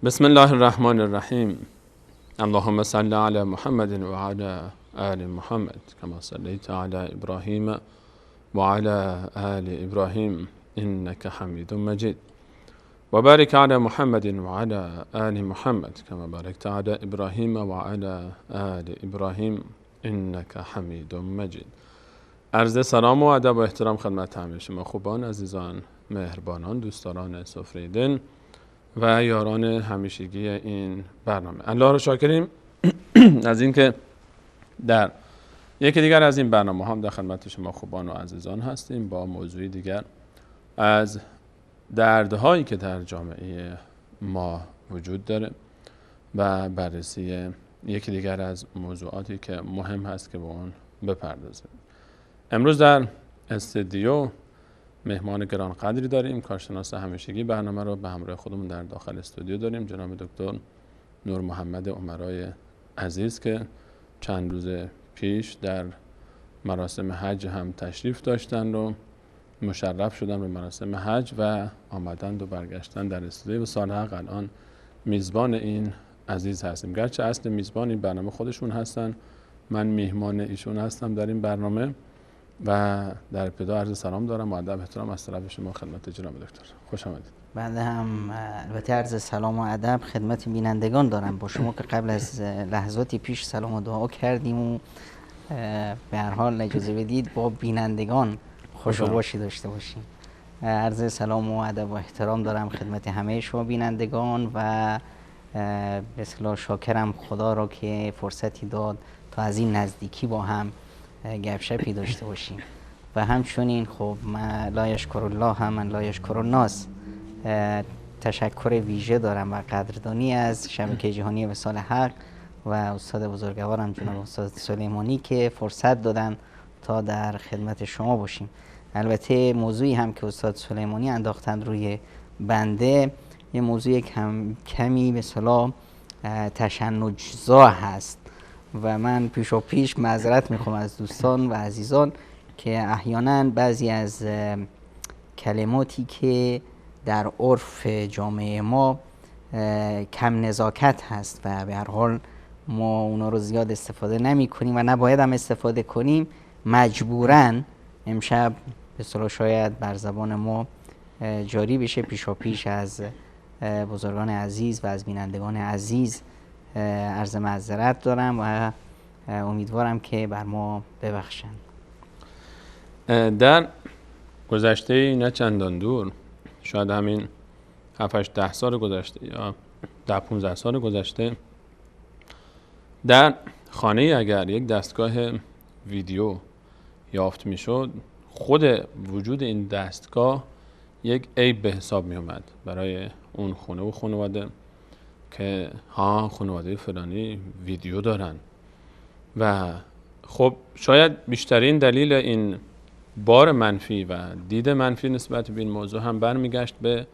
بسم الله الرحمن الرحیم. اللهم صل علی محمد و علی آل محمد كما صليت على ابراهیم و علی آل ابراهیم انك حمید مجید و بارک علی محمد و علی آل محمد كما بارکت علی ابراهیم و علی آل ابراهیم انك حمید مجید. عرض سلام و ادب و احترام خدمت همه شما خوبان، عزیزان، مهربانان، دوستداران سفره دین و یاران همیشگی این برنامه. الله رو شاکریم از اینکه در یکی دیگر از این برنامه هم در خدمت شما خوبان و عزیزان هستیم با موضوعی دیگر از دردهایی که در جامعه ما وجود داره و بررسی یکی دیگر از موضوعاتی که مهم هست که به اون بپردازیم. امروز در استودیو مهمان گرانقدری داریم. کارشناس همیشگی برنامه رو به همراه خودمون در داخل استودیو داریم، جناب دکتر نور محمد عمرای عزیز که چند روز پیش در مراسم حج هم تشریف داشتن و مشرف شدن به مراسم حج و آمدند و برگشتن در استودیو و سال حق الان میزبان این عزیز هستیم. گرچه اصل میزبان این برنامه خودشون هستن، من میهمان ایشون هستم در این برنامه و در ابتدا عرض سلام دارم و ادب احترام از طرف شما خدمت جناب دکتر. خوش آمدید. بنده هم البته عرض سلام و ادب خدمت بینندگان دارم. با شما که قبل از لحظاتی پیش سلام و دعا کردیم و به هر حال اجازه بدید با بینندگان خوش و باشی داشته باشیم. عرض سلام و ادب و احترام دارم خدمت همه شما بینندگان و به اصطلاح شاکرم خدا را که فرصتی داد تا از این نزدیکی با هم گپشپی داشته باشیم و همچنین خب لا یشکر الله من لا یشکر الناس. تشکر ویژه دارم و قدردانی از شبکه جهانی وصال حق و استاد بزرگوارم جناب استاد سلیمانی که فرصت دادن تا در خدمت شما باشیم. البته موضوعی هم که استاد سلیمانی انداختند روی بنده یه موضوع کمی به اصطلاح تشنج‌زا هست و من پیش معذرت میخوام از دوستان و عزیزان که احیانا بعضی از کلماتی که در عرف جامعه ما کم نزاکت هست و به هر حال ما اونا رو زیاد استفاده نمی کنیم و نباید هم استفاده کنیم، مجبوراً امشب به اصطلاح شاید بر زبان ما جاری بشه. پیش از بزرگان عزیز و از بینندگان عزیز عرض معذرت دارم و امیدوارم که بر ما ببخشند. در گذشته نه چندان دور، شاید همین 7-10 سال گذشته یا 10-15 سال گذشته، در خانه اگر یک دستگاه ویدیو یافت میشد، خود وجود این دستگاه یک عیب به حساب می اومد برای اون خونه و خانواده که خانواده فلانی ویدیو دارن و خب شاید بیشترین دلیل این بار منفی و دید منفی نسبت به این موضوع هم برمیگشت به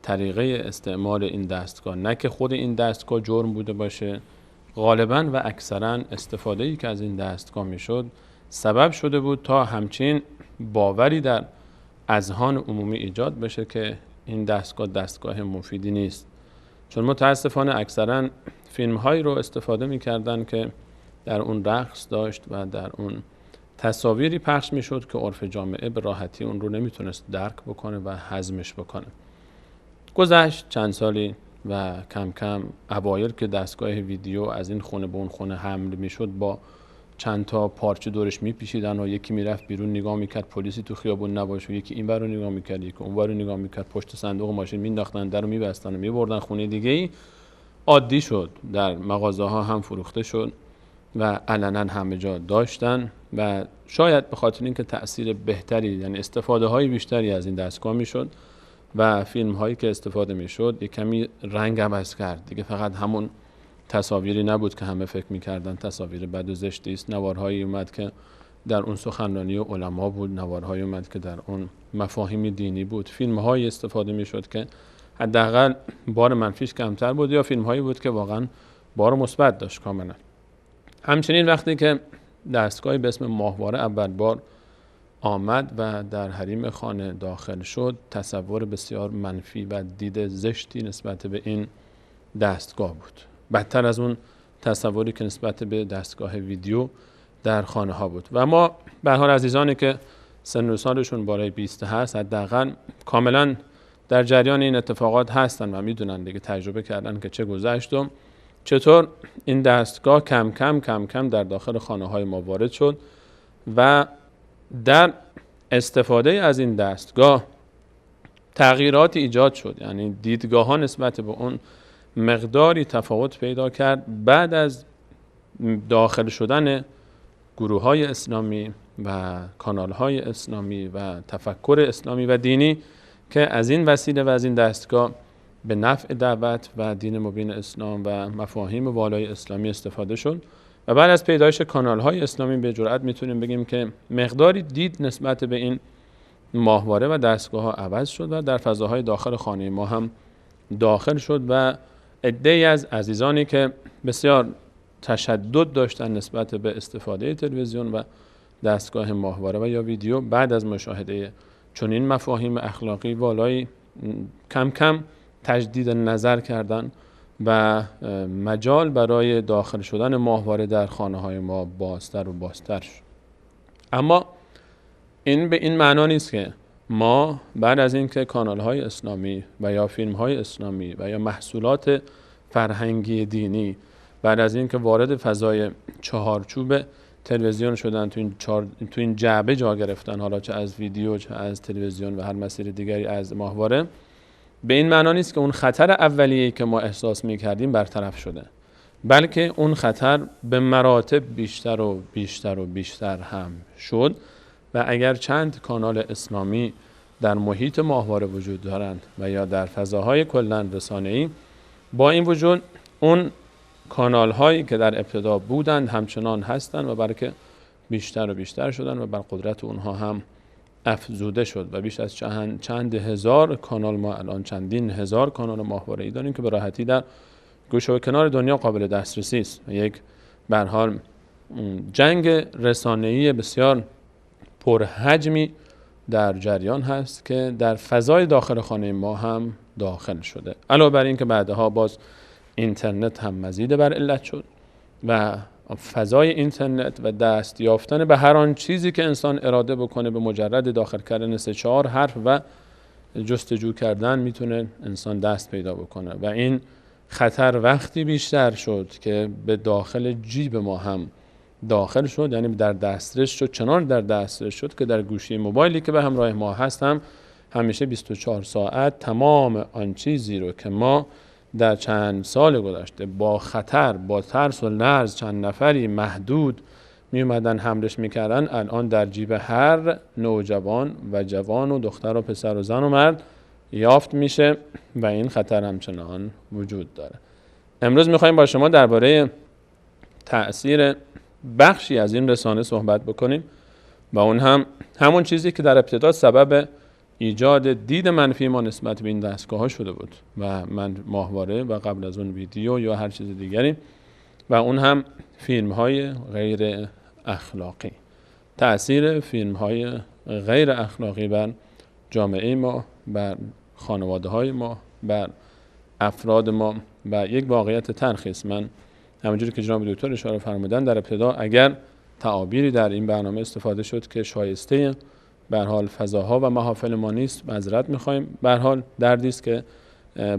طریقه استعمال این دستگاه. نه که خود این دستگاه جرم بوده باشه، غالباً و اکثراً استفاده‌ای که از این دستگاه میشد سبب شده بود تا همچین باوری در اذهان عمومی ایجاد بشه که این دستگاه مفیدی نیست. چون متاسفانه اکثراً فیلم‌هایی رو استفاده می‌کردن که در اون رقص داشت و در اون تصاویری پخش میشد که عرف جامعه به راحتی اون رو نمیتونست درک بکنه و هضمش بکنه. گذشت چند سالی و کم کم اوایل که دستگاه ویدیو از این خونه به اون خونه حمل میشد با چند تا پارچه دورش میپیچیدن و یکی میرفت بیرون نگاه میکرد پلیسی تو خیابون نباشه، یکی این ور رو نگاه میکرد، یکی اون ور رو نگاه میکرد، پشت صندوق ماشین مینداختن، درو میبستن و میبردن خونه دیگه‌ای. عادی شد، در مغازه ها هم فروخته شد و علنا همه جا داشتن و شاید به خاطر اینکه تأثیر بهتری، یعنی استفاده های بیشتری از این دستگاه میشد و فیلم هایی که استفاده میشد یک کمی رنگ عوض کرد دیگه. فقط همون تصاویری نبود که همه فکر میکردن تصاویر بد و زشتی است. نوارهایی اومد که در اون سخنرانی علما بود، نوارهایی اومد که در اون مفاهیم دینی بود، فیلم هایی استفاده میشد که حداقل بار منفیش کمتر بود یا فیلم هایی بود که واقعا بار مثبت داشت کاملا. همچنین وقتی که دستگاهی به اسم ماهواره اول بار آمد و در حریم خانه داخل شد، تصور بسیار منفی و دید زشتی نسبت به این دستگاه بود، بدتر از اون تصوری که نسبت به دستگاه ویدیو در خانه ها بود. و ما به هر حال عزیزانی که سن و سالشون بالای 20 هست حداقل کاملا در جریان این اتفاقات هستن و میدونن دیگه، تجربه کردن که چه گذشت و چطور این دستگاه کم کم در داخل خانه های ما وارد شد و در استفاده از این دستگاه تغییراتی ایجاد شد. یعنی دیدگاه ها نسبت به اون مقداری تفاوت پیدا کرد بعد از داخل شدن گروه های اسلامی و کانال های اسلامی و تفکر اسلامی و دینی که از این وسیله و از این دستگاه به نفع دعوت و دین مبین اسلام و مفاهیم والای اسلامی استفاده شد. و بعد از پیدایش کانال های اسلامی به جرئت میتونیم بگیم که مقداری دید نسبت به این ماهواره و دستگاه ها عوض شد و در فضاهای داخل خانه ما هم داخل شد و عده‌ای از عزیزانی که بسیار تشدد داشتن نسبت به استفاده تلویزیون و دستگاه ماهواره و یا ویدیو، بعد از مشاهده چنین مفاهیم اخلاقی والایی کم کم تجدید نظر کردن و مجال برای داخل شدن ماهواره در خانه های ما بازتر و بازتر شد. اما این به این معنا نیست که ما بعد از اینکه کانال های اسلامی و یا فیلم های اسلامی و یا محصولات فرهنگی دینی بعد از اینکه وارد فضای چهارچوب تلویزیون شدن، تو این جعبه جا گرفتن، حالا چه از ویدیو چه از تلویزیون و هر مسیر دیگری از ماهواره، به این معنا نیست که اون خطر اولیه‌ای که ما احساس می‌کردیم برطرف شده، بلکه اون خطر به مراتب بیشتر و بیشتر و بیشتر هم شد و اگر چند کانال اسلامی در محیط ماهواره وجود دارند و یا در فضاهای کلاً رسانه‌ای، با این وجود اون کانال هایی که در ابتدا بودند همچنان هستند و بلکه بیشتر و بیشتر شدن و بر قدرت اونها هم افزوده شد و بیش از چند هزار کانال، ما الان چندین هزار کانال ماهواره‌ای داریم که به راحتی در گوشه و کنار دنیا قابل دسترسی است. یک به هر حال جنگ رسانه‌ای بسیار پرحجمی در جریان هست که در فضای داخل خانه ما هم داخل شده. علاوه بر این که بعدها باز اینترنت هم مزید بر علت شد و فضای اینترنت و دست یافتن به هر آن چیزی که انسان اراده بکنه به مجرد داخل کردن 3-4 حرف و جستجو کردن میتونه انسان دست پیدا بکنه و این خطر وقتی بیشتر شد که به داخل جیب ما هم داخل شد، یعنی در دسترس شد، چنان در دسترس شد که در گوشی موبایلی که به همراه ما هست هم همیشه 24 ساعت تمام آن چیزی رو که ما در چند سال گذشته با خطر، با ترس و لرز چند نفری محدود می اومدن حملش میکردن، الان در جیب هر نوجوان و جوان و دختر و پسر و زن و مرد یافت میشه و این خطر همچنان وجود داره. امروز میخوایم با شما درباره تأثیر بخشی از این رسانه صحبت بکنیم و اون هم همون چیزی که در ابتدا سبب ایجاد دید منفی ما نسبت به این دستگاه ها شده بود و من ماهواره و قبل از اون ویدیو یا هر چیز دیگری، و اون هم فیلم های غیر اخلاقی. تأثیر فیلم های غیر اخلاقی بر جامعه ما، بر خانواده های ما، بر افراد ما. و یک واقعیت تلخی است، من همونجوری که جناب دکتر اشاره فرمودن در ابتدا اگر تعابیری در این برنامه استفاده شد که شایسته به هر حال فضاها و محافل ما نیست، معذرت می‌خوایم. به هر حال دردی است که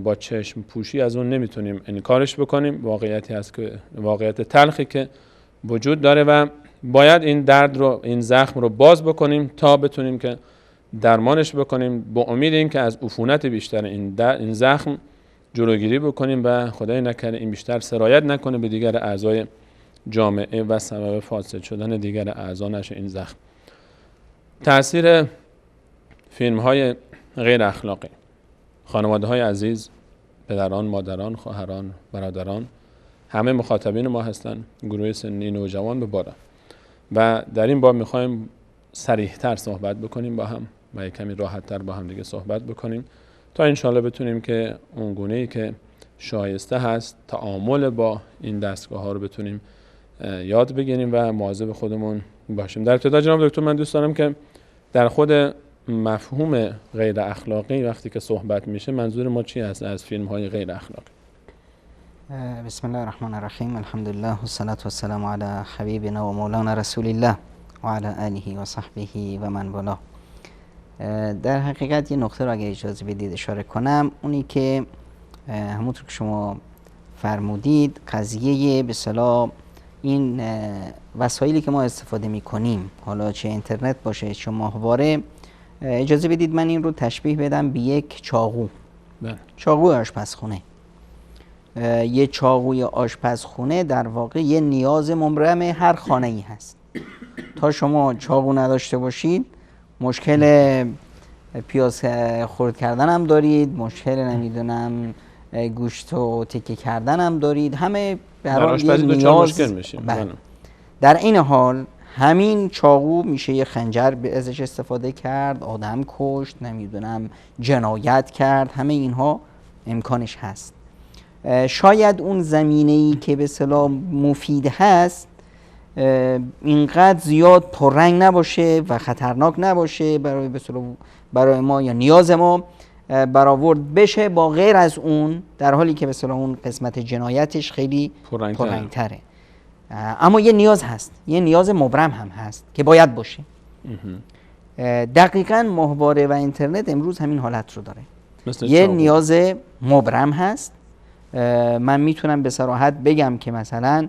با چشم پوشی از اون نمیتونیم انکارش بکنیم. واقعیتی هست که واقعیت تلخی که وجود داره و باید این درد رو، این زخم رو باز بکنیم تا بتونیم که درمانش بکنیم، با امید این که از عفونت بیشتر این زخم جلوگیری بکنیم و خدای نکنه این بیشتر سرایت نکنه به دیگر اعضای جامعه و سبب فاسد شدن دیگر اعضا نشه این زخم. تأثیر فیلم های غیر اخلاقی. خانواده های عزیز، پدران، مادران، خواهران، برادران، همه مخاطبین ما هستن، گروه سنی نوجوان به بالا. و در این باب میخوایم صریح‌تر صحبت بکنیم با هم و یک کمی راحت‌تر با هم دیگه صحبت بکنیم تا انشالله بتونیم که اون گونه‌ای که شایسته هست تعامل با این دستگاه ها رو بتونیم یاد بگیریم و مواظب خودمون باشیم. در ابتدا جناب دکتر من دوست دارم که در خود مفهوم غیر اخلاقی وقتی که صحبت میشه منظور ما چی هست از فیلم های غیر اخلاقی؟ بسم الله الرحمن الرحیم. الحمد لله و الصلاة و السلام علی حبیبنا و مولانا رسول الله و علی آله و صحبه و من والاه. در حقیقت یه نقطه رو اگه اجازه بدید اشاره کنم، اونی که همونطور که شما فرمودید قضیه به اصطلاح این وسایلی که ما استفاده میکنیم، حالا چه اینترنت باشه چه ماهواره، اجازه بدید من این رو تشبیه بدم به یک چاقو. چاقو آشپزخونه. یه چاقوی آشپزخونه در واقع یه نیاز مبرم هر خانه ای هست. تا شما چاقو نداشته باشید مشکل پیاز خرد کردن هم دارید، مشکل نمیدونم گوشت و تکه کردن هم دارید، همه برای یه نیاز مشکل میشه. در این حال همین چاقو میشه یه خنجر به ازش استفاده کرد، آدم کشت، نمیدونم جنایت کرد، همه اینها امکانش هست. شاید اون زمینه‌ای که به اصطلاح مفید هست اینقدر زیاد پررنگ نباشه و خطرناک نباشه برای ما یا نیاز ما برآورد بشه با غیر از اون، در حالی که به اصطلاح اون قسمت جنایتش خیلی پررنگ‌تره. اما یه نیاز هست، یه نیاز مبرم هم هست که باید باشه. دقیقاً ماهواره و اینترنت امروز همین حالت رو داره. یه نیاز مبرم هست. من میتونم به صراحت بگم که مثلا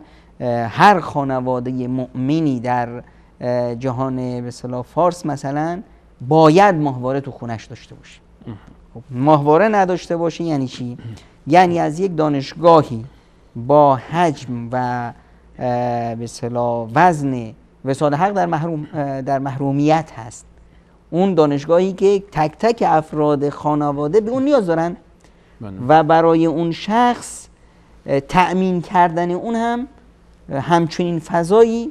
هر خانواده مؤمنی در جهان به اصطلاح فارس مثلا باید ماهواره تو خونش داشته باشه. ماهواره نداشته باشه یعنی چی؟ یعنی از یک دانشگاهی با حجم و به اصطلاح وزن وساد حق در محرومیت هست، اون دانشگاهی که تک تک افراد خانواده به اون نیاز دارن و برای اون شخص تأمین کردن اون هم همچنین فضایی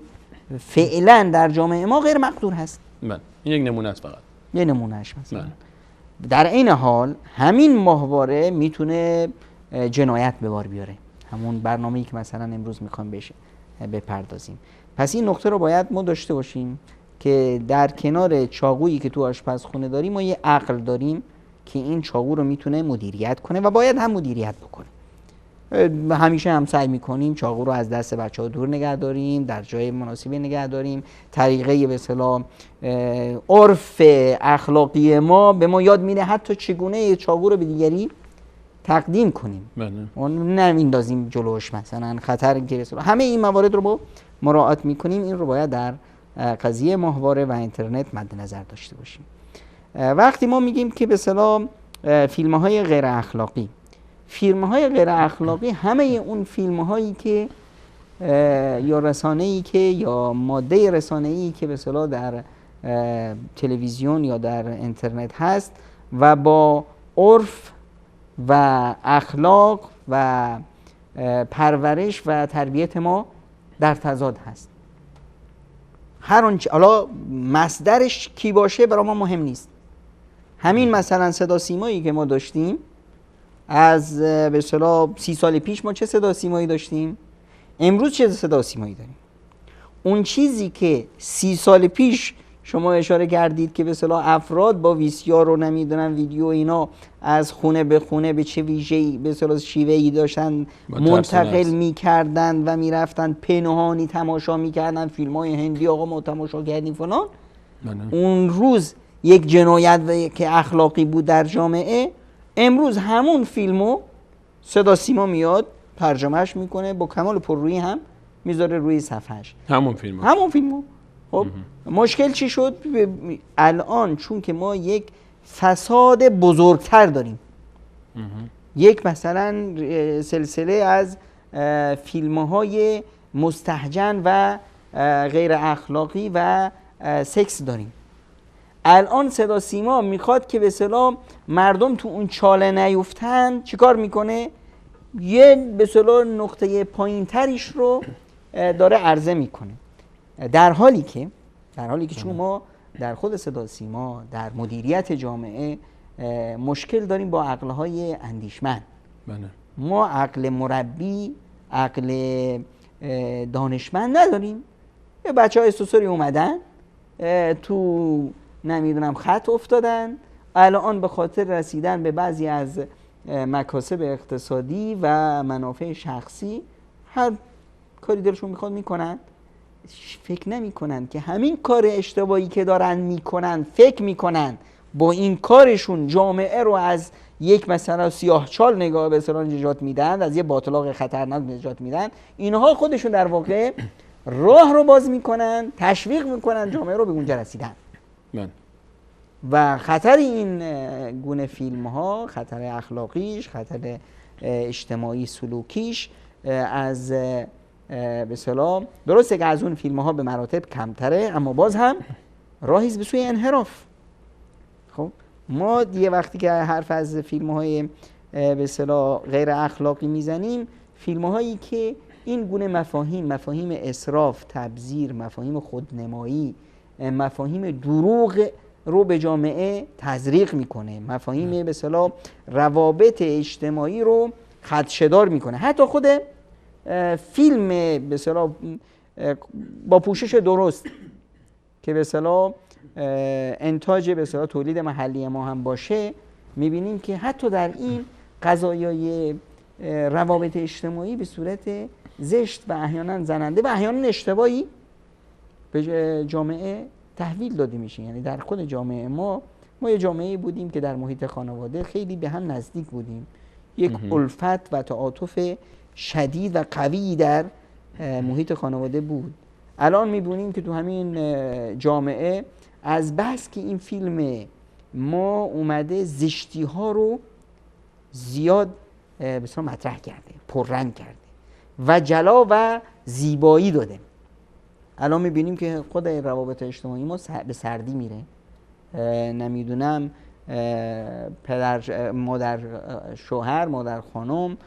فعلا در جامعه ما غیر مقدور هست. این یک نمونه است، فقط یه نمونهش مثلا. در این حال همین ماهواره میتونه جنایت به بار بیاره، همون برنامه‌ای که مثلا امروز میخوام بهش بپردازیم. پس این نقطه رو باید ما داشته باشیم که در کنار چاقویی که تو آشپزخونه داریم ما یه عقل داریم که این چاقو رو میتونه مدیریت کنه و باید هم مدیریت بکنه. همیشه هم سعی میکنیم چاقو رو از دست بچه‌ها دور نگه داریم، در جای مناسبی نگه داریم. طریقه به اصطلاح عرف اخلاقی ما به ما یاد میده حتی چگونه چاقو رو به دیگری تقدیم کنیم. اون نمیندازیم جلوش، مثلا خطر که همه این موارد رو ما مراعات میکنیم. این رو باید در قضیه ماهواره و اینترنت مد نظر داشته باشیم. وقتی ما میگیم که به اصطلاح فیلم‌های غیر اخلاقی، فیلم‌های غیر اخلاقی همه اون فیلم‌هایی که یا رسانه‌ای که یا ماده رسانه‌ای که به اصطلاح در تلویزیون یا در اینترنت هست و با عرف و اخلاق و پرورش و تربیت ما در تضاد هست. هر آنچه حالا مصدرش کی باشه برای ما مهم نیست. همین مثلا صدا سیمایی که ما داشتیم از به اصطلاح 30 سال پیش ما چه صدا سیمایی داشتیم؟ امروز چه صدا سیمایی داریم؟ اون چیزی که 30 سال پیش شما اشاره کردید که به اصطلاح افراد با ویسیار رو نمیدونن ویدیو اینا از خونه به خونه به چه ویژه‌ای به اصطلاح شیوه‌ای داشتن منتقل می‌کردن و میرفتن پنهانی تماشا می‌کردن فیلم‌های هندی، آقا ما تماشا کردیم فلان. اون روز یک جنایت که اخلاقی بود در جامعه، امروز همون فیلمو صدا سیما میاد ترجمهش میکنه با کمال پررویی هم میذاره روی صفحهش. همون فیلمو. خب مشکل چی شد؟ الان چون که ما یک فساد بزرگتر داریم، یک مثلا سلسله از فیلم‌های مستهجن و غیر اخلاقی و سکس داریم. الان صدا سیما میخواد که به اصطلاح مردم تو اون چاله نیفتن، چیکار میکنه؟ یه به اصطلاح نقطه پایین تریش رو داره عرضه میکنه. در حالی که چون ما در خود صدا سیما در مدیریت جامعه مشکل داریم با عقلهای اندیشمند. ما عقل مربی، عقل دانشمند نداریم. یه بچه‌های سوسوری اومدن تو نمیدونم خط افتادن، الان به خاطر رسیدن به بعضی از مکاسب اقتصادی و منافع شخصی هر کاری دلشون میخواد میکنن. فکر نمیکنن که همین کار اشتباهی که دارن میکنن، فکر میکنن با این کارشون جامعه رو از یک مثلا سیاهچال نگاه به اصطلاح نجات میدن، از یه باطلاق خطرناک نجات میدن. اینها خودشون در واقع راه رو باز میکنن، تشویق میکنن جامعه رو به اونجا رسیدن. و خطر این گونه فیلم ها، خطر اخلاقیش، خطر اجتماعی سلوکیش از به اصطلاح درسته که از اون فیلم ها به مراتب کمتره، اما باز هم راهی به سوی انحراف. خب ما یه وقتی که حرف از فیلم های به اصطلاح غیر اخلاقی میزنیم، فیلم هایی که این گونه مفاهیم اسراف، تبذیر، مفاهیم خودنمایی، مفاهیم دروغ رو به جامعه تزریق میکنه، مفاهیم به اصطلاح روابط اجتماعی رو خدشه‌دار میکنه. حتی خود فیلم به اصطلاح با پوشش درست که به اصطلاح انتاج به اصطلاح تولید محلی ما هم باشه، میبینیم که حتی در این قضایای روابط اجتماعی به صورت زشت و احیانا زننده و احیانا اشتباهی به جامعه تحویل داده میشه. یعنی در خود جامعه ما یه جامعه بودیم که در محیط خانواده خیلی به هم نزدیک بودیم، یک الفت و تعاطف شدید و قوی در محیط خانواده بود. الان میبینیم که تو همین جامعه از بس که این فیلم ما اومده زشتی ها رو زیاد بسیار مطرح کرده، پررنگ کرده و جلا و زیبایی داده. الان میبینیم که خود روابط اجتماعی ما به سردی میره. نمیدونم پدر مادر شوهر، مادر خانم،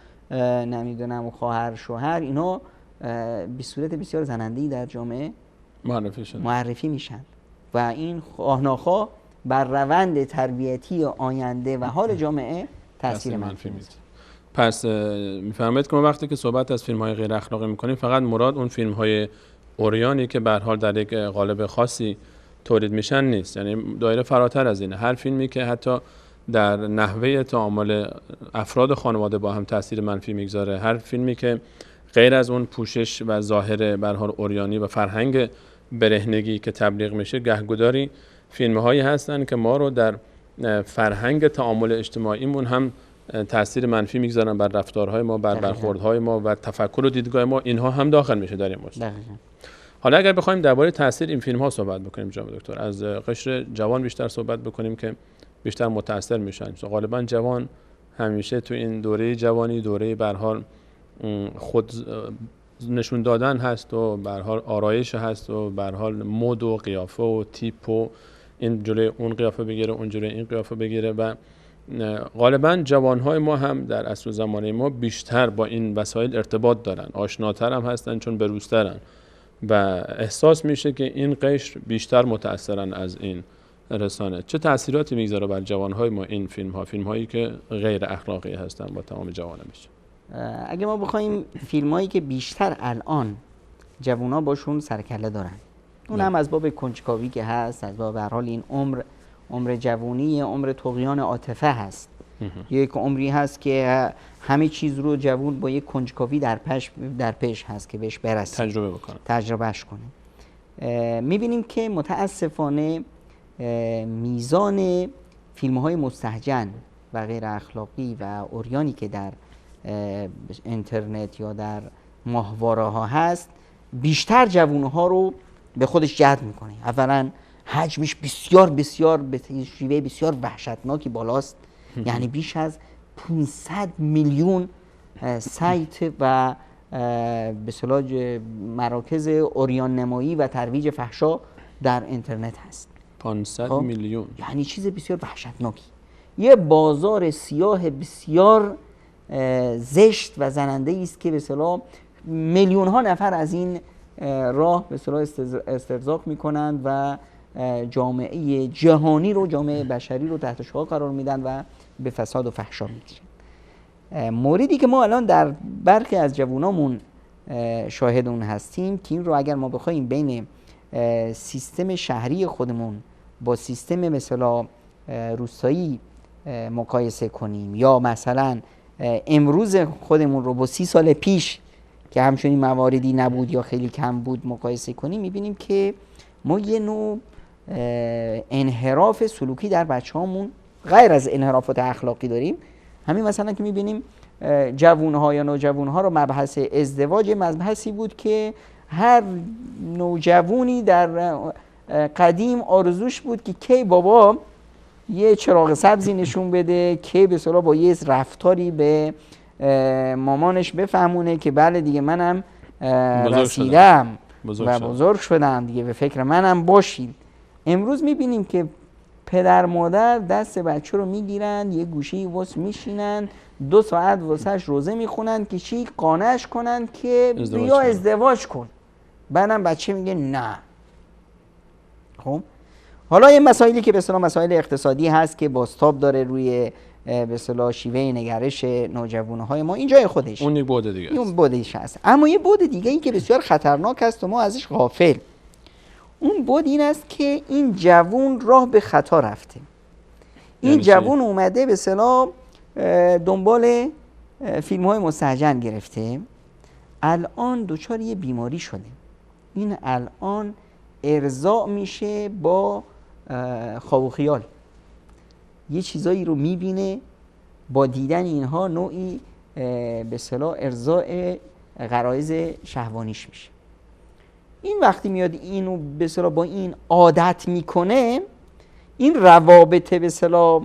نمیدونم خواهر شوهر، اینا به صورت بسیار زننده‌ای در جامعه معرفی میشن و این خواه ناخواه بر روند تربیتی آینده و حال جامعه تاثیر منفی میذاره. پس میفرمایید که ما وقتی که صحبت از فیلم‌های غیر اخلاقی میکنیم، فقط مراد اون فیلم‌های اوریانی که به هر حال در یک قالب خاصی تولید میشن نیست. یعنی دایره فراتر از اینه. هر فیلمی که حتی در نحوه تعامل افراد خانواده با هم تاثیر منفی میگذاره، هر فیلمی که غیر از اون پوشش و ظاهر به هر حال اوریانی و فرهنگ برهنگی که تبلیغ میشه، گهگداری فیلم‌هایی هستن که ما رو در فرهنگ تعامل اجتماعیمون هم تاثیر منفی میگذارن بر رفتارهای ما، بر برخوردهای ما و تفکر و دیدگاه ما. اینها هم داخل میشه در این موضوع. حالا اگر بخوایم درباره تاثیر این فیلم ها صحبت بکنیم جناب دکتر، از قشر جوان بیشتر صحبت بکنیم که بیشتر متاثر میشن. غالبا جوان همیشه تو این دوره جوانی دوره به هر حال خود نشون دادن هست و به هر حال آرایش هست و به هر حال مد و قیافه و تیپ و این جلوی اون قیافه بگیره، اون جلوی این قیافه بگیره و غالبا جوانهای ما هم در عصر زمانه ما بیشتر با این وسایل ارتباط دارن، آشناتر هم هستن چون بروزترن و احساس میشه که این قشر بیشتر متاثرن از این رسانه. چه تأثیراتی میگذاره بر جوانهای ما این فیلم هایی که غیر اخلاقی هستن با تمام جوانبش؟ اگه ما بخوایم فیلم هایی که بیشتر الان جوونا باشون سرکله دارن، اون هم از باب کنجکاوی که هست، از باب به هر حال این عمر جوونی، عمر طغیان عاطفه هست. یک عمری هست که همه چیز رو جوون با یک کنجکاوی در پیش هست که بهش برسه، تجربهش کنه. میبینیم که متاسفانه میزان فیلم های مستهجن و غیر اخلاقی و اوریانی که در اینترنت یا در ماهواره ها هست بیشتر جوون ها رو به خودش جذب میکنه. اولا حجمش بسیار به شیوه بسیار وحشتناکی بالاست. یعنی بیش از 500 میلیون سایت و به اصطلاح مراکز عریان نمایی و ترویج فحشا در اینترنت هست. 500 میلیون، یعنی چیز بسیار وحشتناکی. یه بازار سیاه بسیار زشت و زننده است که به اصطلاح میلیون ها نفر از این راه به اصطلاح استرزاق میکنند و جامعه جهانی رو، جامعه بشری رو تحت شعاع قرار میدن و به فساد و فحشا میکشن. موردی که ما الان در برخی از جوانامون شاهد اون هستیم که این رو اگر ما بخوایم بین سیستم شهری خودمون با سیستم مثلا روستایی مقایسه کنیم یا مثلا امروز خودمون رو با 30 سال پیش که همچنین مواردی نبود یا خیلی کم بود مقایسه کنیم، میبینیم که ما یه نوع انحراف سلوکی در بچه‌هامون غیر از انحرافات اخلاقی داریم. همین مثلا که میبینیم جوانها یا نوجوانها رو مبحث ازدواج مبحثی بود که هر نوجوانی در قدیم آرزوش بود که کی بابا یه چراغ سبزی نشون بده، کی به اصطلاح با یه رفتاری به مامانش بفهمونه که بله دیگه منم رسیدم و بزرگ شدم دیگه، به فکر منم باشید. امروز میبینیم که پدر مادر دست بچه رو میگیرن یه گوشه‌ای واسه میشینن 2 ساعت واسهش روزه میخونن که چی قانعش کنن که بیا ازدواج کن. بعدم بچه میگه نه. خب حالا این مسائلی که به اصطلاح مسائل اقتصادی هست که بازتاب داره روی به اصطلاح شیوه نگرش نوجوانهای ما، این جای خودش، اون یک بعد دیگه است. اون بعدش هست. اما یه بعد دیگه این که بسیار خطرناک است و ما ازش غافل. اون بعد این است که این جوون راه به خطا رفته. این جوون اومده به اصطلاح دنبال فیلم‌های مستهجن گرفته، الان دچار یه بیماری شده. این الان ارضاء میشه با خواب و خیال، یه چیزایی رو میبینه، با دیدن اینها نوعی به اصطلاح ارضاء غرایز شهوانیش میشه. این وقتی میاد اینو به اصطلاح با این عادت میکنه، این روابط به اصطلاح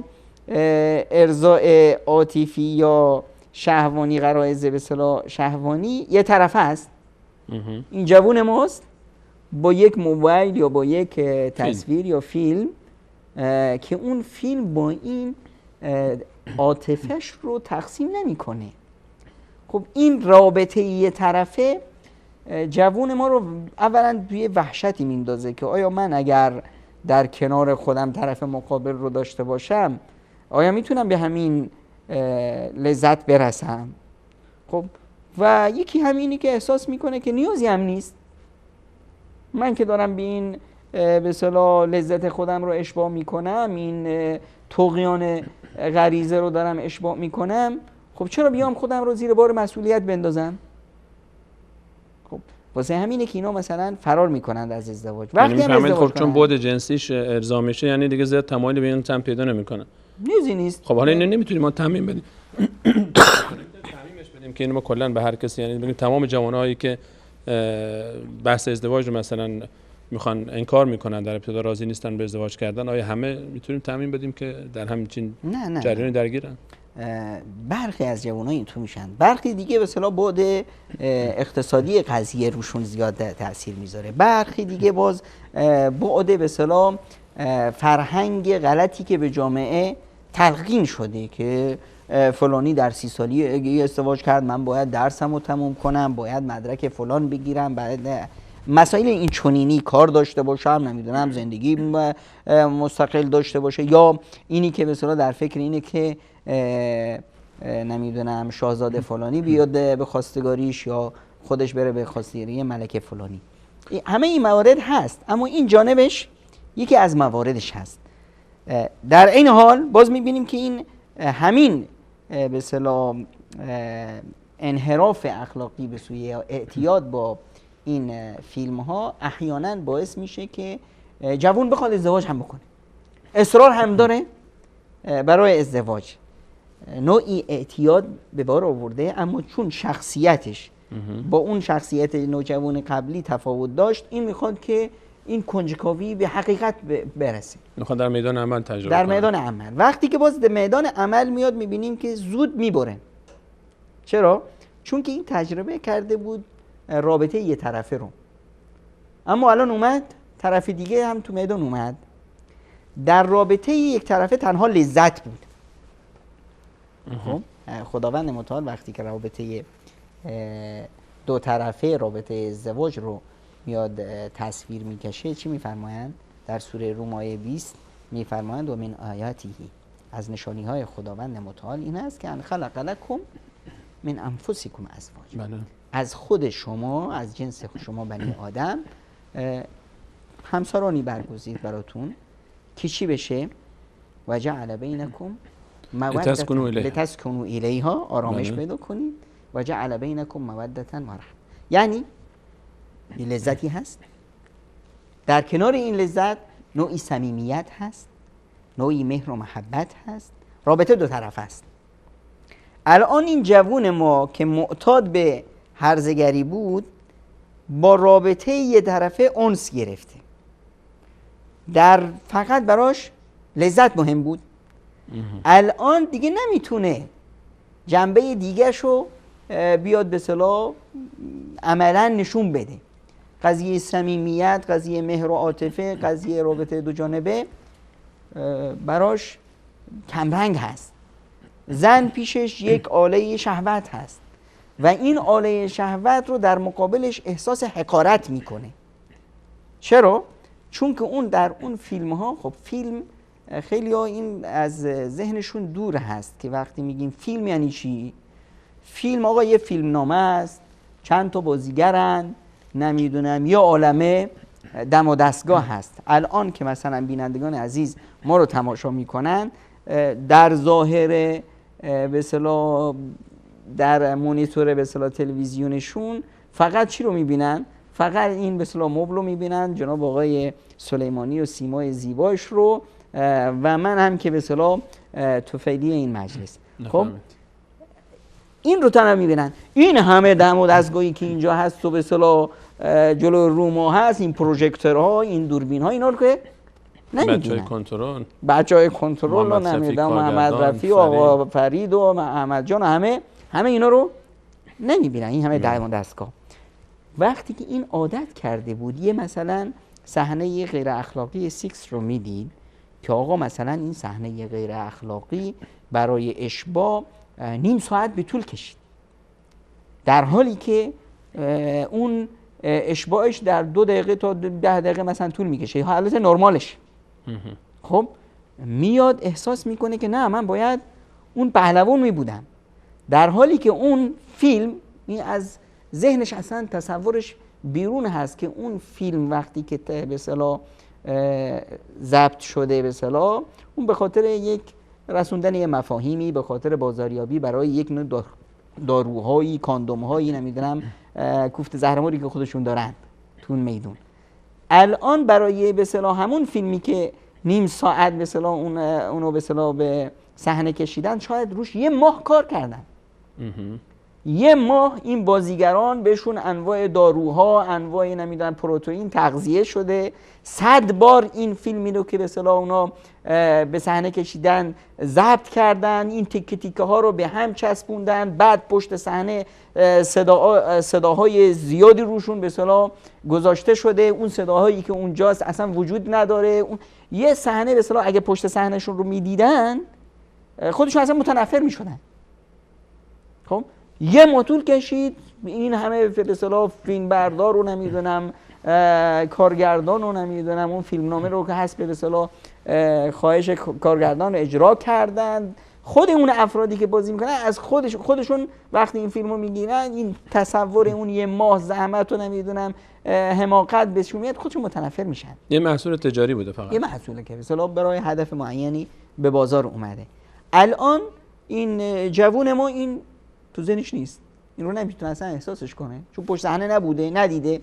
ارضاء عاطفی یا شهوانی، غرایز به اصطلاح شهوانی یه طرف هست. این جوون ماست با یک موبایل یا با یک تصویر یا فیلم که اون فیلم با این عاطفش رو تقسیم نمیکنه. خب این رابطه یه طرفه جوون ما رو اولا توی وحشتی میندازه که آیا من اگر در کنار خودم طرف مقابل رو داشته باشم آیا میتونم به همین لذت برسم؟ خب و یکی همینی که احساس میکنه که نیازی هم نیست، من که دارم به این به اصطلاح لذت خودم رو اشباع میکنم، این طغیان غریزه رو دارم اشباع میکنم، خب چرا بیام خودم رو زیر بار مسئولیت بندازم؟ خب واسه همینه که اینا مثلا فرار میکنند از ازدواج. وقتی هم ازدواج خب چون بعد جنسیش ارضا میشه یعنی دیگه زیاد تمایل به این سمت پیدا نمیکنه. نیازی نیست. خب حالا اینو نمیتونیم ما تعمیم بدیم. تعمیمش بدیم که اینو ما کلا به هر کسی، یعنی بگیم تمام جوانایی که بحث ازدواج رو مثلا میخوان انکار میکنن، در ابتدا راضی نیستن به ازدواج کردن، آیا همه میتونیم تعمیم بدیم که در همین جریان درگیرن؟ برخی از جوانای اینطور میشن، برخی دیگه به اصطلاح بعد اقتصادی قضیه روشون زیاد تاثیر میذاره، برخی دیگه باز بعد به اصطلاح فرهنگ غلطی که به جامعه تلقین شده که فلانی در 30 سالی ازدواج کرد، من باید درسمو تموم کنم، باید مدرک فلان بگیرم، باید مسائل این چنینی کار داشته باشم، نمیدونم زندگی مستقل داشته باشه، یا اینی که به اصطلاح در فکر اینه که نمیدونم شاهزاده فلانی بیاد به خواستگاریش یا خودش بره به خواستگاری ملکه فلانی. همه این موارد هست، اما این جانبش یکی از مواردش هست. در این حال باز میبینیم که این همین به اصطلاح انحراف اخلاقی به سوی اعتیاد با این فیلم ها احیانا باعث میشه که جوان بخواد ازدواج هم بکنه، اصرار هم داره برای ازدواج، نوعی اعتیاد به بار آورده، اما چون شخصیتش با اون شخصیت نوجوان قبلی تفاوت داشت، این میخواد که این کنجکاوی به حقیقت برسه، میخواد در میدان عمل تجربه در میدان عمل. وقتی که باز در میدان عمل میاد میبینیم که زود میبره. چرا؟ چون که این تجربه کرده بود رابطه یه طرفه رو، اما الان اومد طرف دیگه هم تو میدان اومد، در رابطه یک طرفه تنها لذت بود. خب خداوند متعال وقتی که رابطه دو طرفه، رابطه ازدواج رو میاد تصویر میکشه چی میفرمایند؟ در سوره روم آیه 20 میفرمایند و من آیاته، از نشانی های خداوند متعال این است که ان خلق لکم من انفسکم ازواج، از خود شما، از جنس شما بنی آدم همسرانی برگزید براتون که چی بشه؟ و جعل بینکم لتسکنوا الیها. لتسکنوا الیها، آرامش بله. پیدا کنید. و جعل بینکم مودة و رحمة، یعنی یه لذتی هست، در کنار این لذت نوعی صمیمیت هست، نوعی مهر و محبت هست، رابطه دو طرف هست. الان این جوون ما که معتاد به هرزگری بود، با رابطه یه طرفه انس گرفته، در فقط براش لذت مهم بود. الان دیگه نمیتونه جنبه دیگرشو بیاد به اصطلاح عملا نشون بده. قضیه صمیمیت، قضیه مهر و عاطفه، قضیه رابطه دو جانبه براش کمرنگ هست. زن پیشش یک آله شهوت هست و این آله شهوت رو در مقابلش احساس حقارت میکنه. چرا؟ چون که اون در اون فیلم ها، خب فیلم خیلی ها این از ذهنشون دور هست که وقتی میگیم فیلم یعنی چی؟ فیلم آقا یه فیلم نامه است، چند تا بازیگرن، نمیدونم یه عالمه دم و دستگاه هست. الان که مثلا بینندگان عزیز ما رو تماشا میکنن، در ظاهر به اصطلاح در مونیتور به اصطلاح تلویزیونشون فقط چی رو میبینن؟ فقط این به اصطلاح مبل رو میبینن، جناب آقای سلیمانی و سیمای زیباش رو و من هم که به اصطلاح طفیلی این مجلس. خب این رو تنها میبینن. این همه دم و دستگاهی که اینجا هست و به اصطلاح جلو روما هست، این پروژکتورها، این دوربین ها، اینا رو که نمیبینن. بچهای کنترل و نمیدونم محمد رفیع و آقا فرید و محمد جان، همه اینا رو نمیبینن. این همه دم و دستگاه. وقتی که این عادت کرده بود، یه مثلا صحنه غیر اخلاقی سیکس رو میدید که آقا مثلا این صحنه غیر اخلاقی برای اشباع نیم ساعت به طول کشید، در حالی که اون اشباعش در 2 دقیقه تا 10 دقیقه مثلا طول میکشه، حالت نرمالش. خب میاد احساس میکنه که نه، من باید اون پهلوان میبودم، در حالی که اون فیلم این از ذهنش اصلا تصورش بیرون هست که اون فیلم وقتی که به اصطلاح ضبط شده، به اصطلاح اون به خاطر یک رسوندن یه مفاهیمی، به خاطر بازاریابی برای یک نوع داروهایی، کاندومهایی، نمیدونم کوفت زهرماری که خودشون دارن تو میدون، الان برای به اصطلاح همون فیلمی که نیم ساعت به اصطلاح اونو به اصطلاح به صحنه کشیدن، شاید روش 1 ماه کار کردن. 1 ماه این بازیگران بهشون انواع داروها، انواع نمیدونم پروتئین تغذیه شده. 100 بار این فیلمی رو که به اصطلاح اونا به صحنه کشیدن ضبط کردن، این تیکه تیکه ها رو به هم چسبوندن، بعد پشت صحنه صداهای زیادی روشون به اصطلاح گذاشته شده. اون صداهایی که اونجاست اصلا وجود نداره. اون یه صحنه به اصطلاح اگه پشت صحنهشون رو میدیدن خودشون اصلا متنفر میشدن. خب 1 ماه طول کشید این همه به اصطلاح فیلم بردار رو نمیدونم کارگردان رو نمیدونم اون فیلمنامه رو که هست به اصطلاح خواهش کارگردان اجرا کردن. خود اون افرادی که بازی میکنن از خودشون وقتی این فیلمو میگیرن، این تصور اون 1 ماه زحمت و نمیدونم حماقت بهشون میاد، خودشون متنفر میشن. یه محصول تجاری بوده فقط، یه محصوله که به اصطلاح برای هدف معینی به بازار اومده. الان این جوون ما این تو ذهنش نیست، این رو نمیتونه اصلا احساسش کنه چون پشت صحنه نبوده، ندیده،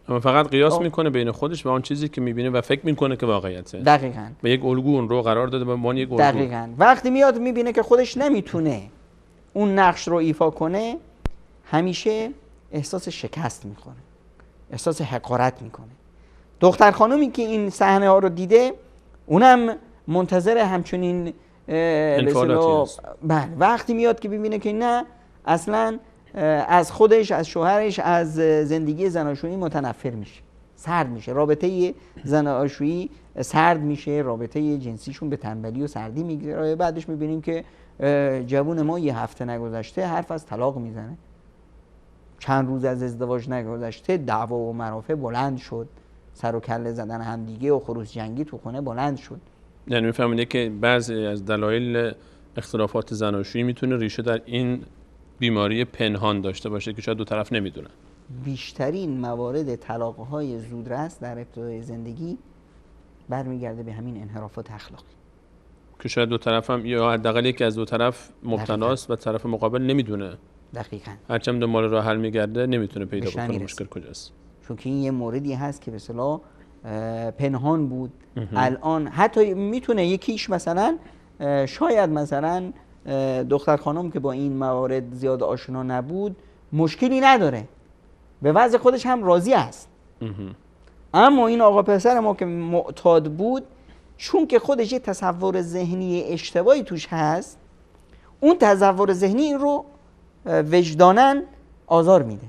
اما فقط قیاس میکنه بین خودش و اون چیزی که میبینه و فکر میکنه که واقعیته. دقیقاً به یک الگو اون رو قرار داده، به عنوان یک الگو. دقیقاً وقتی میاد میبینه که خودش نمیتونه اون نقش رو ایفا کنه، همیشه احساس شکست میکنه، احساس حقارت میکنه. دختر خانومی که این صحنه ها رو دیده، اونم منتظر همچنین انفعالاتی هست. بله، وقتی میاد که ببینه که نه، اصلا از خودش، از شوهرش، از زندگی زناشویی متنفر میشه، سرد میشه، رابطه زناشویی سرد میشه، رابطه جنسیشون به تنبلی و سردی میگیره. بعدش میبینیم که جوون ما 1 هفته نگذشته حرف از طلاق میزنه، چند روز از ازدواج نگذشته دعوا و مرافع بلند شد، سر و کله زدن همدیگه و خروس جنگی تو خونه بلند شد. یعنی میفهمید که بعضی از دلایل اختلافات زناشویی میتونه ریشه در این بیماری پنهان داشته باشه که شاید دو طرف نمیدونن. بیشترین موارد طلاق‌های زودرس در ابتدای زندگی برمیگرده به همین انحرافات اخلاقی. که شاید دو طرف هم یا حداقل یکی از دو طرف مبتلاست و طرف مقابل نمیدونه، دقیقاً هرچند دنبال راه حل میگرده نمیتونه پیدا بهش بکنه نمیرسه. مشکل کجاست. چون که این یه موردی هست که به اصطلاح پنهان بود. الان حتی میتونه یکیش مثلا شاید مثلا دختر خانم که با این موارد زیاد آشنا نبود مشکلی نداره، به وضع خودش هم راضی است. اما این آقا پسر ما که معتاد بود، چون که خودش یه تصور ذهنی اشتباهی توش هست، اون تصور ذهنی این رو وجداناً آزار میده.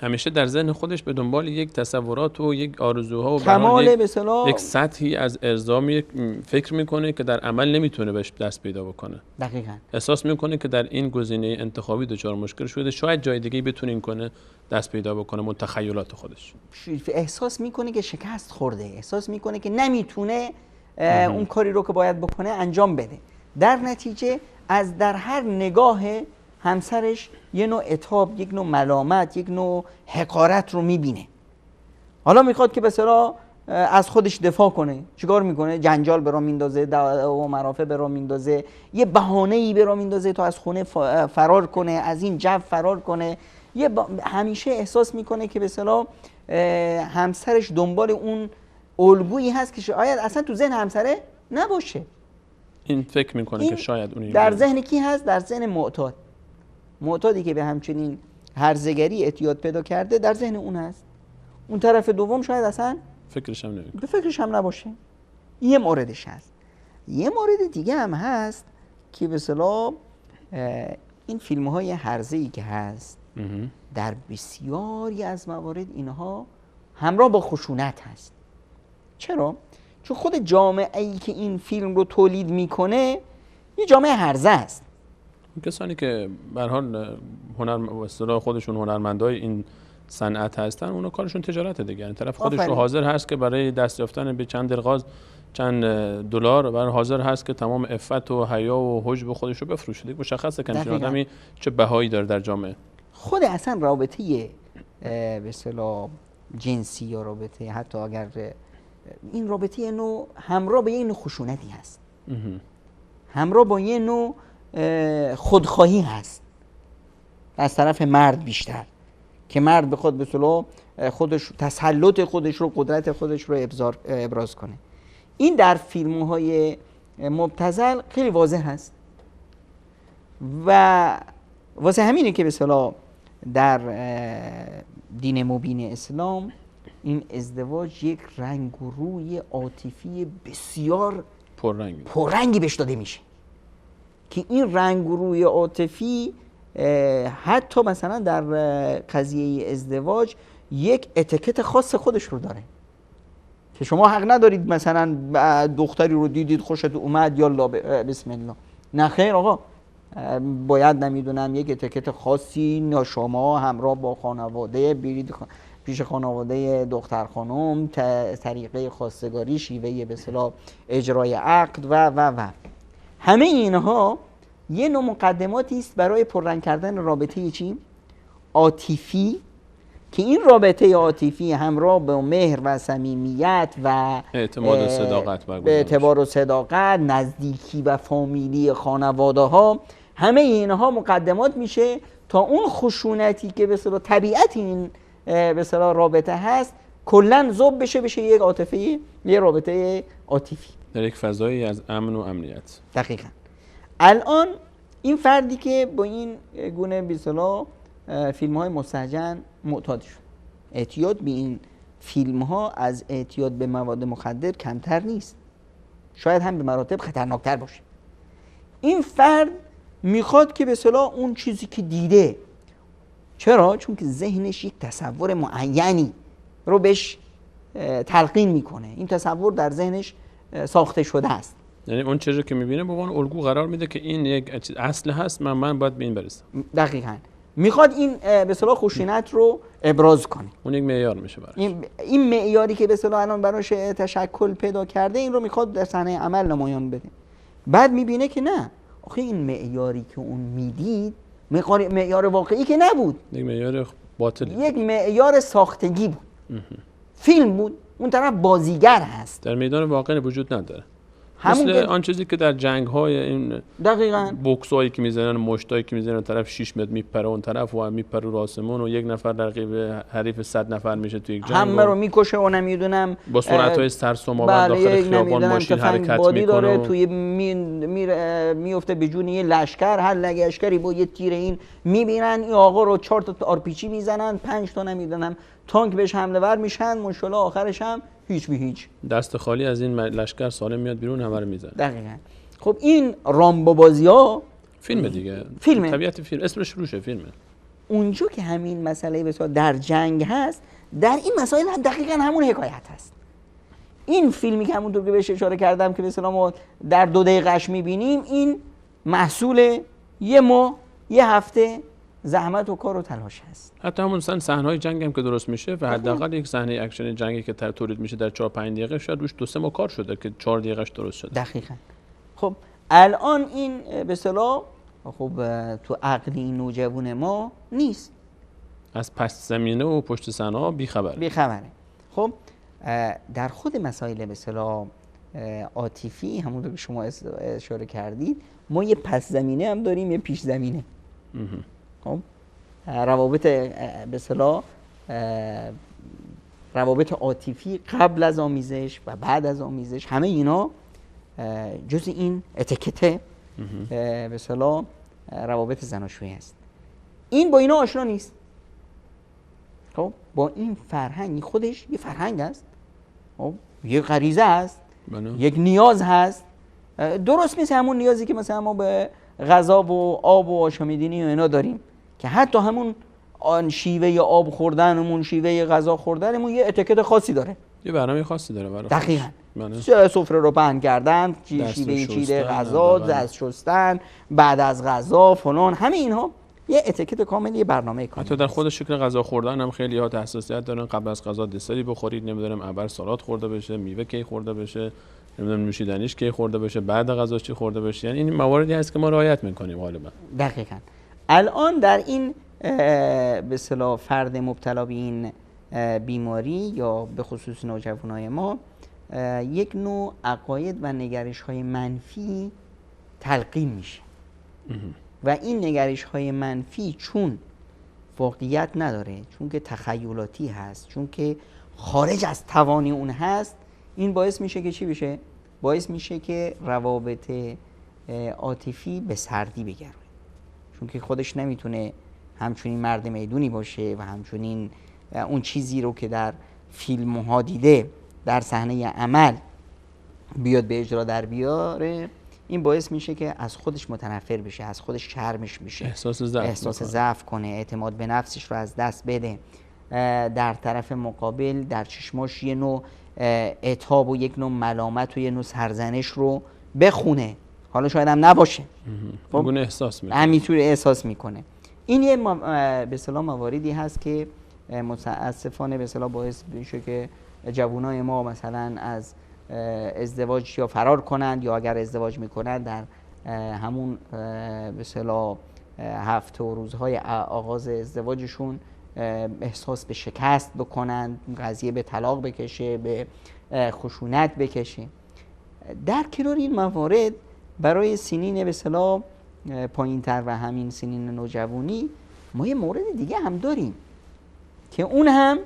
همیشه در ذهن خودش به دنبال یک تصورات و یک آرزوها و کمال به اصطلاح یک سطحی از ارضا فکر میکنه که در عمل نمیتونه بهش دست پیدا بکنه. دقیقاً احساس میکنه که در این گزینه انتخابی دچار مشکل شده، شاید جای دیگه بتونه این کنه دست پیدا بکنه من تخیلات خودش. احساس میکنه که شکست خورده، احساس میکنه که نمیتونه اون کاری رو که باید بکنه انجام بده. در نتیجه از در هر نگاه همسرش یه نوع عتاب، یک نوع ملامت، یک نوع حقارت رو میبینه. حالا میخواد که به اصطلاح از خودش دفاع کنه. چیکار میکنه؟ جنجال برام میندازه، و مرافع برام میندازه، یه بهانه‌ای برام میندازه تا از خونه فرار کنه، از این جو فرار کنه. همیشه احساس میکنه که به اصطلاح همسرش دنبال اون الگویی هست که شاید اصلا تو ذهن همسره نباشه. این فکر میکنه که شاید اون در ذهن کی هست؟ در ذهن معتاد. معتادی که به همچنین هرزگری اعتیاد پیدا کرده در ذهن اون هست. اون طرف دوم شاید اصلا فکرش هم نمیکنه، به فکرش هم نباشه. یه موردش هست. یه مورد دیگه هم هست که به اصطلاح این فیلم های هرزه‌ای که هست در بسیاری از موارد اینها همراه با خشونت هست. چرا؟ چون خود جامعه‌ای که این فیلم رو تولید میکنه یه جامعه هرزه است. کسانی که به هر حال هنر اصطلاح خودشون هنرمندای این صنعت هستن، اونا کارشون تجارت دیگه. این طرف خودش رو حاضر هست که برای دست یافتن به چند دلغاز چند دلار برای حاضر هست که تمام عفت و حیا و حجب خودش رو بفروشه. دیگه مشخصه که همچین آدمی چه بهایی داره در جامعه. خود اصلا رابطه به اصطلاح جنسی یا رابطه حتی اگر این رابطه یه نوع همراه با یه نوع خشونتی هست، همراه با یه نوع خودخواهی هست از طرف مرد بیشتر، که مرد به خود به اصطلاح خودش تسلط خودش رو، قدرت خودش رو ابراز کنه. این در فیلم های مبتذل خیلی واضح هست و واسه همینه که به اصطلاح در دین مبین اسلام این ازدواج یک رنگ و روی عاطفی بسیار پررنگی بهش داده میشه که این رنگ و روی عاطفی حتی مثلا در قضیه ازدواج یک اتیکت خاص خودش رو داره که شما حق ندارید مثلا دختری رو دیدید خوشت اومد یالا بسم الله. نه خیر آقا، باید نمیدونم یک اتیکت خاصی یا شما همراه با خانواده برید پیش خانواده دختر خانم، طریقه خواستگاری، شیوه به اصطلاح اجرای عقد و همه اینها یه نوع مقدماتی است برای پررنگ کردن رابطه چی؟ عاطفی، که این رابطه عاطفی همراه با مهر و صمیمیت و اعتماد و صداقت به اعتبار و صداقت، نزدیکی و فامیلی خانواده ها، همه اینها مقدمات میشه تا اون خشونتی که به اصطلاح طبیعت این به اصطلاح رابطه هست کلا ذوب بشه یک عاطفی، یه رابطه عاطفی در یک فضایی از امن و امنیت. دقیقاً. الان این فردی که با این گونه به اصطلاح فیلم های مستهجن معتاد شد، اعتیاد به این فیلم ها از اعتیاد به مواد مخدر کمتر نیست، شاید هم به مراتب خطرناکتر باشه. این فرد میخواد که به اصطلاح اون چیزی که دیده، چرا؟ چون که ذهنش یک تصور معینی رو بهش تلقین میکنه، این تصور در ذهنش ساخته شده است. یعنی اون چیزی که میبینه به عنوان الگو قرار میده که این یک اصل هست، من باید به این برسم. دقیقاً. میخواد این به اصطلاح خشونت رو ابراز کنه. اون یک معیار میشه براش. این معیاری که به اصطلاح الان براش تشکل پیدا کرده، این رو میخواد در صحنه عمل نمایان بده. بعد میبینه که نه، آخه این معیاری که اون میدید معیار واقعی که نبود، یک معیار باطلی، یک معیار ساختگی بود. فیلم بود، اون طرف بازیگر هست، در میدان واقعی وجود نداره. مثل آن چیزی که در جنگ‌های این دقیقاً بوکس‌هایی که میزنن، مشتایی که میزنن، طرف 6 متر میپره اون طرف و میپره رو آسمون و یک نفر رقیب حریف 100 نفر میشه تو یک جنگ، همه رو میکشه و نمیدونم با سرعت‌های سرسام‌آور داخل خیابان ماشین حرکت میکنه، توی میفته به جون یه لشکر، هر لشکری با یه تیر این میبینن این آقا رو 4 تا آرپیجی میزنن، 5 تا نمیدونم تانک بهش حمله ور میشن، ماشاءالله آخرش هم هیچ به هیچ، دست خالی از این لشکر سالم میاد بیرون، همه رو میزنه. دقیقاً. خب این رامبو بازی‌ها فیلم دیگه، فیلمه، طبیعت فیلم اسمش روشه فیلمه. اونجا که همین مسئله بسیار در جنگ هست، در این مسائل هم دقیقاً همون حکایت هست. این فیلمی که همونطور که بهش اشاره کردم که مثلا ما در 2 دقیقه‌اش می‌بینیم، این محصول یه ماه، یه هفته زحمت و کار و تلاش هست. حتی همون صحنه‌های جنگ هم که درست میشه و حداقل یک صحنه اکشن جنگی که تولید میشه در 4 5 دقیقه، شاید روش 2 3 ماه کار شده که 4 دقیقه‌اش درست شده. دقیقاً. خب الان این به اصطلاح خب تو عقل این نوجوان ما نیست، از پس زمینه و پشت صحنه بیخبره. خب در خود مسائل به اصطلاح عاطفی، همونطور که شما اشاره کردید، ما یه پس زمینه هم داریم، یه پیش زمینه. خب روابط به اصطلاح روابط عاطفی قبل از آمیزش و بعد از آمیزش، همه اینا جز این اتیکت به اصطلاح روابط زناشویی است. این با اینا آشنا نیست. خب با این فرهنگ، خودش یه فرهنگ است، خب یه غریزه است، یک نیاز هست. درست مثل همون نیازی که مثلا ما به غذا و آب و آشامیدنی و اینا داریم، که حتی همون آن شیوه آب خوردنمون، شیوه غذا خوردنمون یه اتیکت خاصی داره، یه برنامه خاصی داره برای دقیقاً. بله. سفره رو پهن کردن، شیوه چیده غذا، دست شستن بعد از غذا فلان، همه اینها یه اتیکت کامل، یه برنامه کامل. حتی در خود شکل غذا خوردن هم خیلی ها حساسیت دارن. قبل از غذا دسری بخورید، نمیدونم اول سالاد خورده بشه، میوه کی خورده بشه، نمیدونم نوشیدنیش کی خورده بشه، بعد غذا چی خورده بشه. یعنی این مواردی هست که ما رعایت میکنیم غالبا. دقیقاً. الان در این به اصطلاح فرد مبتلا به این بیماری یا به خصوص نوجوانای ما یک نوع عقاید و نگرش‌های منفی تلقین میشه و این نگرش‌های منفی چون واقعیت نداره، چون که تخیلاتی هست، چون که خارج از توان اون هست، این باعث میشه که چی بشه؟ باعث میشه که روابط عاطفی به سردی بگرده، چون که خودش نمیتونه همچنین مرد میدونی باشه و همچنین اون چیزی رو که در فیلم ها دیده در صحنه عمل بیاد به اجرا در بیاره. این باعث میشه که از خودش متنفر بشه، از خودش شرمش میشه، احساس ضعف کنه، اعتماد به نفسش رو از دست بده، در طرف مقابل در چشماش یه نوع عتاب و یک نوع ملامت و یه نوع سرزنش رو بخونه، حالا شاید هم نباشه، خب احساس میکنه، همینطور احساس میکنه. این یه به اصطلاح مواردی هست که متاسفانه به اصطلاح باعث میشه که جوانای ما مثلا از ازدواج یا فرار کنند، یا اگر ازدواج میکنند در همون به اصطلاح هفته و روزهای آغاز ازدواجشون احساس به شکست بکنند، قضیه به طلاق بکشه، به خشونت بکشه. در کنار این موارد برای سنین به اصطلاح پایین‌تر و همین سنین نوجوانی ما یه مورد دیگه هم داریم که اون هم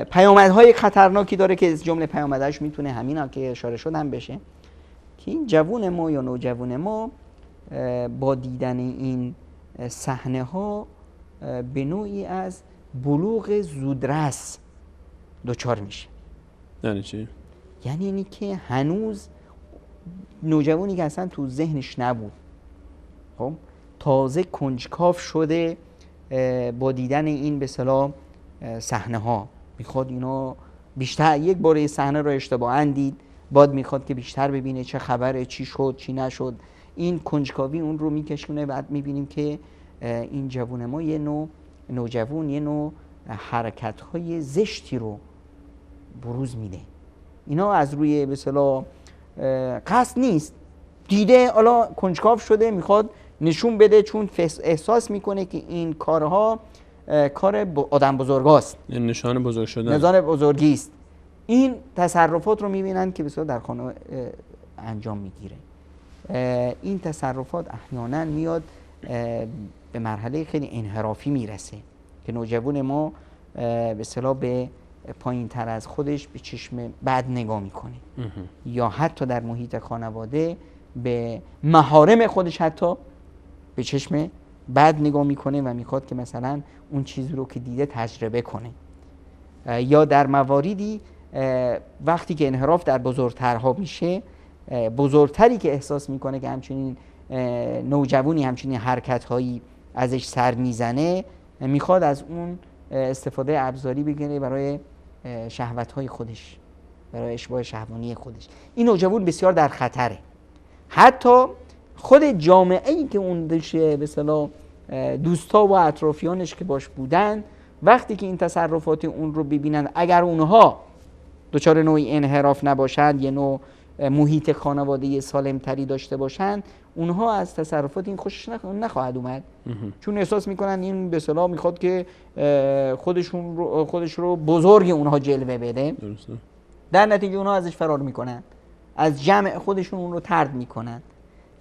پیامدهای خطرناکی داره که از جمله پیامدهاش میتونه همینا که اشاره شد هم بشه، که این جوون ما یا نوجوان ما با دیدن این صحنه ها به نوعی از بلوغ زودرس دچار میشه. یعنی چی؟ یعنی اینی که هنوز نوجوانی که اصلا تو ذهنش نبود، خب تازه کنجکاو شده با دیدن این به اصطلاح صحنه ها، میخواد اینا بیشتر، یک بار صحنه رو اشتباهاً دید، بعد میخواد که بیشتر ببینه چه خبره، چی شد چی نشد. این کنجکاوی اون رو میکشونه. بعد میبینیم که این جوون ما یه نوع نوجوان یه نوع حرکت های زشتی رو بروز میده. اینا از روی به اصطلاح قصد نیست، دیده حالا کنجکاو شده میخواد نشون بده، چون احساس میکنه که این کارها کار آدم بزرگاست، نشان بزرگ شدن، نشان بزرگی است. این تصرفات رو میبینن که بسیار در انجام میگیره. این تصرفات احیانا میاد به مرحله خیلی انحرافی میرسه که نوجوان ما به اصطلاح به پایین تر از خودش به چشم بد نگاه میکنه یا حتی در محیط خانواده به محارم خودش حتی به چشم بد نگاه میکنه و میخواد که مثلا اون چیز رو که دیده تجربه کنه. یا در مواردی وقتی که انحراف در بزرگترها میشه، بزرگتری که احساس میکنه که همچنین نوجوانی همچنین حرکتهایی ازش سر میزنه، میخواد از اون استفاده ابزاری بگیره برای شهوتهای خودش، برای اشباع شهوانی خودش. این نوجوان بسیار در خطره. حتی خود جامعه‌ای که اون دشه به اصطلاح دوستا و اطرافیانش که باش بودن، وقتی که این تصرفات اون رو ببینن، اگر اونها دچار نوعی انحراف نباشند، یه نوع محیط خانواده سالمتری داشته باشند، اونها از تصرفات این خوشش نخواهد اومد، چون احساس میکنن این به اصطلاح میخواد که خودش رو بزرگ اونها جلوه بده. درسته. در نتیجه اونها ازش فرار میکنن، از جمع خودشون اون رو طرد میکنن.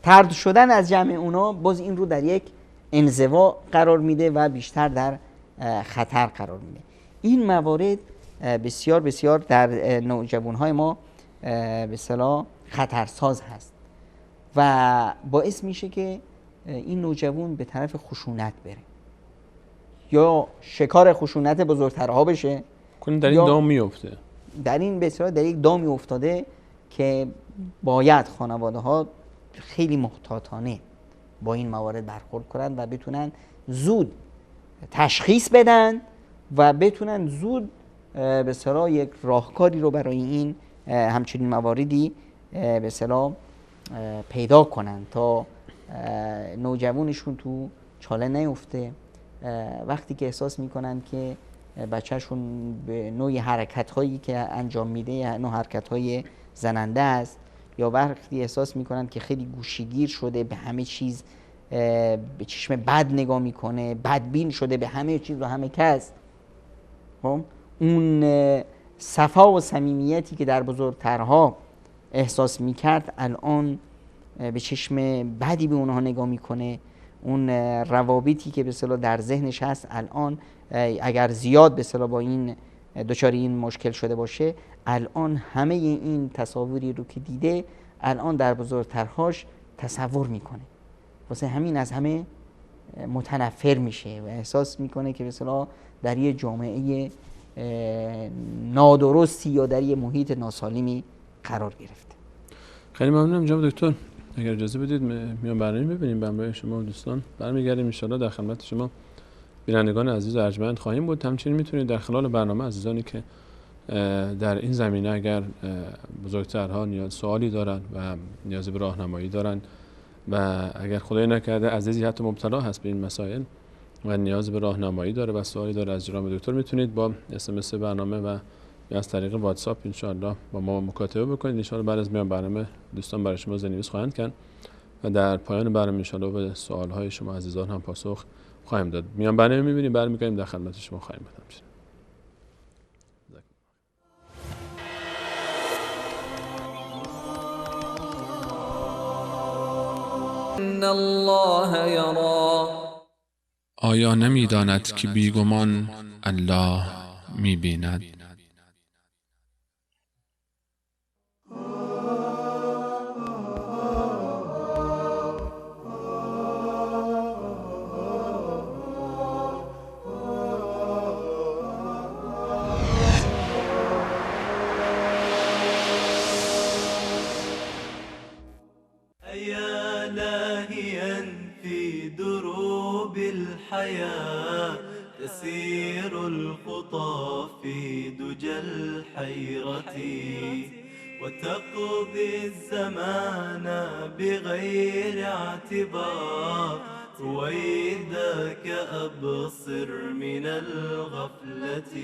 طرد شدن از جمع اونها باز این رو در یک انزوا قرار میده و بیشتر در خطر قرار میده. این موارد بسیار بسیار در نوجوانهای ما به اصطلاح خطرساز هست و باعث میشه که این نوجوان به طرف خشونت بره یا شکار خشونت بزرگترها بشه. کنه در این دام میفته، در این بسیار در یک دامی افتاده که باید خانواده ها خیلی محتاطانه با این موارد برخورد کنند و بتونن زود تشخیص بدن و بتونن زود به اصطلاح یک راهکاری رو برای این همچنین مواردی به اصطلاح پیدا کنن تا نوجوانشون تو چاله نیفته. وقتی که احساس میکنن که بچهشون به نوعی حرکت هایی که انجام میده نوع حرکت های زننده است، یا وقتی احساس میکنن که خیلی گوشه‌گیر شده، به همه چیز به چشم بد نگاه میکنه، بدبین شده به همه چیز و همه کس، اون صفا و صمیمیتی که در بزرگترها احساس میکرد الان به چشم بدی به اونها نگاه میکنه. اون روابطی که به اصطلاح در ذهنش هست الان اگر زیاد به اصطلاح با این دچار این مشکل شده باشه، الان همه این تصاویری رو که دیده الان در بزرگترهاش تصور میکنه، واسه همین از همه متنفر میشه و احساس میکنه که به اصطلاح در یه جامعه نادرستی یا در یه محیط ناسالمی قرار گرفته. خیلی ممنونم جناب دکتر. اگر اجازه بدید میام برنامه ببینیم، به همراه شما دوستان برمیگردیم ان شاءالله در خدمت شما بینندگان عزیز و ارجمند خواهیم بود. همچنین میتونید در خلال برنامه عزیزانی که در این زمینه اگر بزرگترها نیاز سوالی دارن و نیاز به راهنمایی دارن و اگر خدای نکرده عزیزی حتی مبتلا هست به این مسائل و نیاز به راهنمایی داره و سوالی داره از جناب دکتر، میتونید با SMS برنامه و یا از طریق واتساپ ان شاءالله با ما مکاتبه بکنید. ان شاءالله بعد از میان برنامه دوستان برای شما زنیویس خواهند کرد و در پایان برنامه ان شاءالله به سوال‌های شما عزیزان هم پاسخ خواهیم داد. میان برنامه می‌بینیم، برمیگردیم در خدمت شما خواهیم بود. ان الله یرا. آیا نمی‌داند که بیگمان الله می‌بیند؟ تسير الخطى في دجى الحيرة وتقضي الزمان بغير اعتبار رويدك أبصر من الغفلة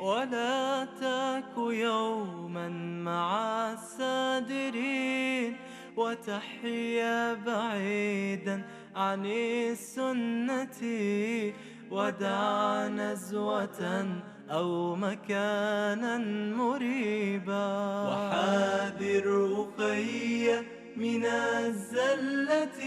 ولا تاك يوما مع السادرين وتحيا بعيدا عن السنة ودع نزوة أو مكانا مريبا وحاذر أخي من الزلة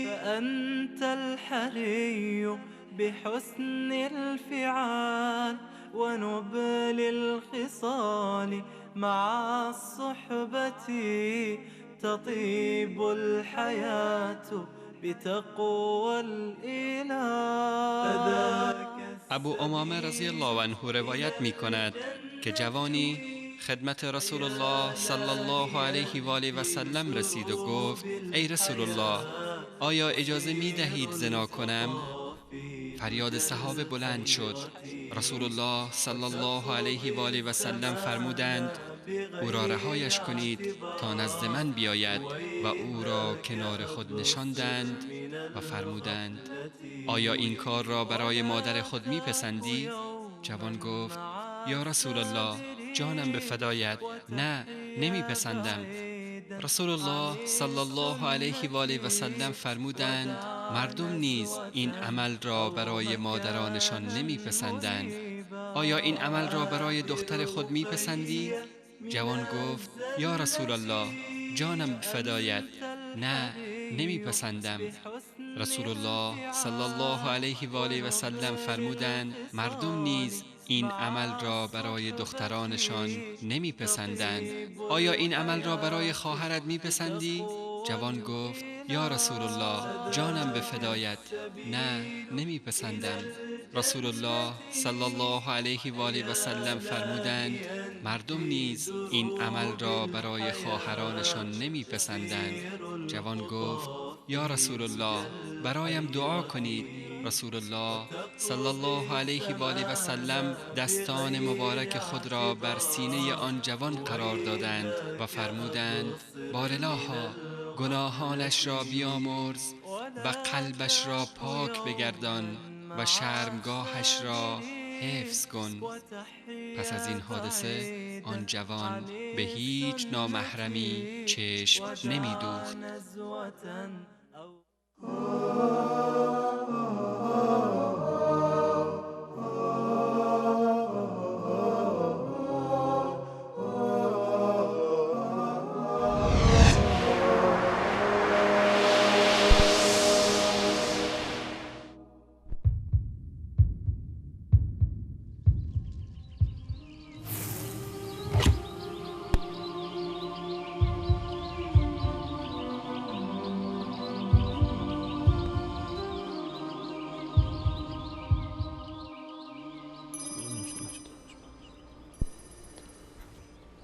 فأنت الحري بحسن الفعال ونبل الخصال مع الصحبة تطيب الحياة بتقوى الإله. ابو امامه رضی الله عنه روایت می کند که جوانی خدمت رسول الله صلی الله علیه و آله و سلم رسید و گفت ای رسول الله آیا اجازه می دهید زنا کنم؟ فریاد صحابه بلند شد. رسول الله صلی الله علیه و آله و سلم فرمودند او را رهایش کنید تا نزد من بیاید و او را کنار خود نشاندند و فرمودند آیا این کار را برای مادر خود میپسندی؟ جوان گفت یا رسول الله جانم به فدایت، نه نمیپسندم. رسول الله صلی الله علیه و آله و سلم فرمودند مردم نیز این عمل را برای مادرانشان نمیپسندند. آیا این عمل را برای دختر خود میپسندی؟ جوان گفت یا رسول الله جانم به فدایت، نه نمیپسندم. رسول الله صلی الله علیه و آله و سلم فرمودند مردم نیز این عمل را برای دخترانشان نمیپسندند. آیا این عمل را برای خواهرت میپسندی؟ جوان گفت یا رسول الله جانم به فدایت، نه نمیپسندم. رسول الله صلی الله علیه و آله و سلم فرمودند مردم نیز این عمل را برای خواهرانشان نمیپسندند. جوان گفت یا رسول الله برایم دعا کنید. رسول الله صلی الله علیه و آله و سلم دستان مبارک خود را بر سینه آن جوان قرار دادند و فرمودند بارالها گناهانش را بیامرز و قلبش را پاک بگردان و شرمگاهش را حفظ کن. پس از این حادثه آن جوان به هیچ نامحرمی چشم نمی دوخت.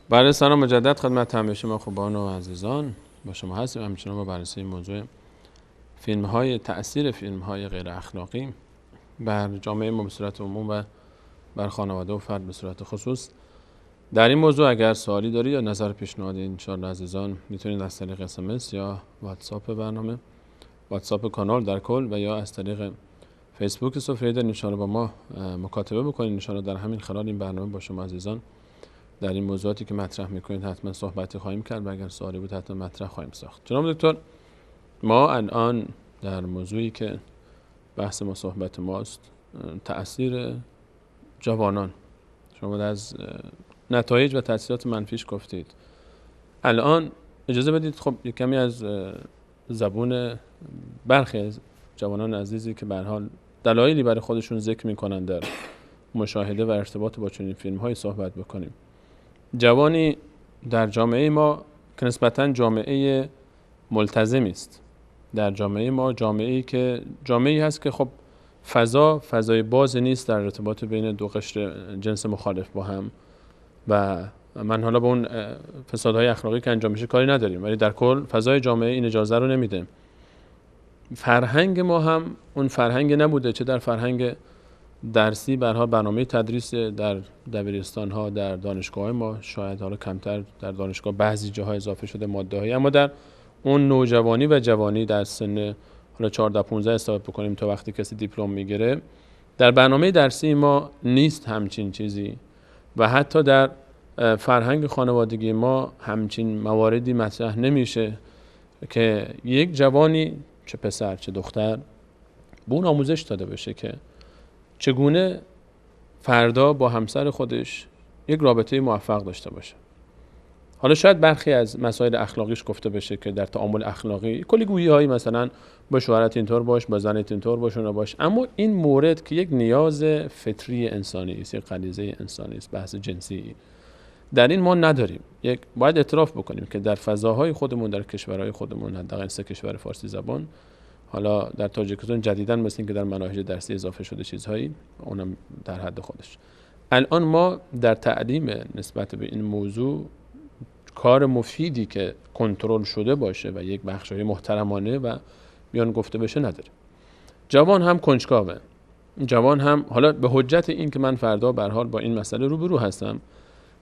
بله سلام مجدد خدمت همه شما خوبان و عزیزان، با شما هستیم همچنان با بررسی موضوع تأثیر فیلم های غیر اخلاقی بر جامعه ما به صورت عموم و بر خانواده و فرد به صورت خصوص. در این موضوع اگر سوالی دارید یا نظر پیشنهادی انشاءالله عزیزان میتونید از طریق SMS یا واتساپ برنامه، واتساپ کانال در کل و یا از طریق فیسبوک سفره دین انشاءالله با ما مکاتبه بکنید. انشاءالله در همین خلال این برنامه با شما عزیزان در این موضوعاتی که مطرح میکنید حتما صحبتی خواهیم کرد و اگر سوالی بود حتما مطرح خواهیم ساخت. جناب دکتر، ما الان در موضوعی که بحث ما صحبت ماست تأثیر جوانان، شما از نتایج و تأثیرات منفیش گفتید. الان اجازه بدید خب یک کمی از زبون برخی از جوانان عزیزی که به هر حال دلایلی برای خودشون ذکر میکنن در مشاهده و ارتباط با چنین فیلم‌های صحبت بکنیم. جوانی در جامعه ما که نسبتاً جامعه ملتزمی است، در جامعه ما جامعه‌ای که جامعه‌ای هست که خب فضای باز نیست در ارتباط بین دو قشر جنس مخالف با هم و من حالا با اون فسادهای اخلاقی که انجام میشه کاری نداریم، ولی در کل فضای جامعه این اجازه رو نمیده. فرهنگ ما هم اون فرهنگ نبوده، چه در فرهنگ درسی به هر حال برنامه تدریس در دبیرستان ها، در دانشگاه ما شاید حالا کمتر در دانشگاه بعضی جاها اضافه شده ماده هایی، اما در اون نوجوانی و جوانی در سن حالا 14 15 حساب بکنیم تا وقتی کسی دیپلم میگیره، در برنامه درسی ما نیست همچین چیزی و حتی در فرهنگ خانوادگی ما همچین مواردی مطرح نمیشه که یک جوانی چه پسر چه دختر به اون آموزش داده بشه که چگونه فردا با همسر خودش یک رابطه موفق داشته باشه. حالا شاید برخی از مسائل اخلاقیش گفته بشه که در تعامل اخلاقی کلی گویی‌هایی مثلا با شوهرت اینطور باش، با زنت اینطور باش، اون باش، اما این مورد که یک نیاز فطری انسانی است، یک غریزه انسانی است، بحث جنسی، در این ما نداریم. باید اعتراف بکنیم که در فضاهای خودمون، در کشورهای خودمون، حداقل 3 کشور فارسی زبان، حالا در تاجیکستان جدیداً مثل این که در مناهج درسی اضافه شده چیزهایی، اونم در حد خودش. الان ما در تعلیم نسبت به این موضوع کار مفیدی که کنترل شده باشه و یک بخشای محترمانه و بیان گفته بشه نداریم. جوان هم کنجکاوه، جوان هم حالا به حجت این که من فردا به هر حال با این مسئله روبرو هستم،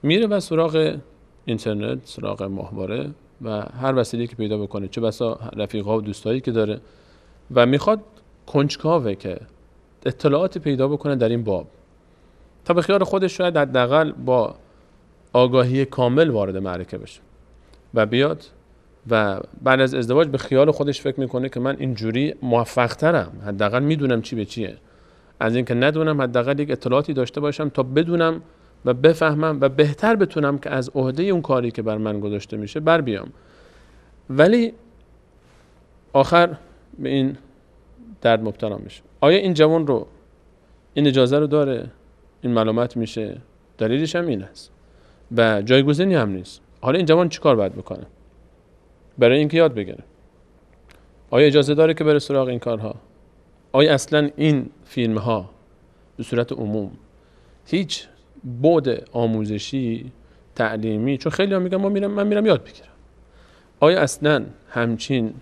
میره و سراغ اینترنت، سراغ ماهواره و هر وسیله‌ای که پیدا بکنه، چه بسا رفیقا و دوستایی که داره، و میخواد کنجکاوه که اطلاعاتی پیدا بکنه در این باب تا به خیال خودش شاید حداقل با آگاهی کامل وارد معرکه بشه و بیاد و بعد از ازدواج به خیال خودش فکر میکنه که من اینجوری موفق ترم، حداقل میدونم چی به چیه، از اینکه ندونم حداقل یک اطلاعاتی داشته باشم تا بدونم و بفهمم و بهتر بتونم که از عهده اون کاری که بر من گذاشته میشه بر بیام. ولی آخر به این درد مبتلا میشه. آیا این جوان رو این اجازه رو داره؟ این ملامت میشه؟ دلیلش هم این است و جایگزینی هم نیست. حالا این جوان چیکار باید بکنه برای اینکه یاد بگیره؟ آیا اجازه داره که بره سراغ این کارها؟ آیا اصلا این فیلم ها به صورت عموم هیچ بعد آموزشی، تعلیمی، چون خیلی ها میگن من میرم یاد بگیرم، آیا اصلا همچین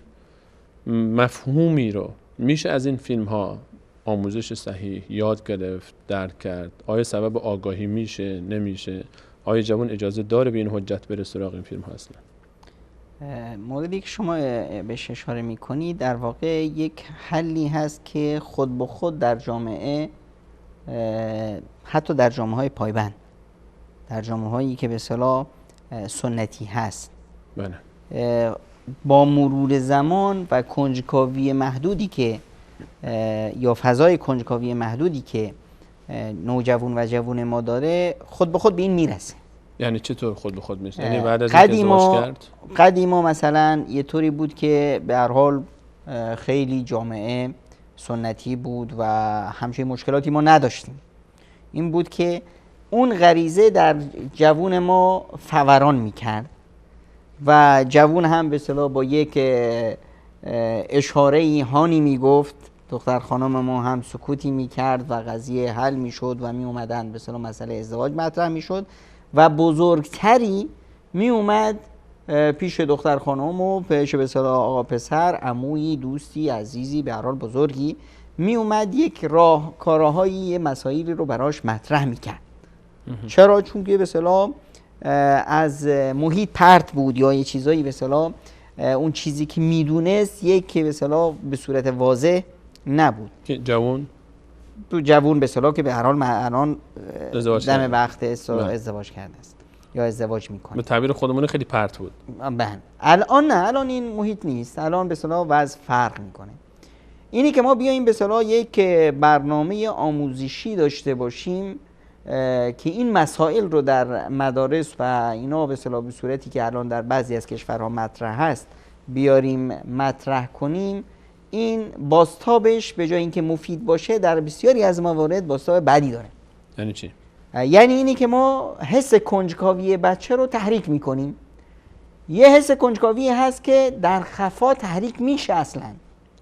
مفهومی رو میشه از این فیلم ها آموزش صحیح یاد گرفت، درک کرد؟ آیا سبب آگاهی میشه، نمیشه؟ آیا جوان اجازه داره به این حجت بره سراغ این فیلم ها اصلا؟ موردی که شما بهش اشاره میکنی در واقع یک حلی هست که خود به خود در جامعه، حتی در جامعه های پایبند، در جامعه هایی که به اصطلاح سنتی هست، بله، با مرور زمان و کنجکاوی محدودی که یا فضای کنجکاوی محدودی که نوجوان و جوان ما داره، خود به خود به این میرسه. یعنی چطور خود به خود میشه؟ یعنی بعد از اینکه ازدواج کرد؟ قدیما مثلا یه طوری بود که به هر حال خیلی جامعه سنتی بود و همچین مشکلاتی ما نداشتیم. این بود که اون غریزه در جوون ما فوران میکرد و جوون هم به اصطلاح با یک اشاره هانی میگفت، دختر خانم ما هم سکوتی میکرد و قضیه حل میشد و می اومدن به اصطلاح مسئله ازدواج مطرح میشد و بزرگتری می اومد پیش دختر خانم و پیش به اصطلاح آقا پسر، عمویی، دوستی، عزیزی، به هر حال بزرگی، می اومد یک کارهایی، مسائلی رو براش مطرح میکرد. چرا؟ چون که به اصطلاح از محیط پرت بود یا یه چیزایی به اصطلاح اون چیزی که میدونست یک به اصطلاح به صورت واضح نبود. جوون به اصطلاح که به هر حال الان دم وقت ازدواج کرده است یا ازدواج میکنه. به تعبیر خودمون خیلی پرت بود. بله. الان نه، الان این محیط نیست. الان به اصطلاح وضع فرق میکنه. اینی که ما بیاییم به اصطلاح یک برنامه آموزشی داشته باشیم که این مسائل رو در مدارس و اینا به اصطلاح به صورتی که الان در بعضی از کشورها مطرح هست بیاریم مطرح کنیم، این بازتابش به جای اینکه مفید باشه در بسیاری از موارد بازتاب بدی داره. یعنی چی؟ یعنی اینی که ما حس کنجکاوی بچه رو تحریک میکنیم. یه حس کنجکاوی هست که در خفا تحریک میشه، اصلا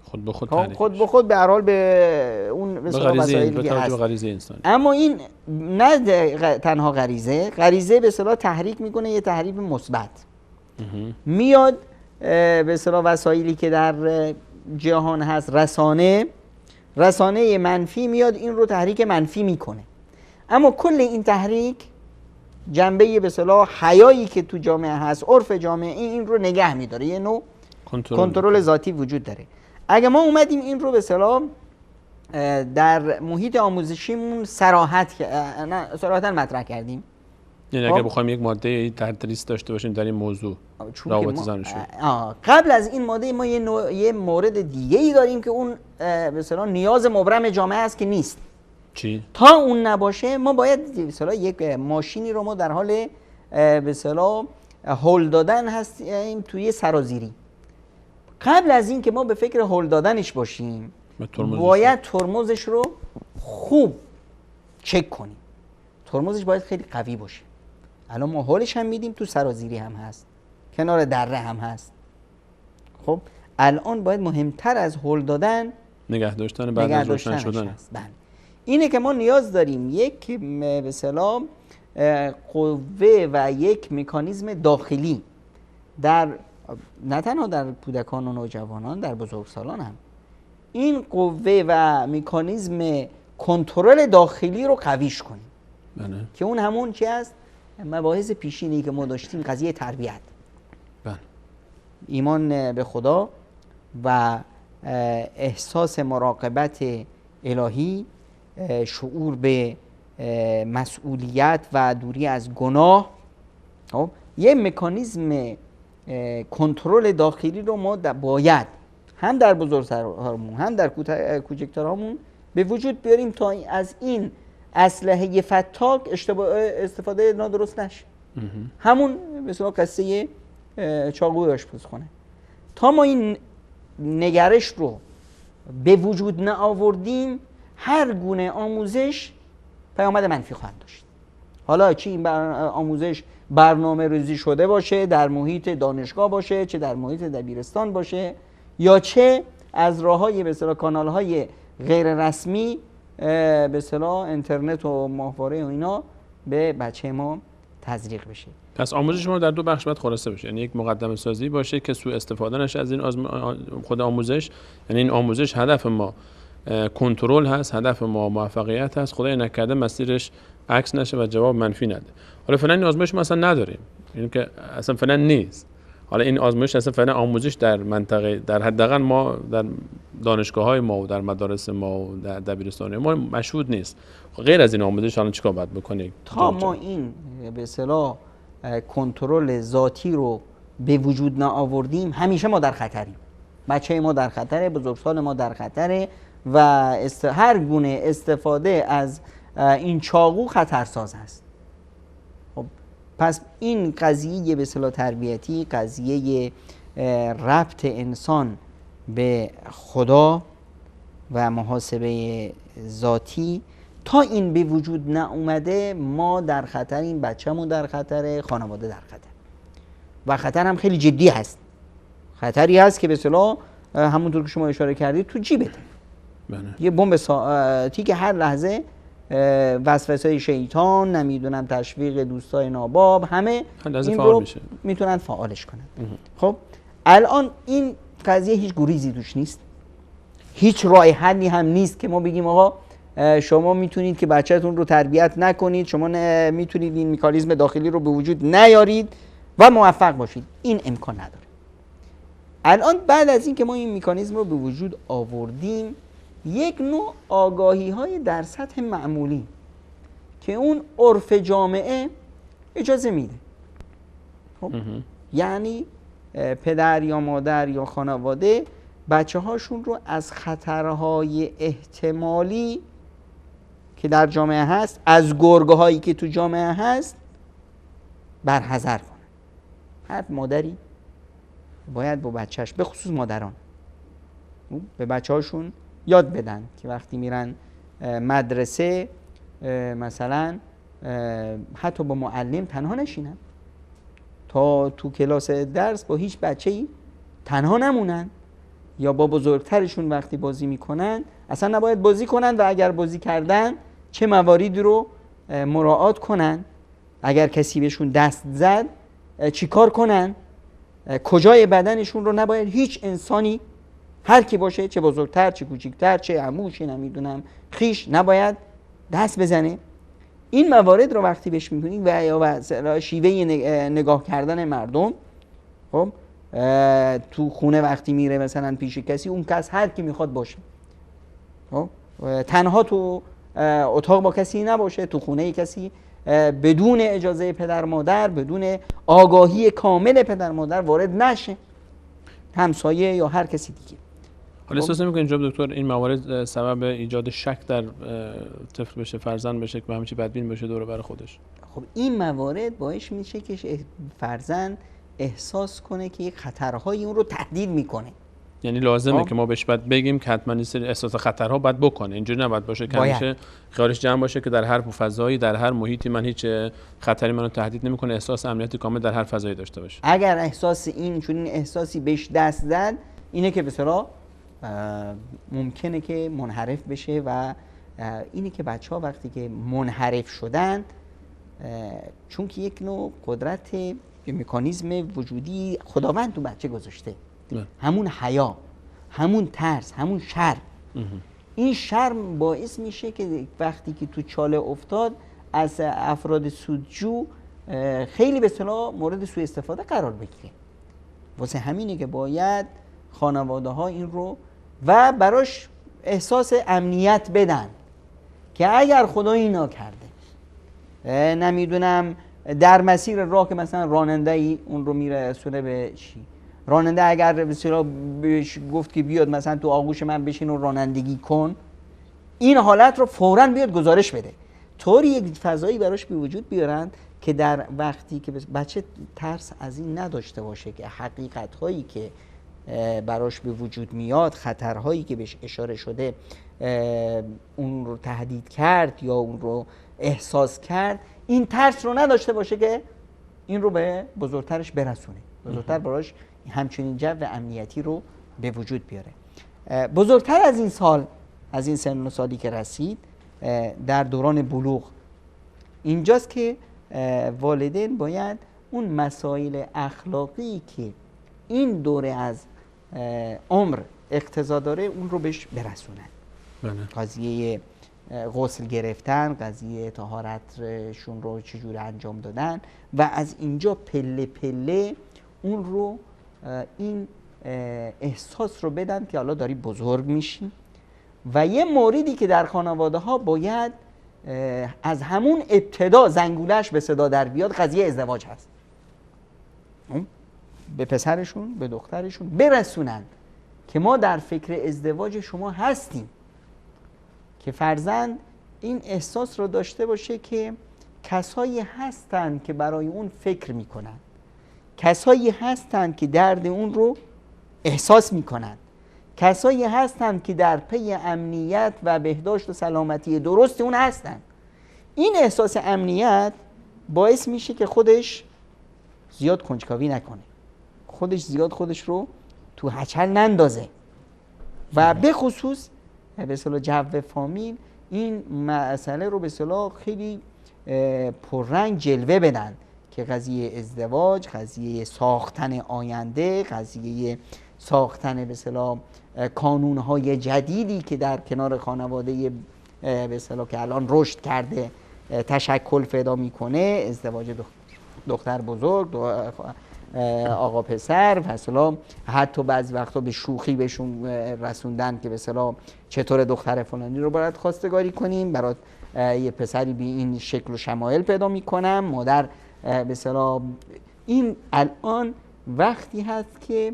خود به خود خود به خود به هر حال به اون مسائلی که هست. غریزه انسانی. اما این نه تنها غریزه به اصطلاح تحریک میکنه، یه تحریک مثبت میاد. به اصطلاح وسایلی که در جهان هست، رسانه منفی میاد این رو تحریک منفی میکنه. اما کل این تحریک جنبه به اصطلاح حیایی که تو جامعه هست، عرف جامعه این رو نگه میداره، یه نوع کنترل ذاتی وجود داره. اگه ما اومدیم این رو به اصطلاح در محیط آموزشیمون صراحتاً مطرح کردیم، یعنی اگه بخوایم یک ماده تدریس داشته باشیم در این موضوع رابطه زناشویی، قبل از این ماده ما یه مورد دیگه ای داریم که اون به اصطلاح نیاز مبرم جامعه است که نیست. چی؟ تا اون نباشه ما باید به اصطلاح یک ماشینی رو ما در حال به اصطلاح هول دادن هستیم توی سرازیری. قبل از این که ما به فکر هول دادنش باشیم باید ترمزش رو خوب چک کنیم. ترمزش باید خیلی قوی باشه. الان ما هولش هم میدیم، تو سرازیری هم هست، کنار دره هم هست. خب الان باید مهمتر از هول دادن نگه داشتن بعد از روشن شدن. بله. اینه که ما نیاز داریم یک به اصطلاح قوه و یک مکانیزم داخلی در نه تنها در کودکان و نوجوانان، در بزرگسالان هم این قوه و مکانیزم کنترل داخلی رو قویش کنیم. بله. که اون همون چی است؟ مباحث پیشینی که ما داشتیم، قضیه تربیت، بله. ایمان به خدا و احساس مراقبت الهی، شعور به مسئولیت و دوری از گناه. خب یه مکانیزم کنترل داخلی رو ما باید هم در بزرگترهامون هم در کوچکترهامون به وجود بیاریم تا از این اسلحه فتاک استفاده نادرست نشه. همون مثلا قصه چاقوی آشپزخونه، تا ما این نگرش رو به وجود نآوردیم هر گونه آموزش پیامد منفی خواهد داشت. حالا چه این آموزش برنامه ریزی شده باشه، در محیط دانشگاه باشه، چه در محیط دبیرستان باشه، یا چه از راه‌های به اصطلاح کانال‌های غیر رسمی به اصطلاح اینترنت و ماهواره و اینا به بچه ما تزریق بشه. پس آموزش ما در دو بخش باید خلاصه بشه. یعنی یک مقدمه سازی باشه که سوء استفاده نشه از این خود آموزش. یعنی این آموزش هدف ما کنترل هست، هدف ما موفقیت هست، خدای نکرده مسیرش عکس نشه و جواب منفی نده. حالا فعلا این آزمایش ما اصلا نداریم، یعنی که اصلا فعلا نیست. حالا این آزمایش اصلا فعلا آموزش در منطقه، در حداقل ما در دانشگاه‌های ما و در مدارس ما و در دبیرستان ما مشهود نیست. غیر از این آموزش الان چیکار باید بکنیم تا ما این به اصطلاح کنترل ذاتی رو به وجود نآوردیم همیشه ما در خطریم. بچه ما در خطره، بزرگسال ما در خطره و هر گونه استفاده از این چاقو خطرساز است. خب پس این قضیه به اصطلاح تربیتی، قضیه ربط انسان به خدا و محاسبه ذاتی، تا این به وجود ناومده ما در خطریم، بچه‌مون در خطره، خانواده در خطر. و خطر هم خیلی جدی هست. خطری هست که به اصطلاح همونطور که شما اشاره کردید تو جیبته. یه بمب ساعتی که هر لحظه وسوسه‌های شیطان، نمیدونم تشویق دوستای ناباب، همه این رو میتونن فعالش کنن. خب الان این قضیه هیچ گریزی توش نیست، هیچ راه حلی هم نیست که ما بگیم آقا شما میتونید که بچه‌تون رو تربیت نکنید، شما میتونید این مکانیزم داخلی رو به وجود نیارید و موفق باشید. این امکان نداره. الان بعد از این که ما این مکانیزم رو به وجود آوردیم، یک نوع آگاهی های در سطح معمولی که اون عرف جامعه اجازه میده. خب یعنی پدر یا مادر یا خانواده بچه هاشون رو از خطرهای احتمالی که در جامعه هست، از گرگه هایی که تو جامعه هست برحذر کنن. هر مادری باید با بچهش، به خصوص مادران، به بچه هاشون یاد بدن که وقتی میرن مدرسه مثلا حتی با معلم تنها نشینن، تا تو کلاس درس با هیچ بچه‌ای تنها نمونن، یا با بزرگترشون وقتی بازی میکنن اصلا نباید بازی کنن و اگر بازی کردن چه مواردی رو مراعات کنن، اگر کسی بهشون دست زد چیکار کنن، کجای بدنشون رو نباید هیچ انسانی، هر کی باشه، چه بزرگتر چه کوچیکتر، چه عمو چه نمیدونم خیش، نباید دست بزنه. این موارد رو وقتی بهش میکنید و یا شیوه نگاه کردن مردم، خب تو خونه وقتی میره مثلا پیش کسی، اون کس هر کی میخواد باشه، خب تنها تو اتاق با کسی نباشه، تو خونه کسی بدون اجازه پدر مادر، بدون آگاهی کامل پدر مادر وارد نشه، همسایه یا هر کسی دیگه. حالا احساس نمی‌کنید جناب دکتر این موارد سبب ایجاد شک در طفل بشه، فرزند بشه که همین چی بدبین بشه دور و بر خودش؟ خب این موارد باعث میشه که فرزند احساس کنه که یک خطرهایی اون رو تهدید میکنه. یعنی لازمه خب. که ما بهش باید بگیم که حتما این سری احساس خطرها باید بکنه، اینجوری نباید باشه که همیشه خیالش جمع باشه که در هر فضایی، در هر محیطی من هیچ خطری منو تهدید نمیکنه، احساس امنیت کامل در هر فضایی داشته باشه. اگر احساس این چون این احساسی بهش دست زد، اینه که به اصطلاح ممکنه که منحرف بشه و اینه که بچه‌ها وقتی که منحرف شدن، چون که یک نوع قدرت مکانیزم وجودی خداوند تو بچه گذاشته، همون حیا، همون ترس، همون شرم. این شرم باعث میشه که وقتی که تو چاله افتاد از افراد سودجو خیلی به اصطلاح مورد سوء استفاده قرار بگیره. واسه همینه که باید خانواده ها این رو و براش احساس امنیت بدن که اگر خدایی نکرده نمیدونم در مسیر راه که مثلا راننده ای اون رو میرسونه به چی، راننده اگر بسیار بهش گفت که بیاد مثلا تو آغوش من بشین و رانندگی کن، این حالت رو فوراً بیاد گزارش بده، طوری یک فضایی براش به وجود بیارن که در وقتی که بچه ترس از این نداشته باشه که حقیقت هایی که براش به وجود میاد، خطرهایی که بهش اشاره شده اون رو تهدید کرد یا اون رو احساس کرد، این ترس رو نداشته باشه که این رو به بزرگترش برسونه، بزرگتر براش همچنین جو امنیتی رو به وجود بیاره. بزرگتر از این سال، از این سن و سالی که رسید، در دوران بلوغ، اینجاست که والدین باید اون مسائل اخلاقی که این دوره از عمر اقتضا داره اون رو بهش برسونن. قضیه غسل گرفتن، قضیه طهارتشون رو چجوری انجام دادن و از اینجا پله پله اون رو این احساس رو بدن که حالا داری بزرگ میشی. و یه موردی که در خانواده ها باید از همون ابتدا زنگولش به صدا در بیاد، قضیه ازدواج هست. به پسرشون، به دخترشون برسونن که ما در فکر ازدواج شما هستیم، که فرزند این احساس رو داشته باشه که کسایی هستن که برای اون فکر میکنن، کسایی هستن که درد اون رو احساس میکنن، کسایی هستن که در پی امنیت و بهداشت و سلامتی درست اون هستن. این احساس امنیت باعث میشه که خودش زیاد کنجکاوی نکنه، خودش زیاد خودش رو تو هچل نندازه و به خصوص به اصطلاح جو فامیل این مسئله رو به اصطلاح خیلی پررنگ جلوه بدن که قضیه ازدواج، قضیه ساختن آینده، قضیه ساختن به اصطلاح کانون‌های جدیدی که در کنار خانواده به اصطلاح که الان رشد کرده تشکل پیدا میکنه، ازدواج دختر بزرگ، آقا پسر، مثلا حتی بعضی وقتا به شوخی بهشون رسوندن که به اصطلاح چطور دختر فلانی رو باید خواستگاری کنیم، برات یه پسری به این شکل و شمایل پیدا میکنم، مادر به اصطلاح. این الان وقتی هست که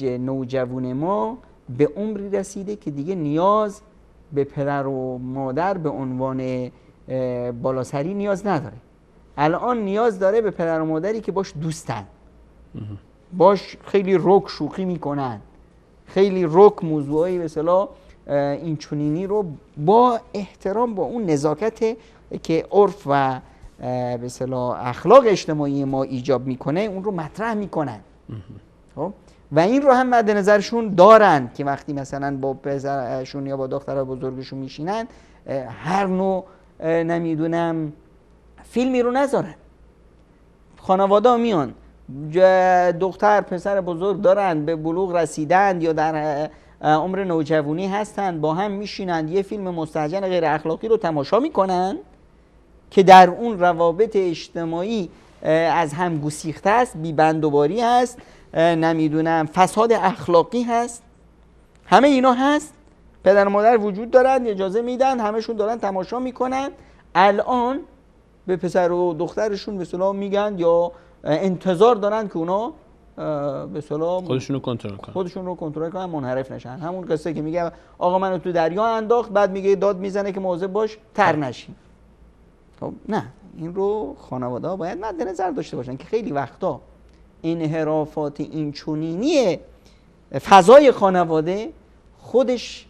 نوجوان ما به عمری رسیده که دیگه نیاز به پدر و مادر به عنوان بالاسری نیاز نداره. الان نیاز داره به پدر و مادری که باش دوستن، باش خیلی رک شوخی میکنن، خیلی رک موضوعی به اصطلاح این چنینی رو با احترام، با اون نزاکت که عرف و به اصطلاح اخلاق اجتماعی ما ایجاب میکنه اون رو مطرح میکنن. خب و این رو هم مد نظرشون دارن که وقتی مثلا با پسرشون یا با دختر بزرگشون میشینن هر نوع نمیدونم فیلمی رو نذارن. خانواده میان دختر پسر بزرگ دارن، به بلوغ رسیدن یا در عمر نوجوانی هستن، با هم میشینن یه فیلم مستهجن غیر اخلاقی رو تماشا میکنن که در اون روابط اجتماعی از هم گسیخته است، بی‌بندوباری هست، نمیدونم فساد اخلاقی هست، همه اینا هست. پدر و مادر وجود دارن، اجازه میدن، همشون دارن تماشا میکنن. الان به پسر و دخترشون به اصطلاح میگن یا انتظار دارن که اونا به اصطلاح خودشون رو کنترل کنن منحرف نشن. همون قصه که میگه آقا منو تو دریا انداخت، بعد میگه داد میزنه که مواظب باش تر نشی. خب نه، این رو خانواده ها باید مد نظر داشته باشن که خیلی وقتا انحرافات این چنینی فضای خانواده خودش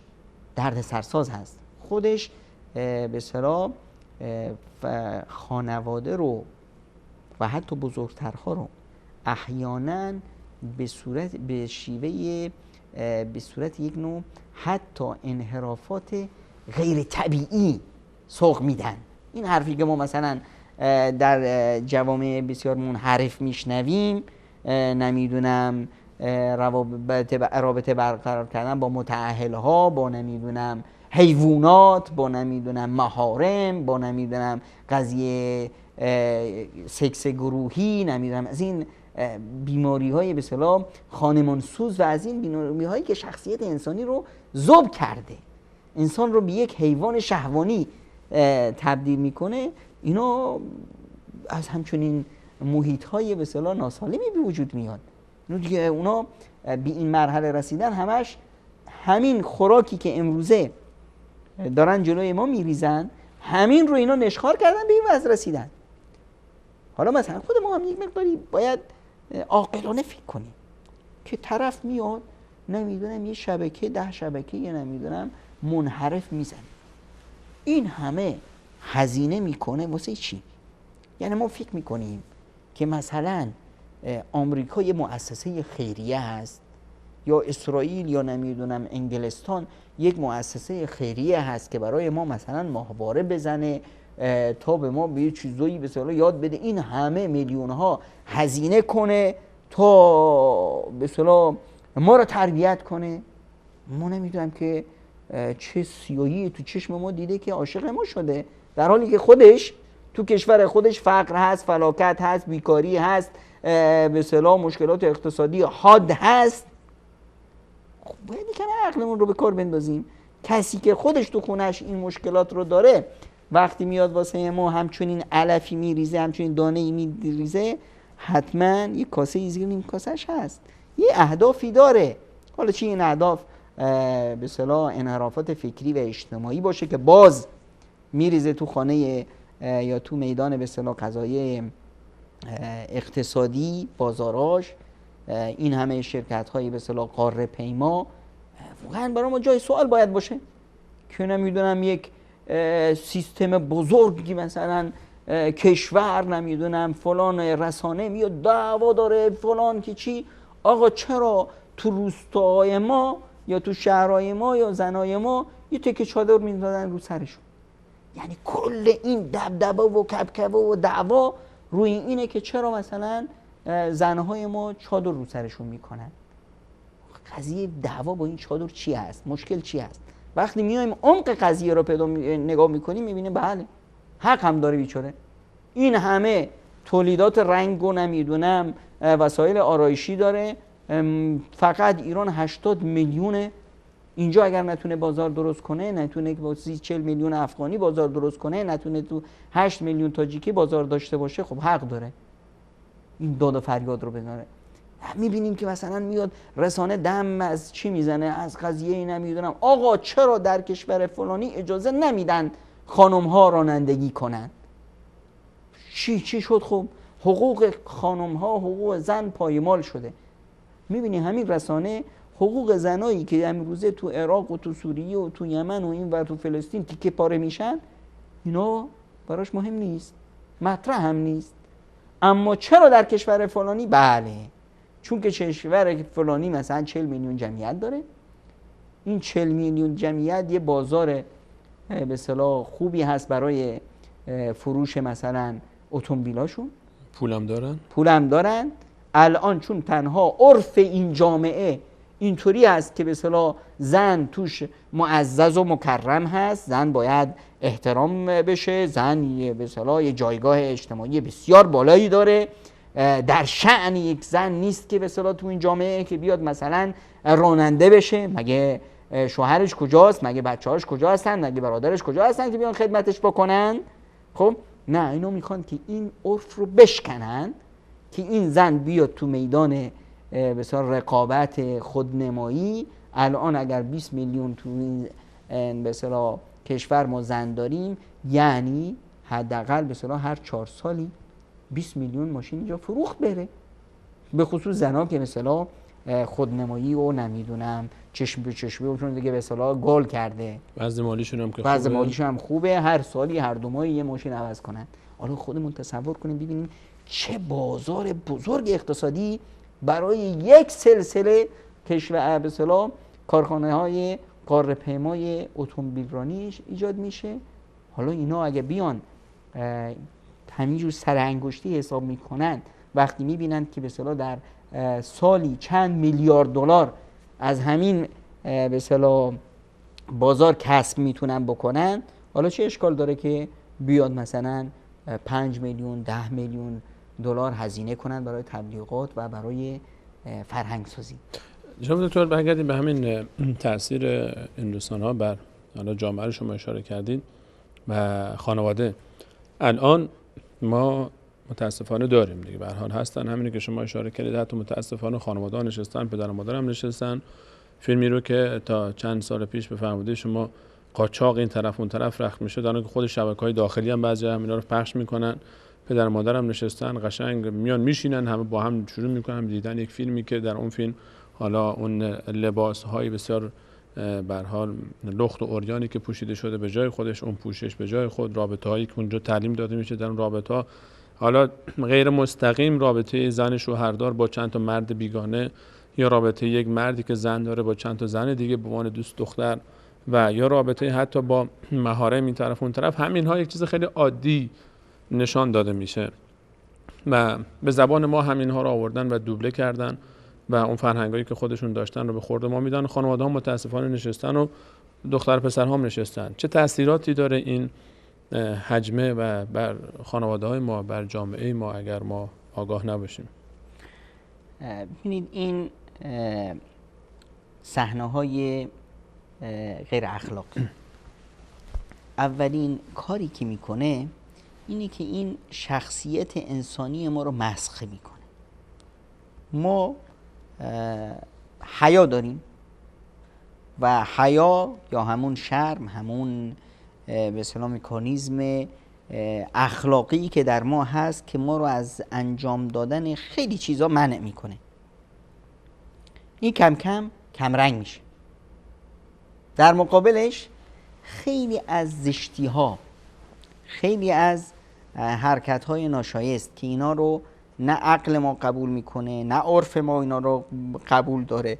درد سرساز هست، خودش به اصطلاح خانواده رو و حتی بزرگترها رو احیانا به صورت یک نوع حتی انحرافات غیر طبیعی سوق میدن. این حرفی که ما مثلا در جوامع بسیار منحرف میشنویم، نمیدونم رابطه برقرار کردن با متأهلها، با نمیدونم حیوانات، با نمیدونم محارم، با نمیدونم قضیه سکس گروهی، نمیدونم از این بیماری های به اصطلاح خانمانسوز و از این بیماری هایی که شخصیت انسانی رو ذوب کرده، انسان رو به یک حیوان شهوانی تبدیل میکنه، اینا از همچنین محیط های به اصطلاح ناسالمی به وجود میاد. اونا به این مرحله رسیدن همش همین خوراکی که امروزه دارن جلوی ما میریزن، همین رو اینا نشخوار کردن به این وضع رسیدن. حالا مثلا خود ما هم یک مقداری باید عاقلانه فکر کنیم که طرف میاد نمیدونم یه شبکه 10 شبکه یه نمیدونم منحرف میزنه، این همه هزینه میکنه واسه چی؟ یعنی ما فکر میکنیم که مثلا آمریکا یه مؤسسه خیریه هست، یا اسرائیل یا نمیدونم انگلستان یک مؤسسه خیریه هست که برای ما مثلا ماهواره بزنه تا به ما به یه چیزایی به اصطلاح یاد بده، این همه میلیون ها هزینه کنه تا به اصطلاح ما رو تربیت کنه. ما نمیدونم که چه سیاهی تو چشم ما دیده که عاشق ما شده، در حالی که خودش تو کشور خودش فقر هست، فلاکت هست، بیکاری هست، به اصطلاح مشکلات اقتصادی حاد هست. خب باید یکم عقلمون رو به کار بندازیم. کسی که خودش تو خونش این مشکلات رو داره وقتی میاد واسه ما همچنین علفی میریزه، همچنین دانه‌ای میریزه، حتما یک کاسه زیر نیم کاسه‌اش هست، یه اهدافی داره. حالا چی این اهداف به اصطلاح انحرافات فکری و اجتماعی باشه که باز میریزه تو خانه یا تو میدان به اصطلاح قضایای اقتصادی، بازاراش، این همه شرکت‌های به اصطلاح قاره پیما، واقعا برای ما جای سوال باید باشه که نمیدونم یک سیستم بزرگی مثلا کشور نمیدونم فلان رسانه میاد دعوا داره فلان که چی، آقا چرا تو روستاهای ما یا تو شهرهای ما یا زنای ما یه تکه چادر میندازن رو سرشون؟ یعنی کل این دبدبه و کبکبه و دعوا روی اینه که چرا مثلا زنهای ما چادر رو سرشون میکنن. قضیه دعوا با این چادر چی هست؟ مشکل چی هست؟ وقتی میایم عمق قضیه رو نگاه میکنیم میبینیم بله حق هم داره بیچاره. این همه تولیدات رنگ و نمیدونم وسایل آرایشی داره، فقط ایران 80 میلیونه، اینجا اگر نتونه بازار درست کنه، نتونه با 40 میلیون افغانی بازار درست کنه، نتونه تو 8 میلیون تاجیکی بازار داشته باشه، خب حق داره این داد و فریاد رو بزنه. میبینیم که مثلا میاد رسانه دم از چی میزنه، از قضیه نمیدونم آقا چرا در کشور فلانی اجازه نمیدن خانم ها رانندگی کنن؟ چی شد؟ خب حقوق خانم ها، حقوق زن پایمال شده. میبینی همین رسانه حقوق زنایی که امروزه تو عراق و تو سوریه و تو یمن و این و تو فلسطین تیکه پاره میشن، اینا براش مهم نیست، مطرح هم نیست. اما چرا در کشور فلانی؟ بله چون که کشور فلانی مثلا 40 میلیون جمعیت داره، این 40 میلیون جمعیت یه بازار به اصطلاح خوبی هست برای فروش مثلا اتومبیلاشون، پولم دارن. الان چون تنها عرف این جامعه اینطوری است که به اصطلاح زن توش معزز و مکرم هست، زن باید احترام بشه، زن به اصطلاح یه جایگاه اجتماعی بسیار بالایی داره، در شأن یک زن نیست که به اصطلاح تو این جامعه که بیاد مثلا راننده بشه. مگه شوهرش کجاست؟ مگه بچه‌هاش کجا هستن؟ مگه برادرش کجا هستن که بیان خدمتش بکنن؟ خب نه، اینا میخوان که این عرف رو بشکنن که این زن بیاد تو میدان بسیار رقابت خودنمایی. الان اگر 20 میلیون تو این به اصطلاح کشور ما زن داریم، یعنی حداقل به اصطلاح هر 4 سالی 20 میلیون ماشین اینجا فروخت بره، به خصوص زنها که مثلا خودنمایی و نمیدونم چشم به چشمه چون دیگه به اصطلاح گل کرده، وضع مالیشون هم که وضع خوبه. مالیشون هم خوبه، هر سالی هر 2 ماه یه ماشین عوض کنن. حالا خودمون تصور کنیم ببینیم چه بازار بزرگ اقتصادی برای یک سلسله کشور به اصطلاح کارخانه‌های قاره‌پیمای اتومبیلرانی ایجاد میشه. حالا اینا اگه بیان همینجور سر انگشتی حساب میکنن، وقتی میبینن که به اصطلاح در سالی چند میلیارد دلار از همین به اصطلاح بازار کسب میتونن بکنن، حالا چه اشکال داره که بیاد مثلا 5 میلیون 10 میلیون دلار هزینه کنن برای تبلیغات و برای فرهنگ سازی. جناب دکتر برگردیم به همین تاثیر این رسانه‌ها بر حالا جامعه رو شما اشاره کردید و خانواده. الان ما متاسفانه داریم دیگه، به هر حال هستن همینی که شما اشاره کردید، حتی متاسفانه خانواده نشستن، پدر و مادر هم نشستن، فیلمی رو که تا چند سال پیش به فرموده شما قاچاق این طرف اون طرف رخت میشه، دارن که خود شبکه‌های داخلی هم بعضی هم اینا رو پخش میکنن، پدر و مادر هم نشستن قشنگ میان میشینن همه با هم شروع میکنن دیدن یک فیلمی که در اون فیلم حالا اون لباس‌های بسیار به هر حال لخت و عریانی که پوشیده شده به جای خودش، اون پوشش به جای خود، رابطه‌هایی که اونجا تعلیم داده میشه در اون رابطه‌ها، حالا غیر مستقیم رابطه زن شوهردار با چند تا مرد بیگانه، یا رابطه یک مردی که زن داره با چند تا زن دیگه به عنوان دوست دختر، و یا رابطه حتی با محارم این طرف اون طرف، همین ها یک چیز خیلی عادی نشان داده میشه و به زبان ما همین ها رو آوردن و دوبله کردن و اون فرهنگایی که خودشون داشتن رو به خورد ما میدن. خانواده ها متاسفانه نشستن و دختر پسر هم نشستن. چه تأثیراتی داره این حجمه و بر خانواده های ما، بر جامعه ما اگر ما آگاه نباشیم؟ ببینید این صحنه‌های غیر اخلاقی اولین کاری که میکنه اینه که این شخصیت انسانی ما رو مسخ میکنه. ما حیا داریم و حیا یا همون شرم، همون به اصطلاح مکانیزم اخلاقی که در ما هست که ما رو از انجام دادن خیلی چیزا منع میکنه. این کم کم کمرنگ میشه. در مقابلش خیلی از زشتی ها، خیلی از حرکت های ناشایست که اینا رو نه عقل ما قبول میکنه، نه عرف ما اینا رو قبول داره،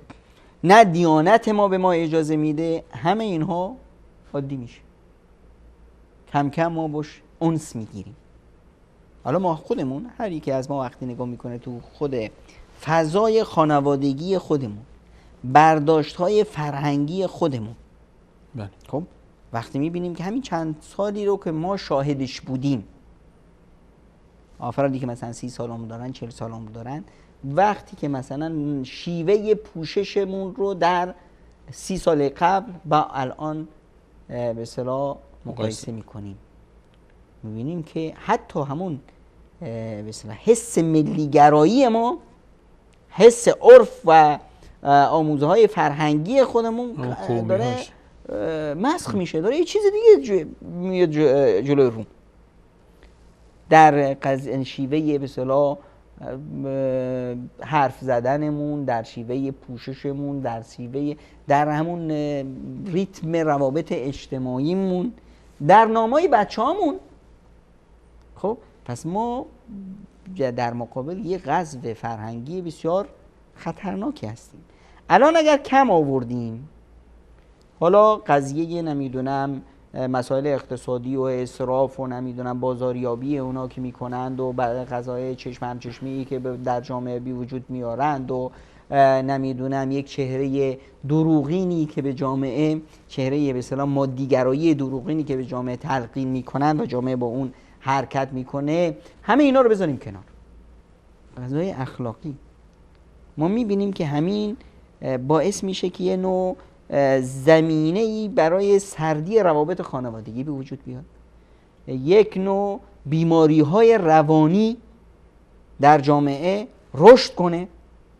نه دیانت ما به ما اجازه میده، همه اینها عادی میشه. کم کم ما باش انس میگیریم. حالا ما خودمون، هر یکی از ما وقتی نگاه میکنه تو خود فضای خانوادگی خودمون، برداشت های فرهنگی خودمون، خب وقتی میبینیم که همین چند سالی رو که ما شاهدش بودیم، افرادی که مثلا 30 سالمون دارن، 40 سالمون دارن، وقتی که مثلا شیوه پوششمون رو در 30 سال قبل با الان به اصطلاح مقایسه میکنیم، میبینیم که حتی همون به اصطلاح حس ملیگرایی ما، حس عرف و آموزه‌های فرهنگی خودمون داره مسخ میشه، داره یه چیز دیگه میاد جلوی رو. در شیوه به اصطلاح حرف زدنمون، در شیوه پوششمون، در همون ریتم روابط اجتماعیمون، در نامای بچه‌هامون. خب پس ما در مقابل یه غزو فرهنگی بسیار خطرناکی هستیم. الان اگر کم آوردیم، حالا قضیه نمیدونم مسائل اقتصادی و اسراف و نمیدونم بازاریابی اونا که میکنند و غذای چشم همچشمی که در جامعه بی وجود میارند و نمیدونم یک چهره دروغینی که به جامعه، چهره به اصطلاح مادیگرایی دروغینی که به جامعه تلقین میکنند و جامعه با اون حرکت میکنه، همه اینا رو بذاریم کنار. قضای اخلاقی ما میبینیم که همین باعث میشه که یه نوع زمینه‌ای برای سردی روابط خانوادگی به وجود بیاد، یک نوع بیماری‌های روانی در جامعه رشد کنه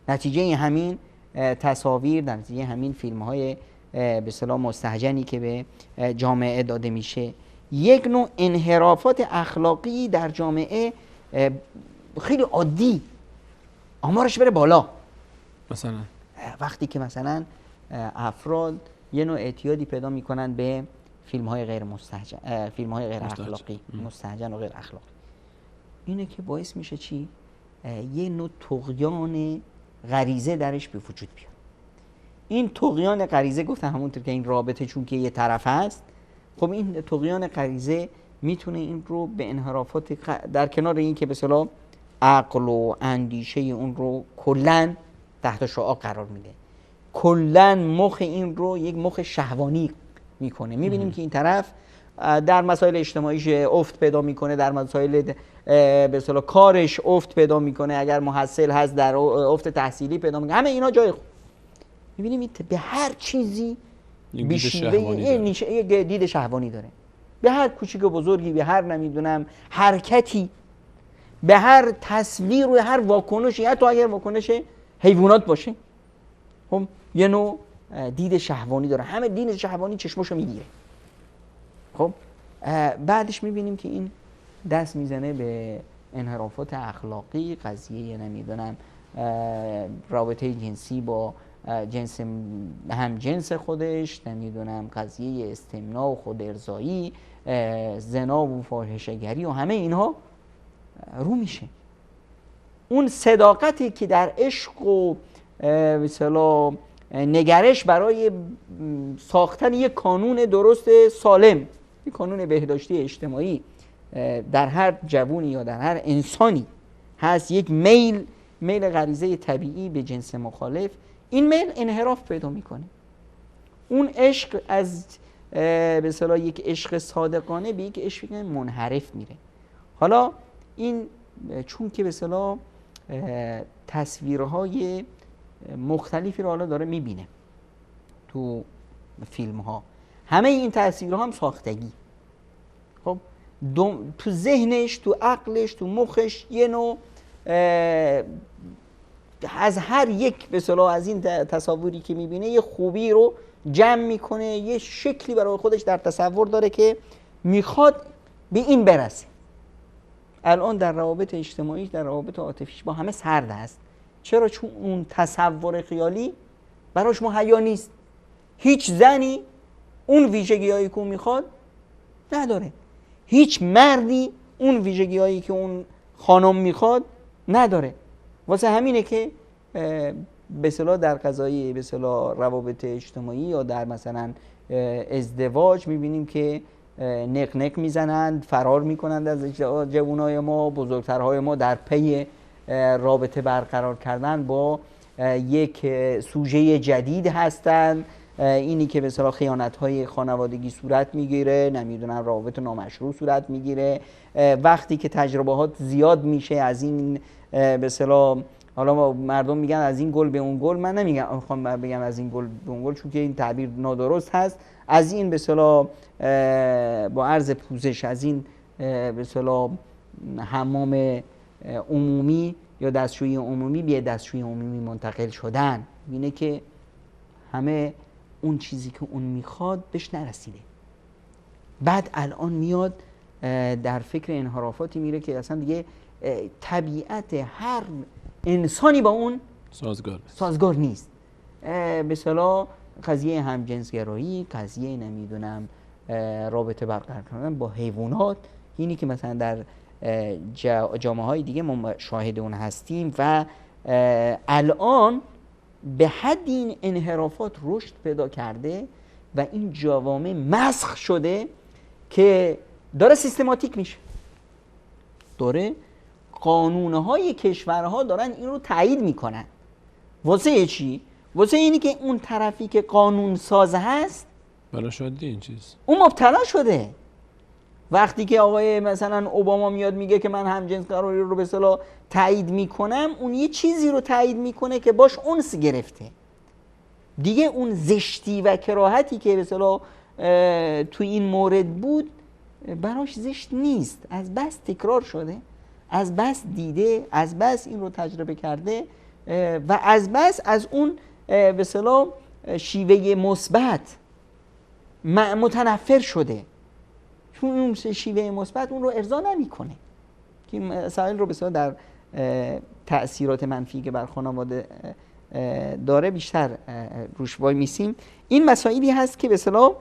نتیجه همین تصاویر، در نتیجه همین فیلم های به اصطلاح مستهجنی که به جامعه داده میشه، یک نوع انحرافات اخلاقی در جامعه خیلی عادی آمارش بره بالا. مثلا وقتی که مثلا افراد یه نوع اعتیادی پیدا میکنن به فیلم های غیر مستهجن، فیلم های غیر اخلاقی، مستهجن و غیر اخلاقی، اینه که باعث میشه چی؟ یه نوع طغیان غریزه درش به وجود بیاد. این طغیان غریزه گفتم همونطور که این رابطه چون که یه طرف هست، خب این طغیان غریزه میتونه این رو به انحرافات در کنار این که به اصطلاح عقل و اندیشه اون رو کلاً تحت شعاع قرار میده، کلاً مخ این رو یک مخ شهوانی میکنه. میبینیم که این طرف در مسائل اجتماعیش افت پیدا میکنه، در مسائل به اصطلاح کارش افت پیدا میکنه، اگر محصل هست در افت تحصیلی پیدا میکنه، همه اینا جای خوب. میبینیم به هر چیزی یک دید شهوانی داره، به هر کوچیک و بزرگی، به هر نمیدونم حرکتی، به هر تصویر و هر واکنشی، حتی اگر واکنش حیوانات باشه، خب یه نوع دید شهوانی داره، همه دید شهوانی چشمشو میگیره. خب بعدش میبینیم که این دست میزنه به انحرافات اخلاقی، قضیه نمیدونم رابطه جنسی با جنس هم جنس خودش، نمیدونم قضیه استمناء و خود ارضایی، زنا و فاحشه‌گری و همه اینها رو میشه. اون صداقتی که در عشق و مثلا نگرش برای ساختن یک قانون درست سالم، یک قانون بهداشتی اجتماعی در هر جوونی یا در هر انسانی هست، یک میل غریزه طبیعی به جنس مخالف، این میل انحراف پیدا میکنه. اون عشق از به اصطلاح یک عشق صادقانه به یک عشق منحرف میره. حالا این چون که به اصطلاح تصویرهای مختلفی رو حالا داره میبینه تو فیلم ها، همه این تصویرها هم ساختگی، خب تو ذهنش، تو عقلش، تو مخش یه نوع از هر یک به اصطلاح از این تصاویری که میبینه یه خوبی رو جمع میکنه، یه شکلی برای خودش در تصور داره که میخواد به این برسه. الان در روابط اجتماعی، در روابط عاطفیش با همه سرد است. چرا؟ چون اون تصور خیالی براش مهیا نیست. هیچ زنی اون ویژگی‌هایی که اون میخواد نداره، هیچ مردی اون ویژگی‌هایی که اون خانم میخواد نداره. واسه همینه که به اصطلاح در قضایی به اصطلاح روابط اجتماعی یا در مثلا ازدواج میبینیم که نق میزنند، فرار میکنند از جوانای ما، بزرگترهای ما در پی رابطه برقرار کردن با یک سوژه جدید هستند. اینی که به اصطلاح خیانت‌های خانوادگی صورت میگیره، نمیدونم روابط نامشروع صورت میگیره. وقتی که تجربهات زیاد میشه از این به اصطلاح، حالا مردم میگن از این گل به اون گل، من نمیگم بگم از این گل به اون گل چون که این تعبیر نادرست هست، از این به اصطلاح با عرض پوزش از این به اصطلاح حمام عمومی یا دستشویی عمومی به دستشویی عمومی منتقل شدن، اینه که همه اون چیزی که اون میخواد بهش نرسیده. بعد الان میاد در فکر انحرافاتی میره که اصلا دیگه طبیعت هر انسانی با اون سازگار نیست. به اصطلاح قضیه همجنسگرایی، قضیه نمیدونم رابطه برقرار کردن با حیوانات، اینی که مثلا در جامعه های دیگه ما شاهد اون هستیم و الان به حد این انحرافات رشد پیدا کرده و این جوامع مسخ شده که داره سیستماتیک میشه، داره قانونهای کشورها دارن این رو تایید میکنن. واسه چی؟ واسه اینی که اون طرفی که قانون ساز هست بلا شدی این چیز اون مبتلا شده. وقتی که آقای مثلا اوباما میاد میگه که من همجنسگرایی رو به اصطلاح تایید میکنم، اون یه چیزی رو تایید میکنه که باش انس گرفته دیگه. اون زشتی و کراهتی که به اصطلاح تو این مورد بود براش زشت نیست، از بس تکرار شده، از بس دیده، از بس این رو تجربه کرده، و از بس از اون به اصطلاح شیوه مثبت متنفر شده، چون اون شیوه مثبت اون رو ارضا نمیکنه که مسائل رو به اصطلاح در تأثیرات منفی که بر خانواده داره بیشتر روش وای میسیم. این مسائلی هست که به اصطلاح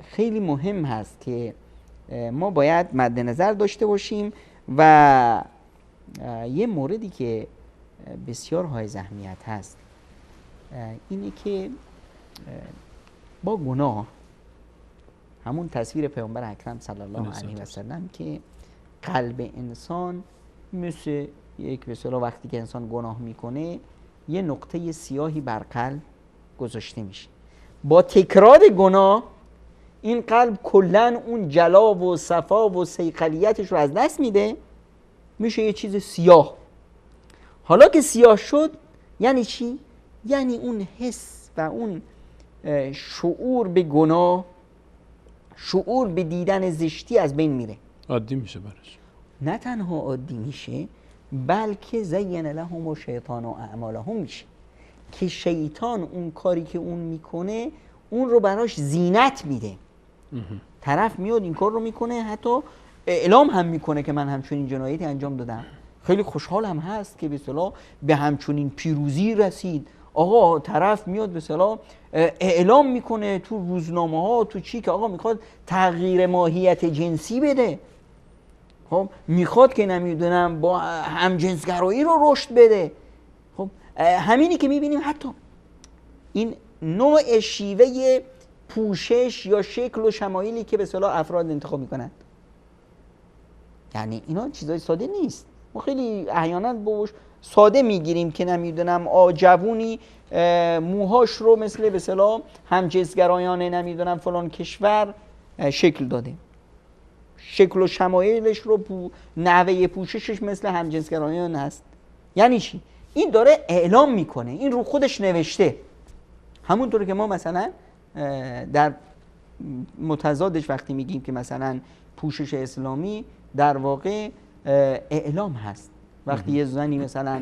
خیلی مهم هست که ما باید مد نظر داشته باشیم. و یه موردی که بسیار حائز اهمیت هست اینه که با گناه، همون تصویر پیامبر اکرم صلی الله علیه و سلم که قلب انسان مثل یک به اصطلاح وقتی که انسان گناه میکنه یه نقطه سیاهی بر قلب گذاشته میشه، با تکرار گناه این قلب کلن اون جلا و صفا و صیقلیتش رو از دست میده، میشه یه چیز سیاه. حالا که سیاه شد یعنی چی؟ یعنی اون حس و اون شعور به گناه، شعور به دیدن زشتی از بین میره، عادی میشه براش. نه تنها عادی میشه بلکه زین لهم و شیطان و اعمالهم میشه که شیطان اون کاری که اون میکنه اون رو براش زینت میده. طرف میاد این کار رو میکنه، حتی اعلام هم میکنه که من همچنین جنایتی انجام دادم، خیلی خوشحال هم هست که به اصطلاح به همچنین پیروزی رسید. آقا طرف میاد به اصطلاح اعلام میکنه تو روزنامه ها تو چی که آقا میخواد تغییر ماهیت جنسی بده، خب میخواد که نمیدونم با همجنسگرایی رو رشد بده. خب همینی که میبینیم حتی این نوع شیوه پوشش یا شکل و شمایلی که به اصطلاح افراد انتخاب میکنن، یعنی اینا چیزای ساده نیست. ما خیلی احیانا باش ساده میگیریم که نمیدونم جوونی موهاش رو مثل به اصطلاح همجنسگرایان نمیدونم فلان کشور شکل داده، شکل و شمایلش رو نحوه پوششش مثل همجنسگرایان هست. یعنی چی؟ این داره اعلام میکنه، این رو خودش نوشته. همونطور که ما مثلا در متضادش وقتی میگیم که مثلا پوشش اسلامی در واقع اعلام هست، وقتی یه زنی مثلا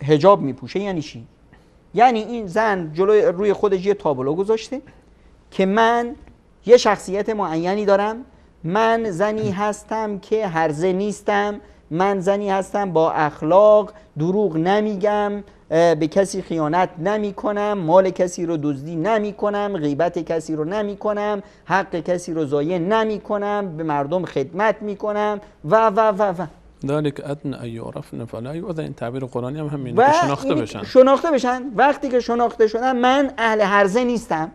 حجاب میپوشه یعنی چی؟ یعنی این زن جلوی روی خودش یه تابلو گذاشته که من یه شخصیت معینی دارم، من زنی هستم که هرزه نیستم، من زنی هستم با اخلاق، دروغ نمیگم، به کسی خیانت نمی کنم، مال کسی رو دزدی نمی کنم، غیبت کسی رو نمی کنم، حق کسی رو ضایع نمی کنم، به مردم خدمت می کنم و ذلك ادنى ان يعرفن فلا يؤذى. این تعبیر قرآنی هم همینه که شناخته بشن. شناخته بشن. وقتی که شناخته شدن من اهل هرزه نیستم،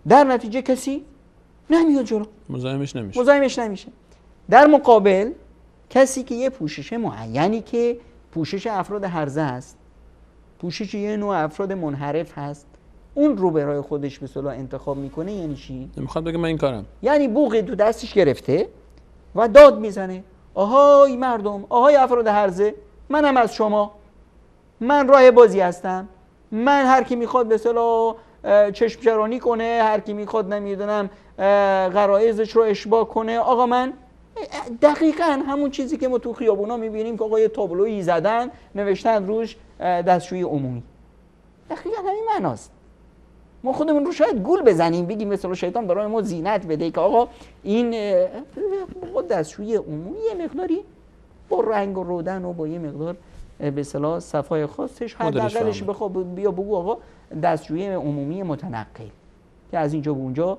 در نتیجه کسی نمیاد جلو، مزاحمش نمیشه. در مقابل کسی که یه پوشش معینی که پوشش افراد هرزه است، پوشش یه نوع افراد منحرف هست، اون رو برای خودش به اصطلاح انتخاب میکنه. یعنی چی؟ نمیخواد بگه من این کارم، یعنی بوق تو دستش گرفته و داد میزنه آهای مردم، آهای افراد هرزه، منم از شما، من راه بازی هستم، من هر کی میخواد به اصطلاح چشم چرانی کنه، هر کی میخواد نمیدونم غرایزش رو اشباع کنه، آقا من دقیقاً همون چیزی که ما تو خیابونا میبینیم که آقا یه تابلویی زدن نوشتن روش دستشویی عمومی، دقیقاً همین معناست. ما خودمون رو شاید گول بزنیم بگیم مثلا شیطان برای ما زینت بده که آقا این دستشویی عمومی یه مقداری با رنگ و رودن و با یه مقدار به اصطلاح صفای خاصش حداقلش بخواد بیا بگو آقا دستشویی عمومی متنقل که از اینجا به اونجا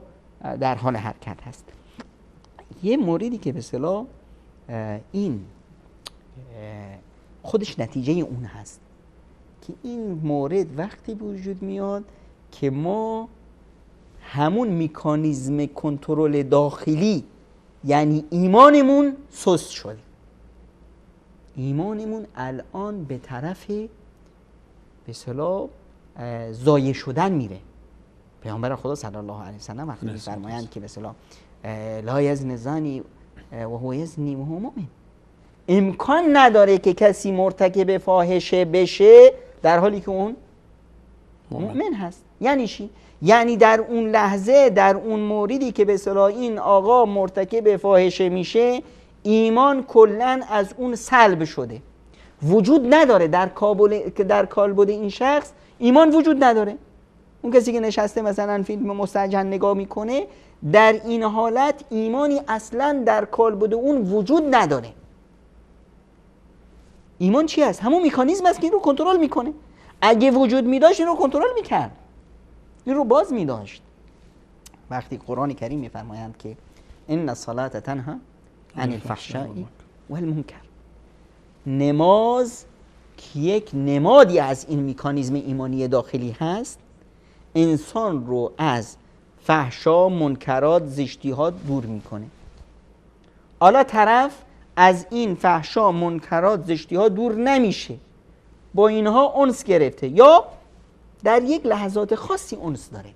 در حال حرکت هست. یه موردی که به اصطلاح این خودش نتیجه اون هست که این مورد وقتی به وجود میاد که ما همون مکانیزم کنترل داخلی یعنی ایمانمون سست شده، ایمانمون الان به طرف به اصطلاح ضایع شدن میره. پیامبر خدا صلی الله علیه و سلم وقتی میفرمایند که به اصطلاح لا یزنی زانی و هو یزنی و هو مؤمن، امکان نداره که کسی مرتکب فاحشه بشه در حالی که اون مؤمن هست. یعنی چی؟ یعنی در اون لحظه، در اون موردی که به اصطلاح این آقا مرتکب فاحشه میشه، ایمان کلن از اون سلب شده وجود نداره در کالبد این شخص ایمان وجود نداره. اون کسی که نشسته مثلا فیلم مستهجن نگاه میکنه، در این حالت ایمانی اصلا در کالبد اون وجود نداره. ایمان چی است؟ همون مکانیزم است که این رو کنترل میکنه. اگه وجود میداشت این رو کنترل میکرد، این رو باز میداشت. وقتی قرآن کریم میفرمایند که ان الصلاة تنها عن الفحشاء والمنکر، نماز که یک نمادی از این مکانیزم ایمانی داخلی هست، انسان رو از فحشا، منکرات، زشتی ها دور میکنه. حالا طرف از این فحشا، منکرات، زشتی ها دور نمیشه، با اینها انس گرفته یا در یک لحظات خاصی انس داره.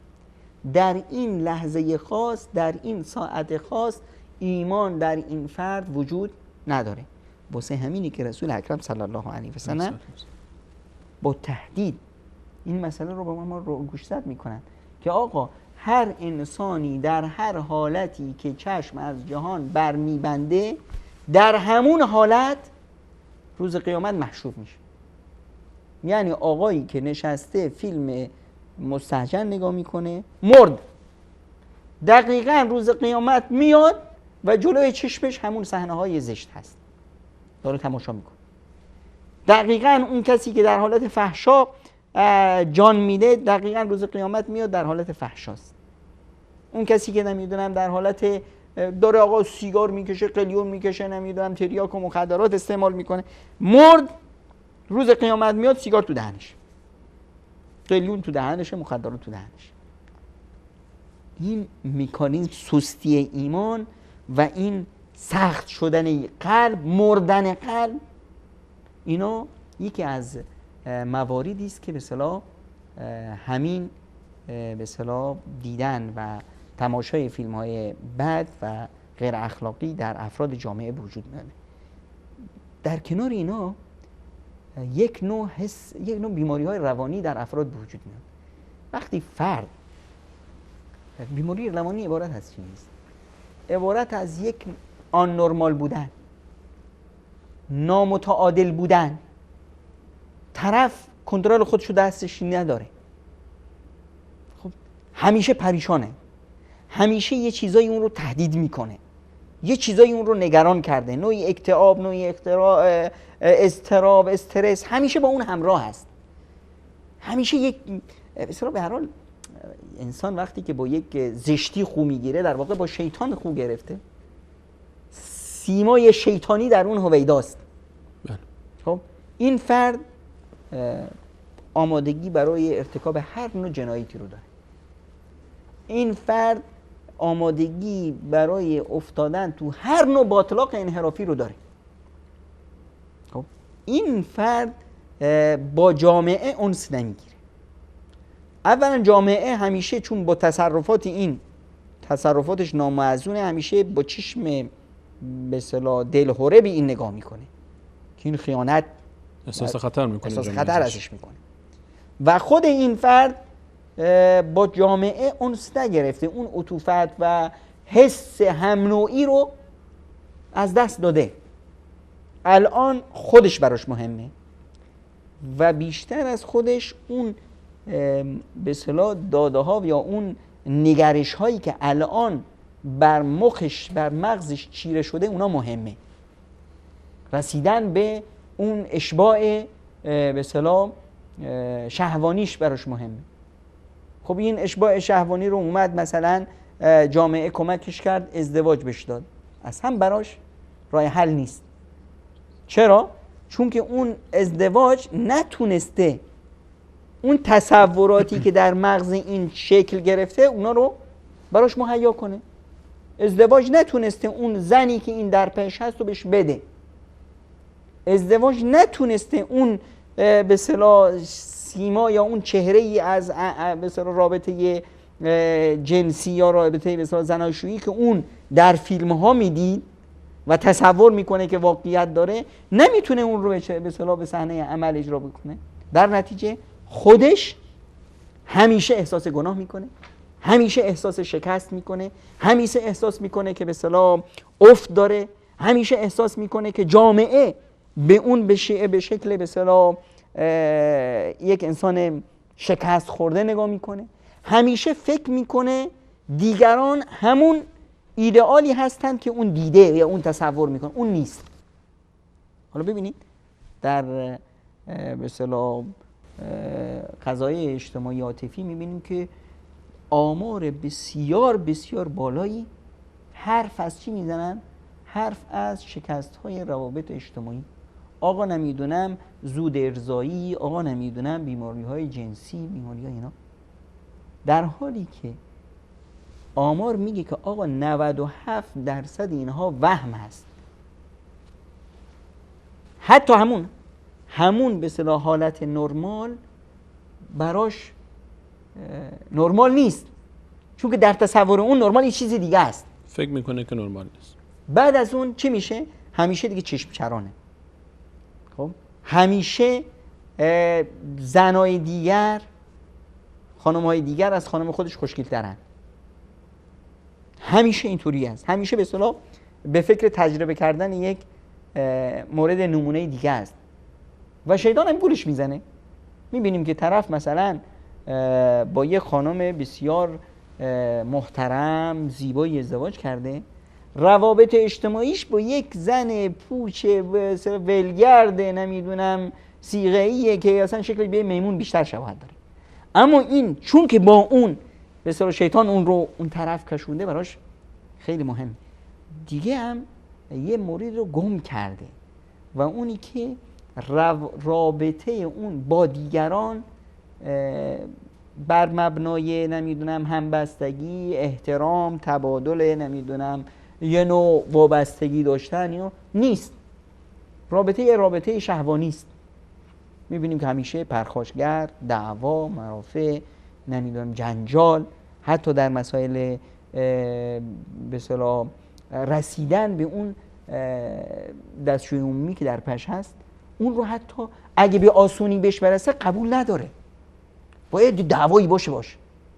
در این لحظه خاص، در این ساعت خاص، ایمان در این فرد وجود نداره. واسه همینی که رسول اکرم صلی الله علیه و سلم با تهدید این مسئله رو به ما رو گوشزد میکنن که آقا هر انسانی در هر حالتی که چشم از جهان برمیبنده، در همون حالت روز قیامت محشور میشه. یعنی آقایی که نشسته فیلم مستهجن نگاه میکنه مرد، دقیقاً روز قیامت میاد و جلوی چشمش همون صحنه های زشت هست، داره تماشا میکنه. دقیقاً اون کسی که در حالت فحشا جان میده، دقیقاً روز قیامت میاد در حالت فحشاست. اون کسی که نمیدونم در حالت داره آقا سیگار میکشه، قلیون میکشه، نمیدونم تریاک و مخدرات استعمال میکنه، مرد، روز قیامت میاد سیگار تو دهنش، قلیون تو دهنش، مخدرات تو دهنش. این مکانیزم سستی ایمان و این سخت شدن قلب، مردن قلب، اینا یکی از مواردی است که به اصطلاح همین به اصطلاح دیدن و تماشای فیلم های بد و غیر اخلاقی در افراد جامعه وجود میاره. در کنار اینا یک نوع بیماری های روانی در افراد وجود میاد. وقتی فرد، بیماری روانی عبارت از چی نیست؟ عبارت از یک آن نرمال بودن، نامتعادل بودن، طرف کنترل خودشو دستش نداره، خب همیشه پریشانه، همیشه یه چیزایی اون رو تهدید میکنه، یه چیزایی اون رو نگران کرده، نوعی اکتئاب، نوعی اضطراب، استرس، همیشه با اون همراه هست. همیشه یک مثلا به هر حال انسان وقتی که با یک زشتی خو میگیره، در واقع با شیطان خو گرفته، سیمای شیطانی در اون هویداست. خب این فرد آمادگی برای ارتکاب هر نوع جنایتی رو داره. این فرد آمادگی برای افتادن تو هر نوع باطلاق انحرافی رو داره. خب این فرد با جامعه انس نمیگیره. اولا جامعه همیشه چون با تصرفاتش ناموزونه، همیشه با چشم به اصطلاح دلهوره به این نگاه میکنه که این خیانت، احساس خطر میکنه، احساس خطر ازش میکنه و خود این فرد با جامعه انس نگرفته، اون عطوفت و حس هم نوعی رو از دست داده. الان خودش براش مهمه و بیشتر از خودش اون به اصطلاح داده ها یا اون نگرش هایی که الان بر مخش، بر مغزش چیره شده، اونا مهمه. رسیدن به اون اشباع به اصطلاح شهوانیش براش مهمه. خب این اشباع شهوانی رو اومد مثلا جامعه کمکش کرد، ازدواج بهش داد، اصلا براش راه حل نیست. چرا؟ چون که اون ازدواج نتونسته اون تصوراتی که در مغز این شکل گرفته اونا رو براش مهیا کنه. ازدواج نتونسته اون زنی که این در پیش هست رو بهش بده. ازدواج نتونسته اون به اصطلاح سیما یا اون چهره ای از به اصطلاح رابطه جنسی یا رابطه به اصطلاح زناشویی که اون در فیلم ها میدید و تصور میکنه که واقعیت داره، نمیتونه اون رو به اصطلاح به صحنه عمل اجرا بکنه. در نتیجه خودش همیشه احساس گناه میکنه، همیشه احساس شکست میکنه، همیشه احساس میکنه که به اصطلاح افت داره، همیشه احساس میکنه که جامعه به اون به شکل به اصطلاح یک انسان شکست خورده نگاه میکنه. همیشه فکر میکنه دیگران همون ایدئالی هستند که اون دیده یا اون تصور میکنه، اون نیست. حالا ببینید در به اصطلاح قضایای اجتماعی عاطفی میبینیم که آمار بسیار بسیار بالایی حرف از چی میزنن؟ حرف از شکست های روابط اجتماعی. آقا نمیدونم زود ارضایی، آقا نمیدونم بیماری های جنسی، بیماری های اینا، در حالی که آمار میگه که آقا 97% اینها وهم هست. حتی همون به اصطلاح حالت نرمال براش نرمال نیست، چون که در تصور اون نرمال یه چیز دیگه است. فکر میکنه که نرمال نیست. بعد از اون چی میشه؟ همیشه دیگه چشم چرانه. خب همیشه زنای دیگر، خانم‌های دیگر از خانم خودش خوشگل‌ترن. همیشه اینطوری است. همیشه به اصطلاح به فکر تجربه کردن یک مورد نمونه دیگه است و شیطان هم گولش میزنه. میبینیم که طرف مثلا با یک خانم بسیار محترم زیبایی ازدواج کرده، روابط اجتماعیش با یک زن پوچ ولگرد نمیدونم صیغه‌ایه که اصلا شکل به میمون بیشتر شباهت داره، اما این چون که با اون به اصطلاح شیطان اون رو اون طرف کشونده، براش خیلی مهم. دیگه هم یه مورد رو گم کرده و اونی که رابطه اون با دیگران بر مبنای نمیدونم همبستگی، احترام، تبادل نمیدونم یه نوع وابستگی داشتن یا نیست. رابطه شهوانی است. میبینیم که همیشه پرخاشگر، دعوا، مرافع، نمیدونم جنجال، حتی در مسائل به اصطلاح رسیدن به اون دستشوی عمومی که در پش هست، اون رو حتی اگه به آسونی بهش برسه قبول نداره، باید دعوایی باشه.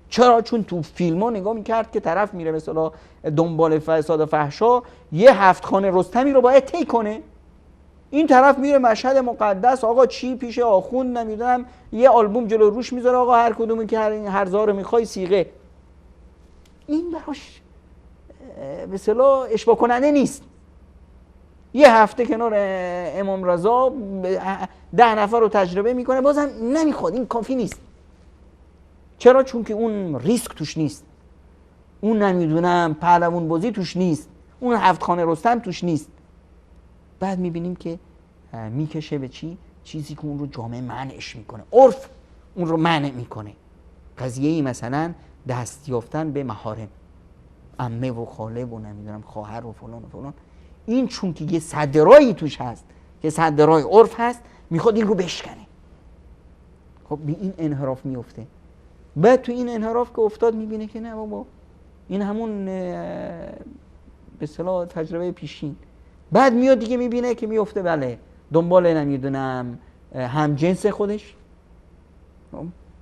چرا؟ چون تو فیلم ها نگاه میکرد که طرف میره مثلا دنبال فساد و فحشا، یه 7 خانه رستمی رو باید طی کنه. این طرف میره مشهد مقدس، آقا چی پیش آخوند نمیدونم یه آلبوم جلو روش میذاره، آقا هر کدومی که هر زار میخوای صیغه. این براش به اصطلاح اشباع کننده نیست. یه هفته کنار امام رضا 10 نفر رو تجربه میکنه، بازم نمیخواد، این کافی نیست. چرا؟ چون که اون ریسک توش نیست، اون نمیدونم پهلوان بازی توش نیست، اون 7 خانه رستم توش نیست. بعد میبینیم که میکشه به چیزی که اون رو جامعه منعش میکنه، عرف اون رو منع میکنه. قضیه مثلا دست یافتن به محارم، عمه و خاله و نمیدونم خواهر و فلان و فلان، این چون که یه صدرایی توش هست که صدرای عرف هست، میخواد این رو بشکنه. خب به این انحراف میفته. بعد تو این انحراف که افتاد میبینه که نه بابا، این همون به اصطلاح تجربه پیشین. بعد میاد دیگه میبینه که میفته بله دنبال نمیدونم همجنس خودش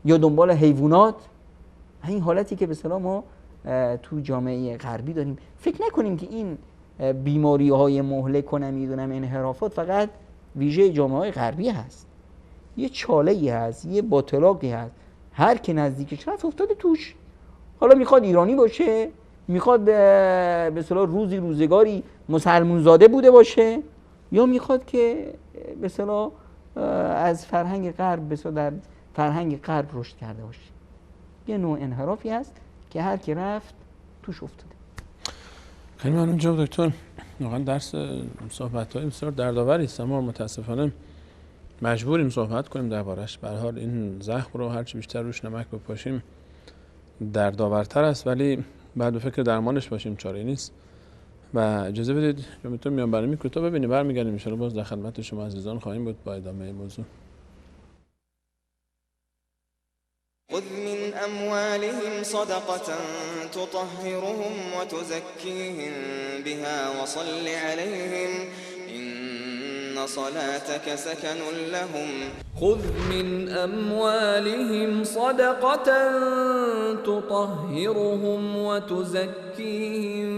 یا دنبال حیوانات. این حالتی که به اصطلاح ما تو جامعه غربی داریم. فکر نکنیم که این بیماری های مهلک و نمیدونم انحرافات فقط ویژه جامعه های غربی هست. یه چاله‌ای هست، یه باطلاقی هست، هر که نزدیکش رفت افتاده توش. حالا میخواد ایرانی باشه، میخواد به اصطلاح روزگاری مسلمون زاده بوده باشه، یا میخواد که به اصطلاح از فرهنگ غرب به اصطلاح در فرهنگ غرب رشد کرده باشه. یه نوع انحرافی هست که هر کی رفت توش افتاده. خیلی ممنون جناب دکتر. واقعا درس صحبت‌های بسیار دردآوری است، اما متاسفانه مجبوریم صحبت کنیم دربارش. به هر حال این زخم رو هرچی بیشتر روش نمک بپاشیم دردآورتر است، ولی بعد به فکر درمانش باشیم، چاره‌ای نیست. و اجازه بدید جناب دکتر میام برنامه کوتاه ببینیم، برمیگردیم ان شاء الله باز در خدمت شما عزیزان خواهیم بود با ادامه موضوع. خذ من أموالهم صدقة تطهرهم وتزكيهم بها وصل عليهم إن صلاتك سكن لهم خذ من أموالهم صدقة تطهرهم وتزكيهم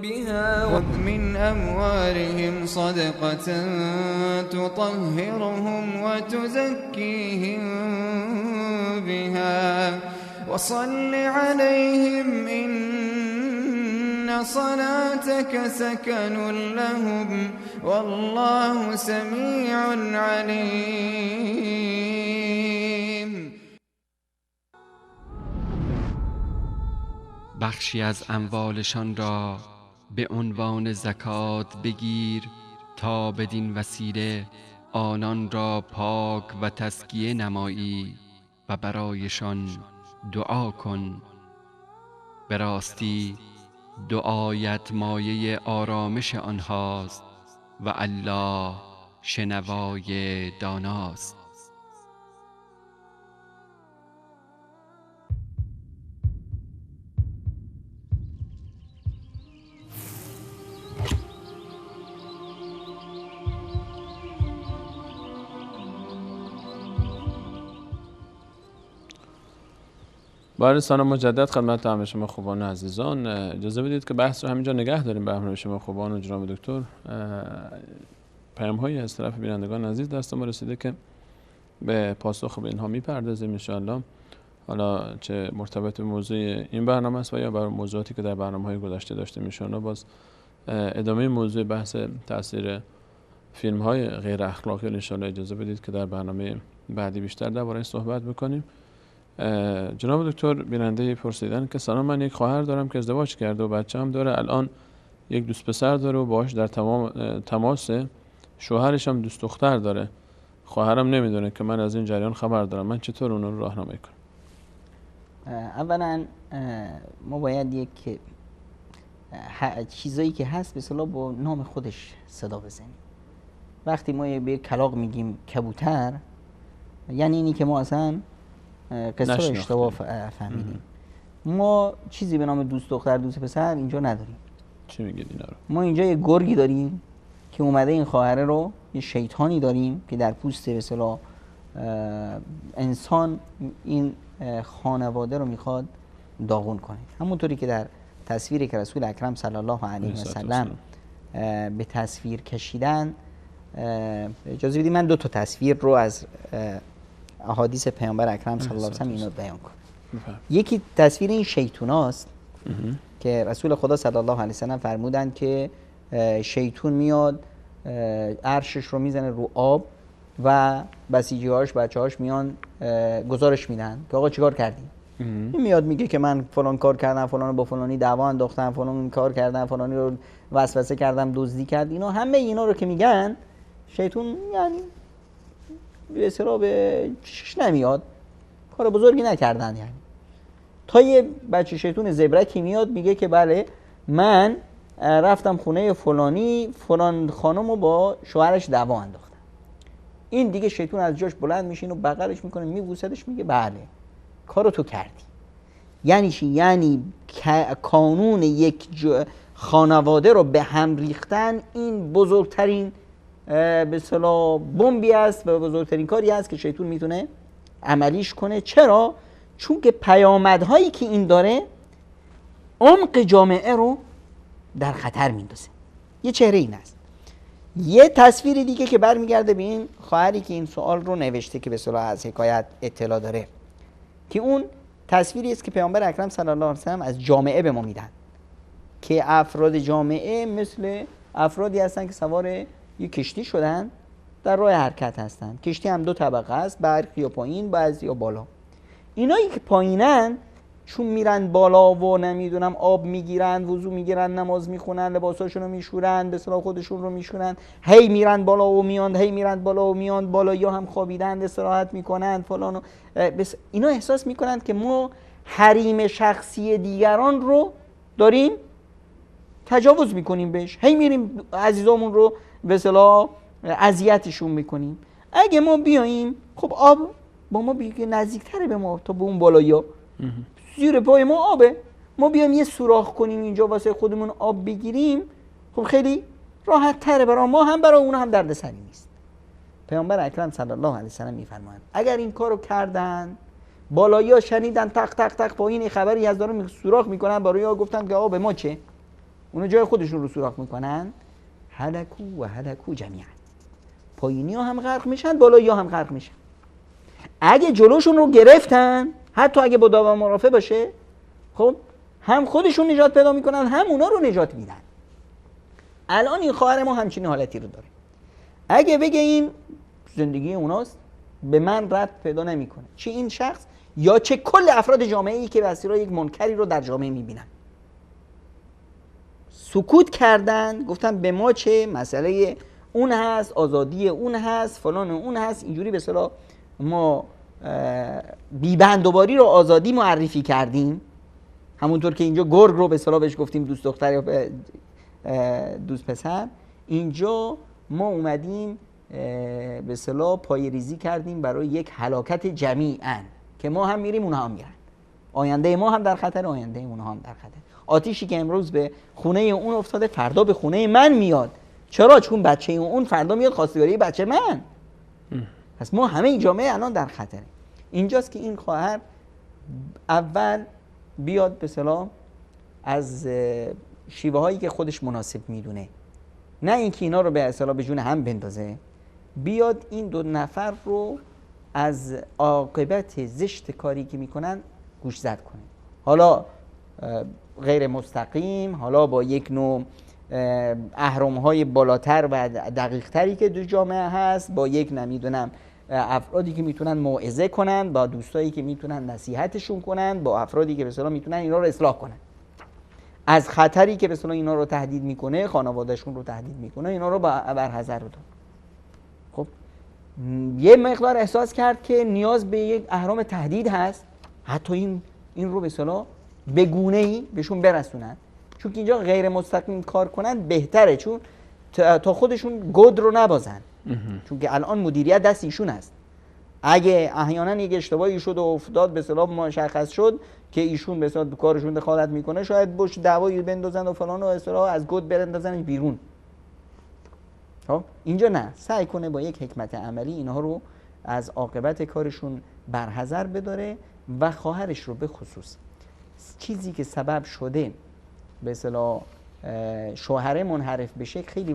بها خذ من أموالهم صدقة تطهرهم وتزكيهم بها وصل عليهم إن صلاتك سكن لهم والله سميع عليم. بخشی از اموالشان را به عنوان زکات بگیر تا بدین وسیله آنان را پاک و تزکیه نمایی و برایشان دعا کن. به راستی دعایت مایه آرامش آنهاست و الله شنوای داناست. با سلام مجدد خدمت همه شما خوبان و عزیزان. اجازه بدید که بحث رو همینجا نگه داریم. برنامه شما خوبان و جناب دکتر، پیام هایی از طرف بینندگان عزیز دست ما رسیده که به پاسخ به اینها میپردازیم ان شاء الله. حالا چه مرتبط به موضوع این برنامه است و یا بر موضوعاتی که در برنامه‌های گذشته داشتیم ان شاء الله. باز ادامه موضوع بحث تاثیر فیلم های غیر اخلاقی ان شاء الله اجازه بدید که در برنامه بعدی بیشتر درباره صحبت بکنیم. جناب دکتر، بیننده پرسیدن که سلام، من یک خواهر دارم که ازدواج کرده و بچه هم داره، الان یک دوست پسر داره و باهاش در تماسه. شوهرش هم دوست دختر داره. خواهرم نمیدونه که من از این جریان خبر دارم. من چطور اون رو راهنمایی کنم؟ اولا ما باید یک چیزایی که هست به اصطلاح با نام خودش صدا بزنیم. وقتی ما به کلاغ میگیم کبوتر، یعنی اینی که ما اصلا قصه رو اشتباه فهمیدیم. ما چیزی به نام دوست دختر دوست پسر اینجا نداریم. چی میگید اینا رو؟ ما اینجا یه گرگی داریم که اومده این خواهره رو، یه شیطانی داریم که در پوست به اصطلاح انسان این خانواده رو میخواد داغون کنه. همونطوری که در تصویری که رسول اکرم صلی الله علیه و سلم به تصویر کشیدن، اجازه بدید من 2 تا تصویر رو از احادیث پیامبر اکرم صلی الله علیه و سلم اینو بیان کنم. یکی تصویر این شیطوناست که رسول خدا صلی الله علیه و سلم فرمودن که شیطون میاد عرشش رو میزنه رو آب و بسیجی‌هاش بچه‌هاش میان گزارش میدن که آقا چیکار کردی؟ این میاد میگه که من فلان کار کردم، فلان رو با فلانی دعوا انداختم، فلان کار کردم، فلانی رو وسوسه کردم، دزدی کرد. اینا همه اینا رو که میگن، شیطون یعنی به اصطلاح به چشش نمیاد، کار بزرگی نکردن. یعنی تا یه بچه شیطون زبرکی میاد میگه که بله من رفتم خونه فلانی، فلان خانم رو با شوهرش دعوا انداختم. این دیگه شیطون از جاش بلند میشین و بغلش میکنه، میبوسدش، میگه بله کارو تو کردی. یعنی چی؟ یعنی کانون یک خانواده رو به هم ریختن این بزرگترین به اصطلاح بمبی است و بزرگترین کاری است که شیطون میتونه عملیش کنه. چرا؟ چون که پیامدهایی که این داره عمق جامعه رو در خطر میندازه. یه چهره این است. یه تصویر دیگه که برمیگرده به این خواهری که این سوال رو نوشته که به اصطلاح از حکایت اطلاع داره، که اون تصویری است که پیامبر اکرم صلی الله علیه و سلم از جامعه به ما میدن که افراد جامعه مثل افرادی هستن که سوار یک کشتی شدن، در راه حرکت هستن. کشتی هم 2 طبقه است، برخی یا پایین، بعضی یا بالا. اینایی که پایینن چون میرن بالا و نمیدونم آب میگیرن، وضو میگیرن، نماز میخونن، لباساشون رو میشورن، به اصطلاح خودشون رو میشورن، هی میرن بالا و میان، هی میرن بالا و میان، بالا یا هم خوابیدن، استراحت میکنن فلان. اینا احساس میکنن که ما حریم شخصی دیگران رو داریم تجاوز میکنیم بهش، هی میریم عزیزامون رو به اصطلاح اذیتشون میکنیم. اگه ما بیاییم خب آب با ما بیگه نزدیکتره به ما تا به اون بالایا، زیر پای ما آبه، ما بیایم یه سوراخ کنیم اینجا واسه خودمون آب بگیریم، خب خیلی راحت تره برای ما هم برای اون هم دردسری نیست. پیامبر اکرم صلی الله علیه و سلم میفرمایند اگر این کارو کردن، بالایی‌ها شنیدن تق تق تق پایین خبری از دارن سوراخ میکنن، بالایی‌ها گفتن که آقا به ما چه؟ اون جای خودشون رو سوراخ میکنن، هلکو و هلکو جمیعا. پایینی‌ها هم غرق میشن، بالایی‌ها هم غرق میشن. اگه جلوشون رو گرفتن، حتی اگه با داو مرافع باشه، خب هم خودشون نجات پیدا میکنن هم اونا رو نجات میدن. الان این خواهر ما همچین حالتی رو داره. اگه بگه این زندگی اوناست، به من ربط پیدا نمیکنه، چه این شخص یا چه کل افراد جامعه ای که بسیرا یک منکری رو در جامعه میبینن. سکوت کردن، گفتن به ما چه، مسئله اون هست، آزادی اون هست، فلان اون هست. اینجوری به اصطلاح ما بی‌بندوباری رو آزادی معرفی کردیم، همونطور که اینجا گرگ رو به اصطلاح بهش گفتیم دوست دختر یا دوست پسر. اینجا ما اومدیم به اصطلاح پایه‌ریزی کردیم برای یک هلاکت جمیعاً که ما هم میریم اونها هم میرن. آینده ما هم در خطر، آینده اونها هم در خطر. آتیشی که امروز به خونه اون افتاده فردا به خونه من میاد. چرا؟ چون بچه اون فردا میاد خواستگاری بچه من. پس ما همه این جامعه الان در خطره. اینجاست که این خواهر اول بیاد به اصطلاح از شیوه هایی که خودش مناسب میدونه، نه اینکه اینا رو به اصطلاح به جون هم بندازه، بیاد این دو نفر رو از عاقبت زشت کاری که میکنن گوشزد کنه. حالا غیر مستقیم، حالا با یک نوع اهرم‌های بالاتر و دقیق‌تری که دو جامعه هست، با یک نمیدونم افرادی که میتونن موعظه کنن، با دوستایی که میتونن نصیحتشون کنن، با افرادی که به اصطلاح میتونن اینا رو اصلاح کنن. از خطری که به اصطلاح اینا رو تهدید میکنه، خانوادهشون رو تهدید میکنه، اینا رو برحذر رو داد. خب یه مقدار احساس کرد که نیاز به یک اهرم تهدید هست، حتی این رو به اصطلاح به گونه‌ای بهشون برسونن، چون که اینجا غیر مستقیم کار کنن بهتره، چون تا خودشون گود رو نبازن، چون که الان مدیریت دست ایشون است. اگه احیانا یک اشتباهی شد و افتاد به اصطلاح مشخص شد که ایشون به اصطلاح کارشون دخالت میکنه، شاید باش دعوایی بندازن و فلان و اصطلاح از گود برندازن بیرون. خب اینجا نه، سعی کنه با یک حکمت عملی اینها رو از عاقبت کارشون برحذر بداره و خواهرش رو به خصوص چیزی که سبب شده به اصطلاح شوهره منحرف بشه خیلی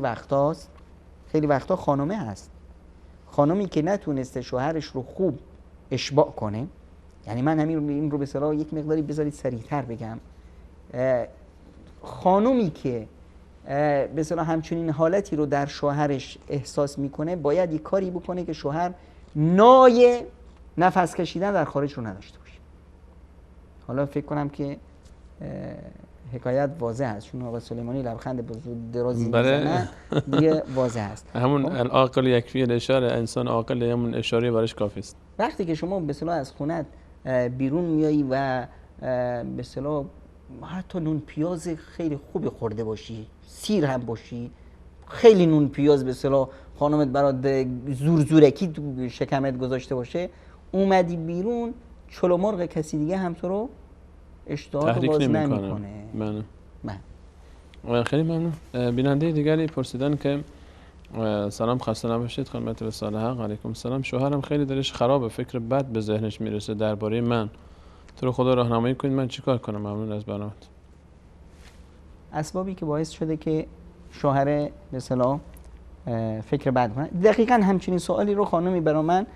وقتا خانمه هست. خانمی که نتونسته شوهرش رو خوب اشباع کنه، یعنی من این رو به اصطلاح یک مقداری بذارید سریعتر بگم، خانمی که به اصطلاح همچنین حالتی رو در شوهرش احساس میکنه، باید یک کاری بکنه که شوهر نای نفس کشیدن در خارج رو نداشته باشه. حالا فکر کنم که حکایت واضح هست، چون آقا سلیمانی لبخند درازی میزنن دیگه واضح هست. همون العاقل یکفی الاشاره، انسان عاقل همون اشاره برش کافی است. وقتی که شما به اصطلاح از خونت بیرون میایی و به اصطلاح حتی نون پیاز خیلی خوبی خورده باشی، سیر هم باشی، خیلی نون پیاز به اصطلاح خانمت برات زورکی تو شکمت گذاشته باشه، اومدی بیرون چلو مرغ کسی دیگه هم تو رو اشتها رو باز نمیکنه. من خیلی ممنون. بیننده دیگری پرسیدن که سلام، خسته نباشید خدمت رساله حق. علیکم السلام. شوهرم خیلی دلش خرابه، فکر بد به ذهنش میرسه درباره من، تو رو خدا راهنمایی کنید من چیکار کنم؟ ممنون از برنامه‌ت. اسبابی که باعث شده که شوهر به اصطلاح فکر بد کنه، دقیقاً همچنین سوالی رو خانمی برای من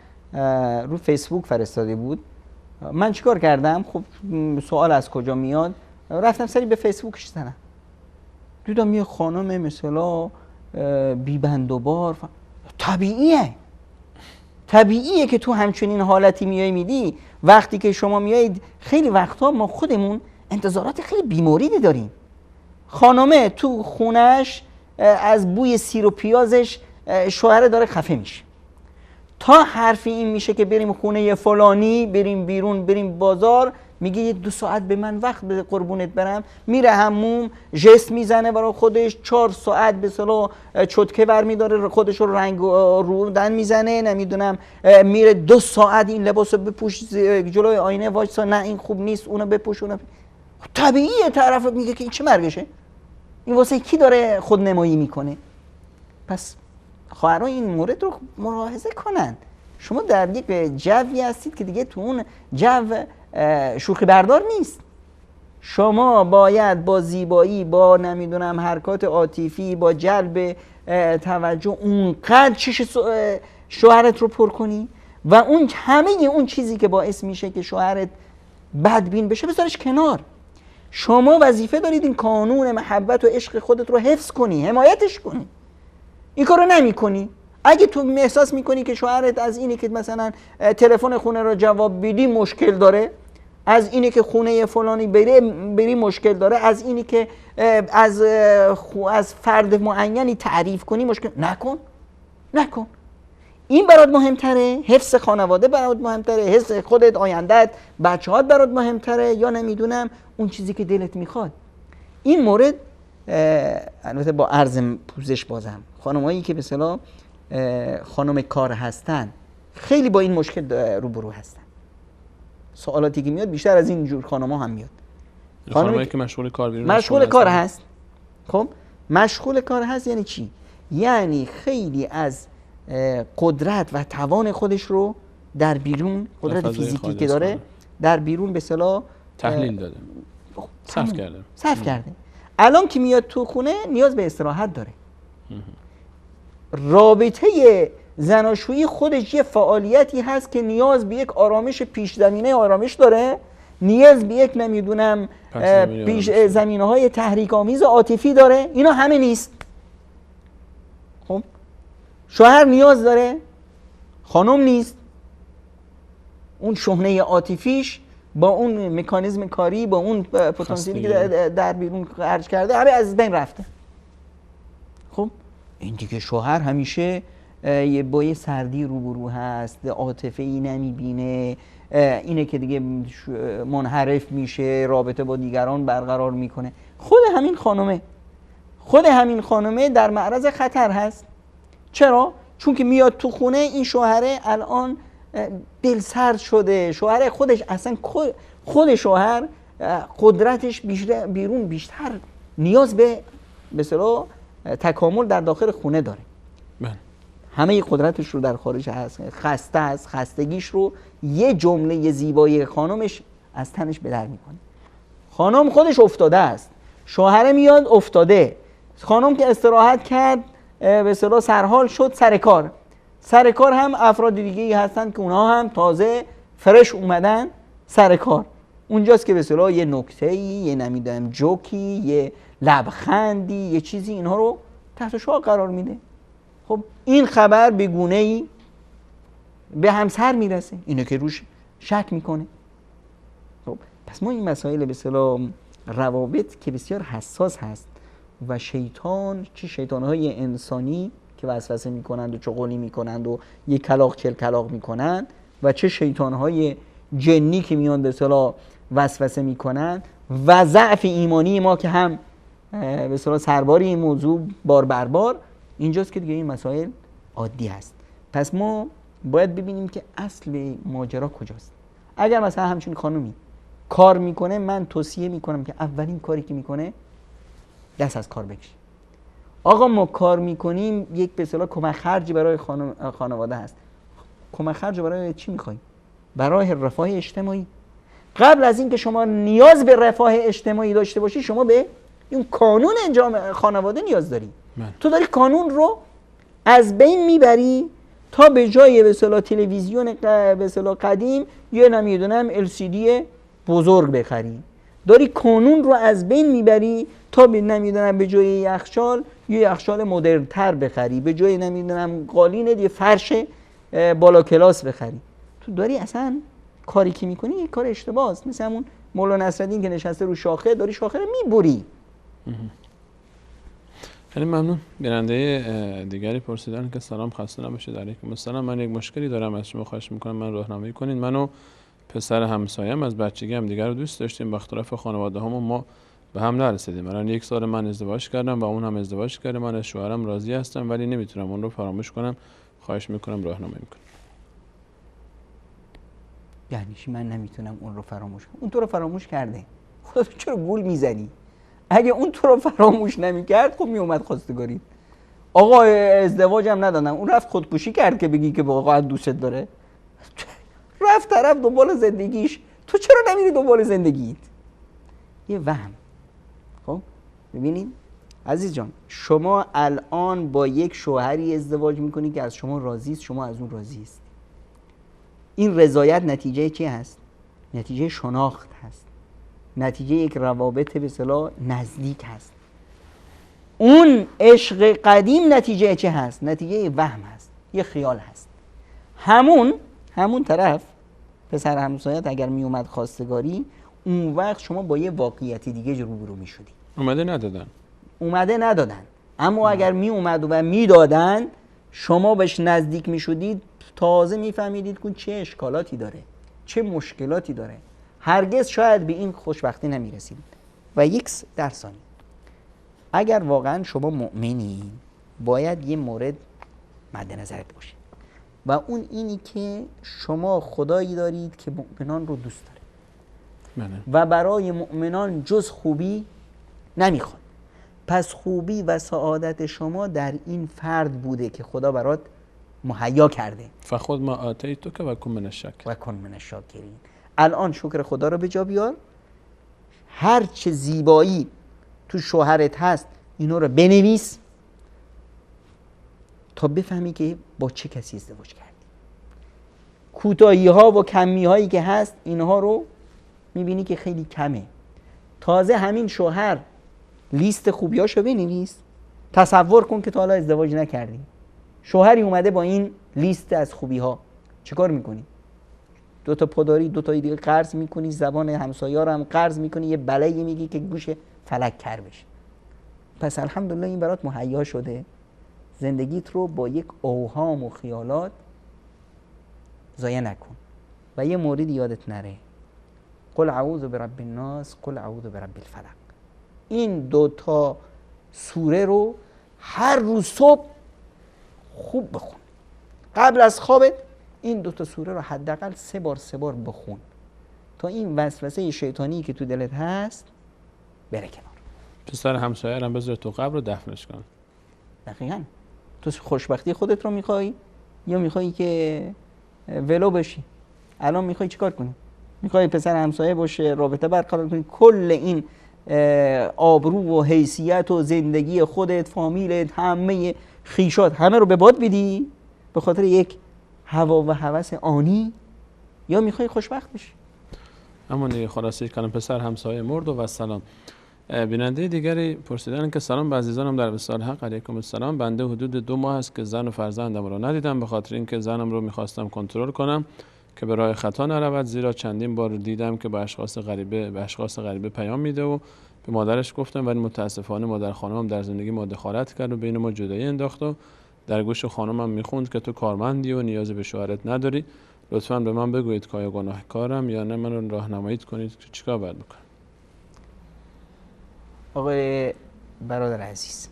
رو فیسبوک فرستاده بود. من چیکار کردم؟ خب سوال از کجا میاد؟ رفتم سری به فیسبوکش زدم، دیدم یه خانم مثلا بی بند و بار. طبیعیه که تو همچنین حالتی میای میدی. وقتی که شما میایید خیلی وقتا ما خودمون انتظارات خیلی بیموریدی داریم. خانمه تو خونش از بوی سیر و پیازش شوهر داره خفه میشه، تا حرفی این میشه که بریم خونه فلانی، بریم بیرون، بریم بازار، میگه 2 ساعت به من وقت بده قربونت برم، میره حموم، ژست میزنه برای خودش، 4 ساعت به اصطلاح چتکه برمیداره خودش رو رنگ رودن میزنه، نمیدونم میره 2 ساعت این لباسو بپوش جلوی آینه وایسا، نه این خوب نیست، اونو بپوش، اونو طبیعیه. طرف میگه که این چه مرگشه؟ این واسه کی داره خودنمایی میکنه؟ پس خواهران این مورد رو ملاحظه کنند. شما در یک جوی هستید که دیگه تو اون جو شوخی بردار نیست. شما باید با زیبایی، با نمیدونم حرکات عاطفی، با جلب توجه اونقدر چش شوهرت رو پر کنی و اون همه اون چیزی که باعث میشه که شوهرت بدبین بشه بذارش کنار. شما وظیفه دارید این قانون محبت و عشق خودت رو حفظ کنی، حمایتش کنی. این کارو نمی‌کنی. اگه تو احساس می‌کنی که شوهرت از اینی که مثلا تلفن خونه رو جواب بدی مشکل داره، از اینی که خونه فلانی بری مشکل داره، از اینی که از فرد معینی تعریف کنی مشکل، نکن. این برات مهمتره؟ حفظ خانواده برات مهمتره؟ حفظ خودت، آیندهت، بچه‌هات برات مهمتره؟ یا نمیدونم اون چیزی که دلت میخواد؟ این مورد البته با عرض پوزش بازم خانمایی که به اصطلاح خانم کار هستن خیلی با این مشکل روبرو هستن. سوالاتی که میاد بیشتر از این جور خانم‌ها هم میاد. خانمایی که مشغول کار بیرون مشغول کار هست. خب مشغول کار هست یعنی چی؟ یعنی خیلی از قدرت و توان خودش رو در بیرون، قدرت فیزیکی که داره در بیرون به اصطلاح تحلیل داده، صرف کرده. الان که میاد تو خونه نیاز به استراحت داره. رابطه زناشویی خودش یه فعالیتی هست که نیاز به یک آرامش پیش زمینه آرامش داره، نیاز به یک نمیدونم پیش زمینه های تحریک آمیز عاطفی داره. اینا همه نیست. خب شوهر نیاز داره، خانم نیست. اون شحنه عاطفیش با اون مکانیزم کاری، با اون پتانسیلی که در بیرون خرج کرده همه از بین رفته. خب این دیگه شوهر همیشه با یه سردی روبرو هست، عاطفه‌ای نمیبینه، اینه که دیگه منحرف میشه، رابطه با دیگران برقرار میکنه. خود همین خانمه در معرض خطر هست. چرا؟ چون که میاد تو خونه این شوهره الان دل سرد شده. شوهر خودش اصلا خود شوهر قدرتش بیرون بیشتر نیاز به اصطلاح تکامل در داخل خونه داره. همه قدرتش رو در خارج هست، خسته است، خستگیش رو یه جمله زیبایی خانمش از تنش به در میکنه. خانم خودش افتاده است، شوهر میاد افتاده. خانم که استراحت کرد به اصطلاح سرحال شد سر کار هم افراد دیگه‌ای هستن که اونها هم تازه فرش اومدن سر کار. اونجاست که به اصطلاح یه نکته‌ای، یه نمیدونم جوکی، یه لبخندی، یه چیزی اینها رو تحت شعاع قرار میده. خب این خبر به گونه‌ای به همسر میرسه، اینو که روش شک میکنه. خب پس ما این مسائل به اصطلاح روابط که بسیار حساس هست و شیطان، چه شیطان‌های انسانی که وسوسه میکنند و چغلی میکنند و یک کلاغ چل کلاغ میکنند و چه شیطان‌های جنی که میان به اصطلاح وسوسه میکنند و ضعف ایمانی ما که هم به اصطلاح سرباری این موضوع بار بر بار، اینجاست که دیگه این مسائل عادی هست. پس ما باید ببینیم که اصل ماجرا کجاست. اگر مثلا همچین خانومی کار میکنه، من توصیه میکنم که اولین کاری که میکنه دست از کار بکشه. آقا ما کار میکنیم، یک به اصطلاح کمک خرجی برای خانواده هست. کمک خرج برای چی میخوای؟ برای رفاه اجتماعی. قبل از اینکه شما نیاز به رفاه اجتماعی داشته باشی، شما به این قانون انجام خانواده نیاز داری. تو داری قانون رو از بین میبری تا به جای به اصطلاح تلویزیون به اصطلاح قدیم یا نمیدونم LCD بزرگ بخری. داری قانون رو از بین میبری تا به نمیدونم به جای یخچال یه یخچال مدرن تر بخری، به جای نمیدونم قالین یه فرش بالا کلاس بخری. تو داری اصلا کاری که میکنی یه کار اشتباهه. مثل همون مولانا نصرالدین که نشسته رو شاخه، داری شاخه رو میبری. خیلی ممنون. بیننده دیگری پرسیدن که سلام، خسته نباشید. علیکم السلام. من یک مشکلی دارم، از شما خواهش میکنم من راهنمایی کنین. منو پسر همسایم از بچگی هم دیگر رو دوست داشتیم، با اختلاف خانواده همون ما به هم نرسیدیم. الان 1 سال من ازدواج کردم و اون هم ازدواج کرده. من از شوهرم راضی هستم ولی نمیتونم اون رو فراموش کنم. خواهش میکنم راهنمایی کنید. یعنی من نمیتونم اون رو فراموش کنم؟ اون تو رو فراموش کرده. خودت چرا گول میزنی؟ اگه اون تو رو فراموش نمیکرد خب میومد خواستگاری. آقا ازدواج هم ندادن، اون رفت خودکشی کرد که بگی که واقعا دوست داره؟ رفت طرف دنبال زندگیش، تو چرا نمیری دنبال زندگیت؟ یه وهم. خب ببینید عزیز جان، شما الان با یک شوهری ازدواج میکنی که از شما راضی است، شما از اون راضی است. این رضایت نتیجه چی هست؟ نتیجه شناخت هست، نتیجه یک روابط به اصطلاح نزدیک هست. اون عشق قدیم نتیجه چه هست؟ نتیجه وهم هست، یه خیال هست. همون طرف پسر همسایت اگر می اومد خواستگاری، اون وقت شما با یه واقعیت دیگه روبرو می شدی. اومده ندادن، اما اگر می اومد و می دادن، شما بهش نزدیک می شدید، تازه می فهمیدید که چه اشکالاتی داره، چه مشکلاتی داره. هرگز شاید به این خوشبختی نمی رسید. و یک در ثانیه اگر واقعا شما مؤمنی، باید یه مورد مد نظرت باشه و اون اینی که شما خدایی دارید که مؤمنان رو دوست داره و برای مؤمنان جز خوبی نمیخواد. پس خوبی و سعادت شما در این فرد بوده که خدا برات مهیا کرده. فخذ ما آتیتک و کن من الشاکرین. و کن من الشاکرین. الان شکر خدا رو به جا بیار، هر چه زیبایی تو شوهرت هست اینو رو بنویس تا بفهمی که با چه کسی ازدواج کردی. کوتاهی ها و کمی هایی که هست اینها رو میبینی که خیلی کمه. تازه همین شوهر لیست خوبیاشو بنویس. تصور کن که تا حالا ازدواج نکردی، شوهری اومده با این لیست از خوبی ها، چه کار میکنی؟ 2 تا پداری، 2 تا دیگه قرض میکنی، زبان همسایه‌ها رو هم قرض میکنی، یه بلایی میگی که گوش فلک کر بشه. پس الحمدلله این برات مهیا شده. زندگیت رو با یک اوهام و خیالات ضایع نکن. و یه مورد یادت نره، قل اعوذ برب الناس، قل اعوذ برب الفلق. این 2 تا سوره رو هر روز صبح خوب بخون. قبل از خوابت این 2 تا سوره رو حداقل 3 بار بخون تا این وسوسه شیطانی که تو دلت هست بره کنار. پسر همسایه هم بذار تو قبر رو دفنش کن. دقیقاً. تو خوشبختی خودت رو میخوای یا میخوای که ولو بشی؟ الان میخوای چیکار کنی؟ میخوای پسر همسایه باشه، رابطه برقرار کنی، کل این آبرو و حیثیت و زندگی خودت، فامیلت، همه خیشات، همه رو به باد بدی به خاطر یک هوا و هوس آنی؟ یا میخوای خوشبخت بشی؟ اما دیگه خلاصه کنم، پسر همسایه مرد و سلام. بیننده دیگری پرسیدن که سلام به عزیزانم در وصال حق، علیکم السلام. بنده حدود 2 ماه است که زن و فرزندم رو ندیدم، به خاطر اینکه زنم رو میخواستم کنترل کنم که به راه خطا نرود، زیرا چندین بار دیدم که به اشخاص غریبه پیام میده و به مادرش گفتم، ولی متاسفانه مادر خانمم در زندگی ما دخالت کرد و بین ما جدایی انداخت و در گوش خانمم میخوند که تو کارمندی و نیاز به شوهرت نداری، لطفاً به من بگویید که آیا گناهکارم یا نه، من رو راهنمایی کنید که چیکار باید بکنم. آقای برادر عزیز،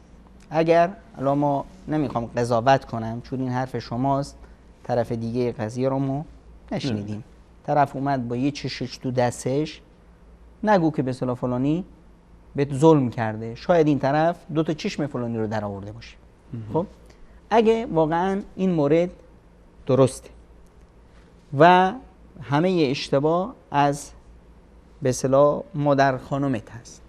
اگر الان ما نمیخوام قضاوت کنم چون این حرف شماست، طرف دیگه قضیه رو ما نشنیدیم، طرف اومد با یه چشش تو دستش، نگو که به اصطلاح فلانی بهت ظلم کرده، شاید این طرف 2 تا چشم فلانی رو در آورده باشه. خب اگه واقعا این مورد درسته و همه اشتباه از به اصطلاح مادر خانمت هست،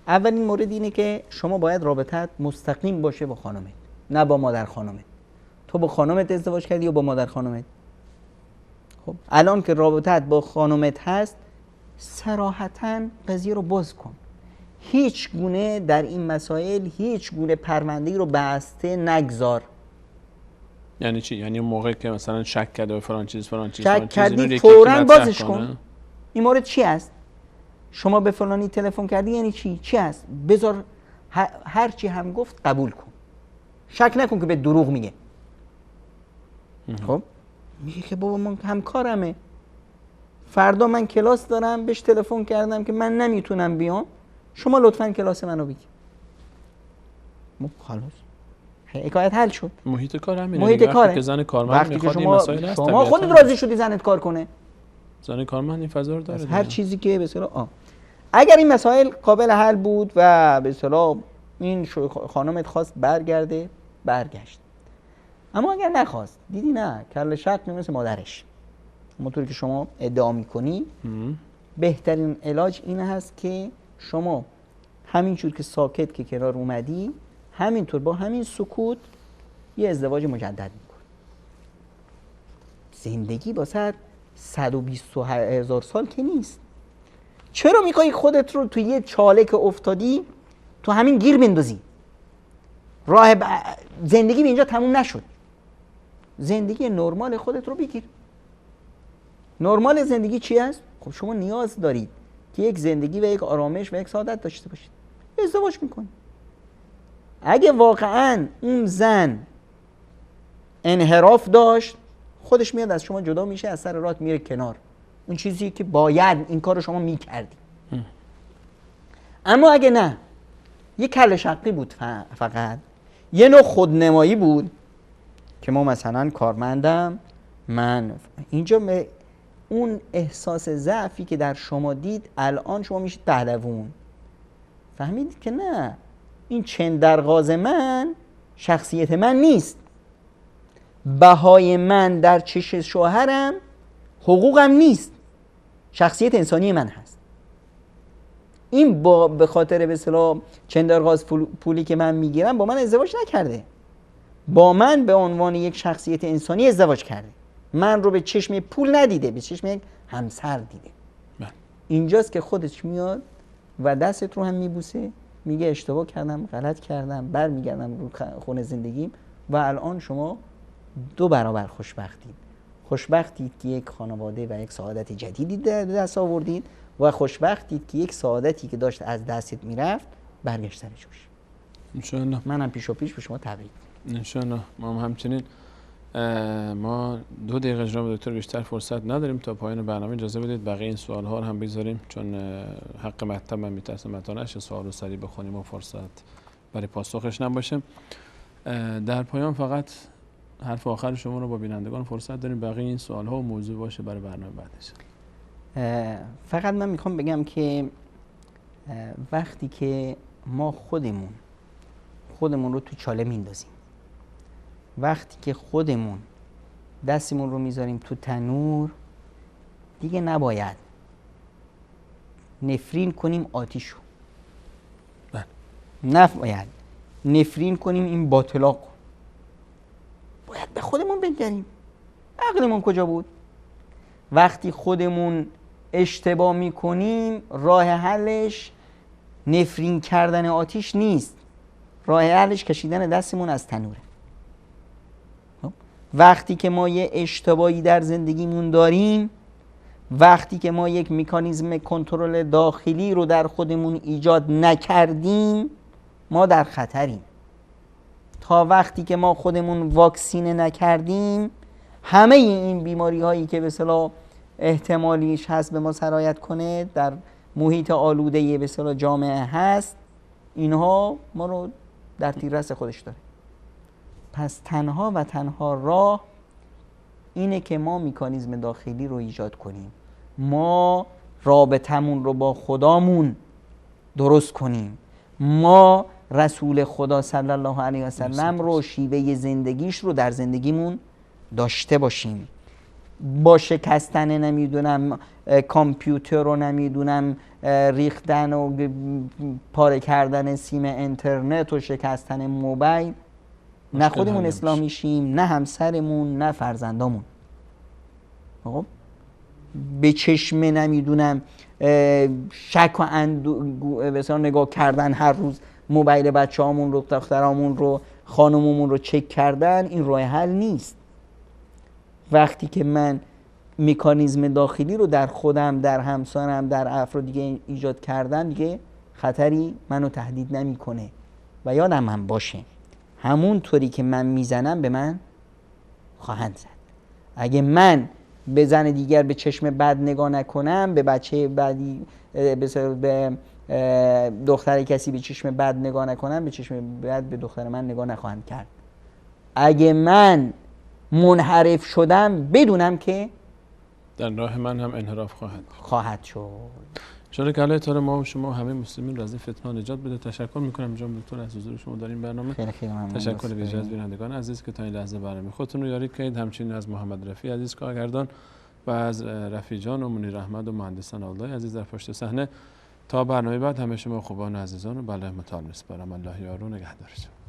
اولین مورد اینه که شما باید رابطت مستقیم باشه با خانمت، نه با مادر خانمت. تو با خانمت ازدواج کردی یا با مادر خانمت؟ خب الان که رابطت با خانمت هست، صراحتاً قضیه رو باز کن. هیچ گونه در این مسائل هیچ گونه پرونده‌ای رو بسته نگذار. یعنی چی؟ یعنی موقعی که مثلا شک کرده و فلان چیز شک کردی فوراً بازش کن. این مورد چی است؟ شما به فلانی تلفن کردی یعنی چی است؟ بذار هر چی هم گفت قبول کن. شک نکن که به دروغ میگه. خب میگه که بابا من همکارمه، فردا من کلاس دارم، بهش تلفن کردم که من نمیتونم بیام، شما لطفاً کلاس منو بگیر. خلاص حکایت حل شد. محیط کار همینه. محیط کاره. که زن کارمند میخواد این مسائل هست، شما خودت راضی شدی زنت کار کنه، زن کارمند این فضا رو داره. هر چیزی که به اصطلاح اگر این مسائل قابل حل بود و به اصطلاح این خانمت خواست برگرده برگشت. اما اگر نخواست، دیدی نه کله شق مثل مادرش، همونطوری که شما ادعا میکنی، بهترین علاج این هست که شما همینجور که ساکت که کنار اومدی، همینطور با همین سکوت یه ازدواج مجدد میکن. زندگی واسه 120,000 سال که نیست. چرا میخوای خودت رو تو یه چاله که افتادی تو همین گیر بندازی؟ زندگی به اینجا تموم نشد. زندگی نرمال خودت رو بگیر. نرمال زندگی چی است؟ خب شما نیاز دارید که یک زندگی و یک آرامش و یک سعادت داشته باشید. ازدواج میکنید. اگه واقعا اون زن انحراف داشت، خودش میاد از شما جدا میشه، از سر راه میره کنار. اون چیزی که باید این کار رو شما میکردی. اما اگه نه، یه کله شقی بود، فقط یه نوع خودنمایی بود که ما مثلا کارمندم، من اینجا اون احساس ضعفی که در شما دید الان شما میشید پهلوون. فهمیدید که نه، این چندرغاز من شخصیت من نیست. بهای من در چش شوهرم حقوقم نیست، شخصیت انسانی من هست. این به خاطر به اصطلاح چندرغاز پولی که من میگیرم با من ازدواج نکرده، با من به عنوان یک شخصیت انسانی ازدواج کرده. من رو به چشم پول ندیده، به چشم یک همسر دیده. اینجاست که خودش میاد و دستت رو هم میبوسه، میگه اشتباه کردم، غلط کردم، برمیگردم رو خونه زندگیم. و الان شما 2 برابر خوشبختید. خوشبختید که یک خانواده و یک سعادت جدیدی دست آوردید و خوشبختید که یک سعادتی که داشت از دستت میرفت برگشت سر جوش. انشاءالله. منم پیش و پیش به شما تبریک. انشاءالله. ما هم همچنین. ما 2 دقیقه جناب دکتر بیشتر فرصت نداریم تا پایان برنامه. اجازه بدید بقیه این سوال ها رو هم بذاریم، چون حق مطلب من میترسم متانش سوال رو سریع بخونیم و فرصت برای پاسخش نباشه. در پایان فقط حرف آخر شما رو با بینندگان فرصت داریم، بقیه این سوال ها و موضوع باشه برای برنامه بعدش. فقط من میخوام بگم که وقتی که ما خودمون رو تو چاله میندازیم، وقتی که خودمون دستمون رو میذاریم تو تنور، دیگه نباید نفرین کنیم آتیشو. نباید نفرین کنیم این باطلا. باید به خودمون بنگریم. عقلمون کجا بود؟ وقتی خودمون اشتباه میکنیم، راه حلش نفرین کردن آتیش نیست، راه حلش کشیدن دستمون از تنوره. وقتی که ما یه اشتباهی در زندگیمون داریم، وقتی که ما یک مکانیزم کنترل داخلی رو در خودمون ایجاد نکردیم، ما در خطریم. تا وقتی که ما خودمون واکسینه نکردیم، همه این بیماری هایی که به اصطلاح احتمالیش هست به ما سرایت کنه در محیط آلوده به اصطلاح جامعه هست، اینها ما رو در تیررس خودش داره. پس تنها و تنها راه اینه که ما مکانیزم داخلی رو ایجاد کنیم، ما رابطمون رو با خدامون درست کنیم، ما رسول خدا صلی الله علیه و سلم رو، شیوه زندگیش رو در زندگیمون داشته باشیم. با شکستن نمیدونم کامپیوتر رو، نمیدونم ریختن و پاره کردن سیم اینترنت و شکستن موبایل نه خودمون اصلاح میشیم، نه همسرمون، نه فرزندامون. خب به چشم نمیدونم شک و مثلا نگاه کردن هر روز موبایل بچه‌هامون رو، دخترامون رو، خانممون رو چک کردن، این راه حل نیست. وقتی که من مکانیزم داخلی رو در خودم، در همسرم، در افراد دیگه ایجاد کردن، دیگه خطری منو تهدید نمیکنه. و یادم هم باشه همون طوری که من میزنم به من خواهند زد. اگه من به زن دیگر به چشم بد نگاه نکنم، به بچه بدی، به دختر کسی به چشم بد نگاه نکنم، به چشم بد به دختر من نگاه نخواهند کرد. اگه من منحرف شدم، بدونم که در راه من هم انحراف خواهد شد. شاید که الله تعالی ما و شما و همه مسلمین را از این فتنه نجات بده. تشکر میکنم جناب دکتر از حضور شما در این برنامه. خیلی ممنون. تشکر ویژه از بینندگان عزیز که تا این لحظه برنامه خودتون رو یاری کردید. همچنین از محمد رفیع عزیز کارگردان و از رفیع جان و منیر احمد و مهندسان الله عزیز در پشت صحنه. تا برنامه بعد همه شما خوبان و عزیزان رو به الله متعال میسپارم. الله یار و نگهدارتون.